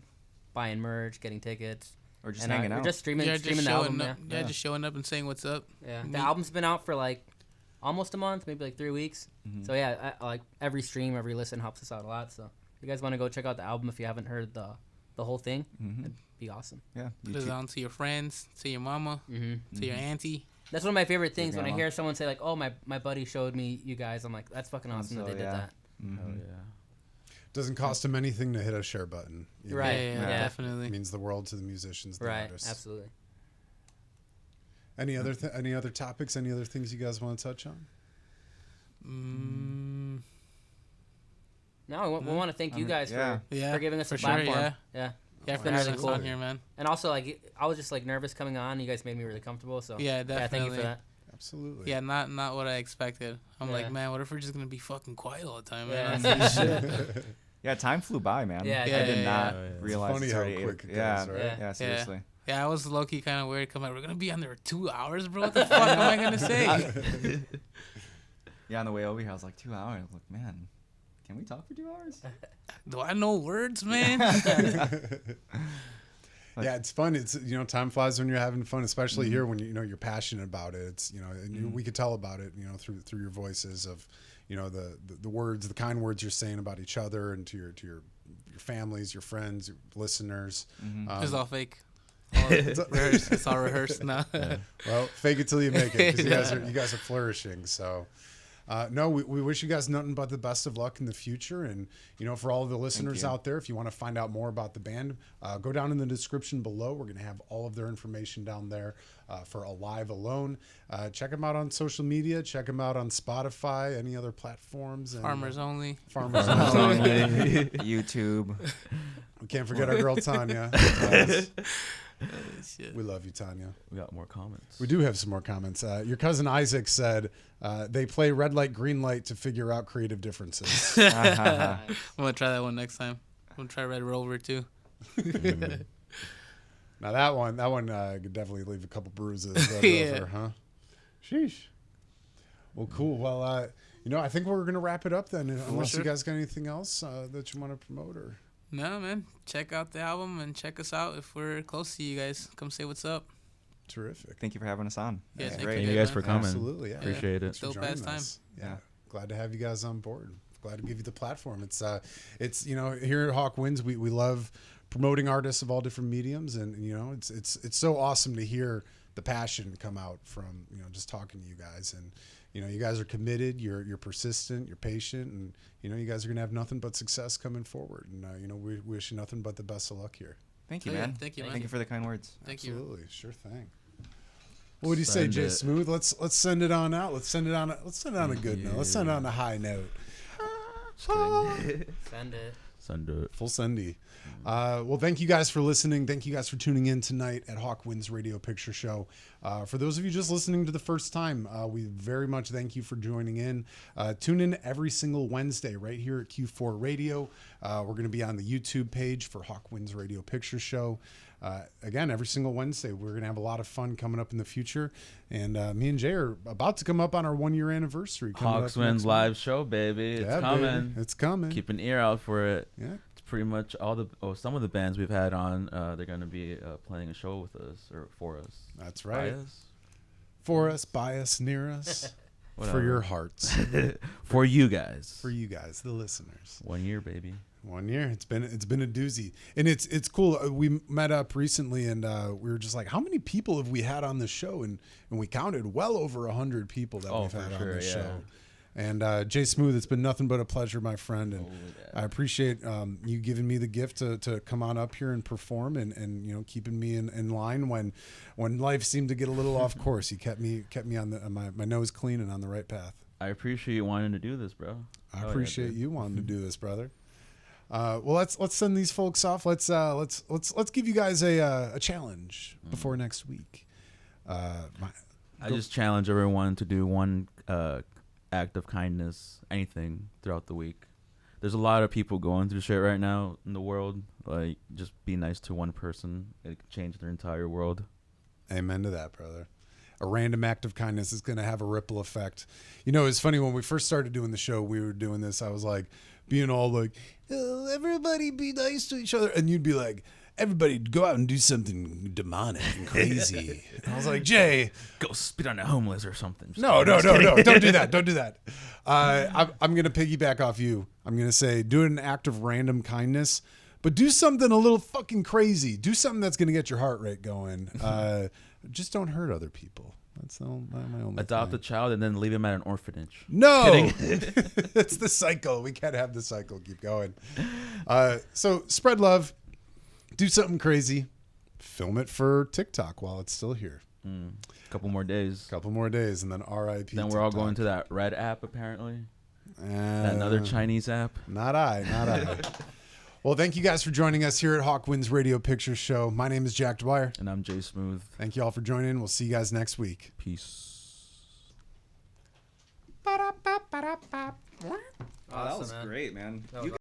D: buying merch, getting tickets,
A: Or just
D: and
A: hanging
D: we're
A: out.
D: just streaming
E: just
D: the album.
E: showing up.
D: Yeah.
E: Just showing up and saying what's up.
D: Yeah, the
E: Me-
D: album's been out for like almost a month, maybe like 3 weeks. So yeah, like every stream, every listen helps us out a lot. So if you guys want to go check out the album if you haven't heard the whole thing, it'd be awesome.
A: Yeah.
E: Put it on to your friends, to your mama,
D: Mm-hmm.
E: to your auntie.
D: That's one of my favorite things when I
A: grandma.
D: hear someone say like, "Oh, my buddy showed me you guys." I'm like, "That's fucking awesome that
A: So,
D: they did
A: yeah.
D: that."
B: Oh
A: Mhm.
B: yeah.
C: Doesn't cost them anything to hit a share button. you know?
D: Right.
E: Yeah,
D: Yeah.
E: definitely.
C: It means the world to the musicians, the
D: Right.
C: artists.
D: Absolutely.
C: Any other topics? Any other things you guys want to touch on?
D: No, we want to thank you guys
A: yeah.
E: Yeah,
D: for giving us
E: for
D: a
E: sure,
D: platform.
E: yeah.
D: Yeah.
E: Yeah,
D: It's
E: for
D: been
E: having
D: really
E: us
D: cool.
E: on here, man.
D: And also, like, I was just like nervous coming on. You guys made me really comfortable. So
E: Yeah,
D: yeah, thank you
E: definitely.
D: for that.
C: Absolutely.
E: Yeah, not what I expected. I'm
D: Yeah.
E: like, man, what if we're just gonna be fucking quiet all the time,
D: Yeah.
E: man? That's shit.
A: Yeah, time flew by, man.
D: Yeah,
A: I
D: yeah,
A: did
E: yeah,
A: not
B: yeah. Oh, yeah. It's
A: realize
C: funny
A: it's
C: how
A: already
C: quick it
A: yeah,
C: goes, right?
D: Yeah.
A: yeah, seriously.
E: Yeah, I was low key kind of weird. Come like, we're gonna be on there 2 hours, bro. What the fuck am I gonna say?
A: Yeah, on the way over here, I was like 2 hours. Look, man, can we talk for 2 hours?
E: Do I know words, man?
C: Yeah, it's fun. It's time flies when you're having fun, especially
A: Mm-hmm.
C: here when you're passionate about it. It's and we could tell about it through your voices of the words, the kind words you're saying about each other and to your families, your friends, your listeners.
A: Mm-hmm.
E: It's all fake. Rehearsed. It's all rehearsed now.
C: Well, fake it till you make it, because you guys are flourishing. So, no, we wish you guys nothing but the best of luck in the future. And for all of the listeners
A: you.
C: out there, if you want to find out more about the band, go down in the description below. We're going to have all of their information down there for Alive Alone. Check them out on social media. Check them out on Spotify, any other platforms. And,
E: Farmers only.
C: Farmers Only.
A: YouTube.
C: We can't forget our girl Tanya.
E: Shit.
C: We love you, Tanya.
B: We got more comments.
C: We do have some more comments. Your cousin Isaac said they play red light, green light to figure out creative differences.
E: I'm gonna try that one next time. I'm gonna try Red Rover too.
C: Now that one could definitely leave a couple bruises. Red
E: Yeah.
C: Rover, huh? Sheesh. Well, cool. Well, I think we're gonna wrap it up then. Unless
E: sure.
C: you guys got anything else that you want to promote or.
E: No, man. Check out the album and check us out if we're close to you guys. Come say what's up.
C: Terrific.
A: Thank you for having us on.
E: Yeah,
A: That's
E: thank
A: great.
B: Thank you
E: Yeah,
B: guys
E: man.
B: for coming.
C: Absolutely. Yeah.
B: Appreciate it.
C: Thanks for
E: Dope
C: joining
E: ass time.
C: us. Yeah.
A: Yeah.
C: Glad to have you guys on board. Glad to give you the platform. It's here at Hawk Winds we love promoting artists of all different mediums, and it's so awesome to hear the passion come out from just talking to you guys. And you guys are committed, you're persistent, you're patient, and you guys are gonna have nothing but success coming forward. And we wish you nothing but the best of luck here.
A: Thank you,
E: Oh, yeah.
A: man.
E: Thank you, man.
A: Thank you for the kind words.
E: Thank you.
C: Absolutely, sure thing. What do you say,
B: Send
C: Jay
B: it.
C: Smooth? Let's send it on out. Let's send it on a good note. Let's send it on a high note.
D: Send it.
B: Send it.
C: Full sendy. Well, thank you guys for listening. Thank you guys for tuning in tonight at Hawk Winds Radio Picture Show. For those of you just listening to the first time, we very much thank you for joining in. Tune in every single Wednesday right here at Q4 Radio. We're going to be on the YouTube page for Hawk Winds Radio Picture Show. Again, every single Wednesday, we're going to have a lot of fun coming up in the future. And me and Jay are about to come up on our 1 year anniversary. coming
B: Hawks
C: up next
B: Wins
C: month.
B: live show, baby. It's
C: Yeah,
B: coming.
C: baby. It's coming.
B: Keep an ear out for it.
C: Yeah.
B: It's pretty much some of the bands we've had on. They're gonna be playing a show with us or for us.
C: That's right.
B: By us?
C: For us, by us, near us. For
B: Whatever.
C: your hearts.
B: For you guys.
C: For you guys, the listeners.
B: 1 year, baby.
C: 1 year. It's been a doozy, and it's cool. We met up recently, and we were just like, how many people have we had on the show? And we counted well over 100 people that
B: Oh,
C: we've
B: for
C: had on
B: sure,
C: the
B: yeah.
C: show. And Jay Smooth, it's been nothing but a pleasure, my friend, and
B: yeah.
C: I appreciate you giving me the gift to come on up here and perform, and keeping me in line when life seemed to get a little off course. You kept me on my nose clean and on the right path.
B: I appreciate you wanting to do this, bro.
C: I
B: Hell yeah,
C: appreciate
B: dude.
C: you wanting to do this, brother. Well, let's send these folks off. Let's give you guys a challenge before next week.
B: I just challenge everyone to do one act of kindness, anything throughout the week. There's a lot of people going through shit right now in the world. Like, just be nice to one person. It can change their entire world.
C: Amen to that, brother. A random act of kindness is going to have a ripple effect. It's funny, when we first started doing the show, we were doing this. I was like, being all like, oh, everybody be nice to each other. And you'd be like, everybody go out and do something demonic and crazy. And I was like, Jay,
B: Go spit on a homeless or something. Just
C: no.
B: kidding.
C: Don't do that. Don't do that. I'm going to piggyback off you. I'm going to say, do an act of random kindness, But do something a little fucking crazy. Do something that's going to get your heart rate going. Just don't hurt other people. That's my only
B: Adopt
C: thing.
B: a child and then leave him at an orphanage.
C: No, it's the cycle. We can't have the cycle keep going. So spread love, do something crazy, film it for TikTok while it's still here.
B: Couple more days.
C: Couple more days, and then RIP.
B: Then we're all
C: TikTok.
B: going to that Red app apparently.
C: Uh,
B: That another Chinese app.
C: Not I. Well, thank you guys for joining us here at Hawkwinds Radio Picture Show. My name is Jack Dwyer.
B: And I'm Jay Smooth.
C: Thank you all for joining. We'll see you guys next week.
B: Peace.
A: Oh, that was
D: man.
A: great, man.
D: That was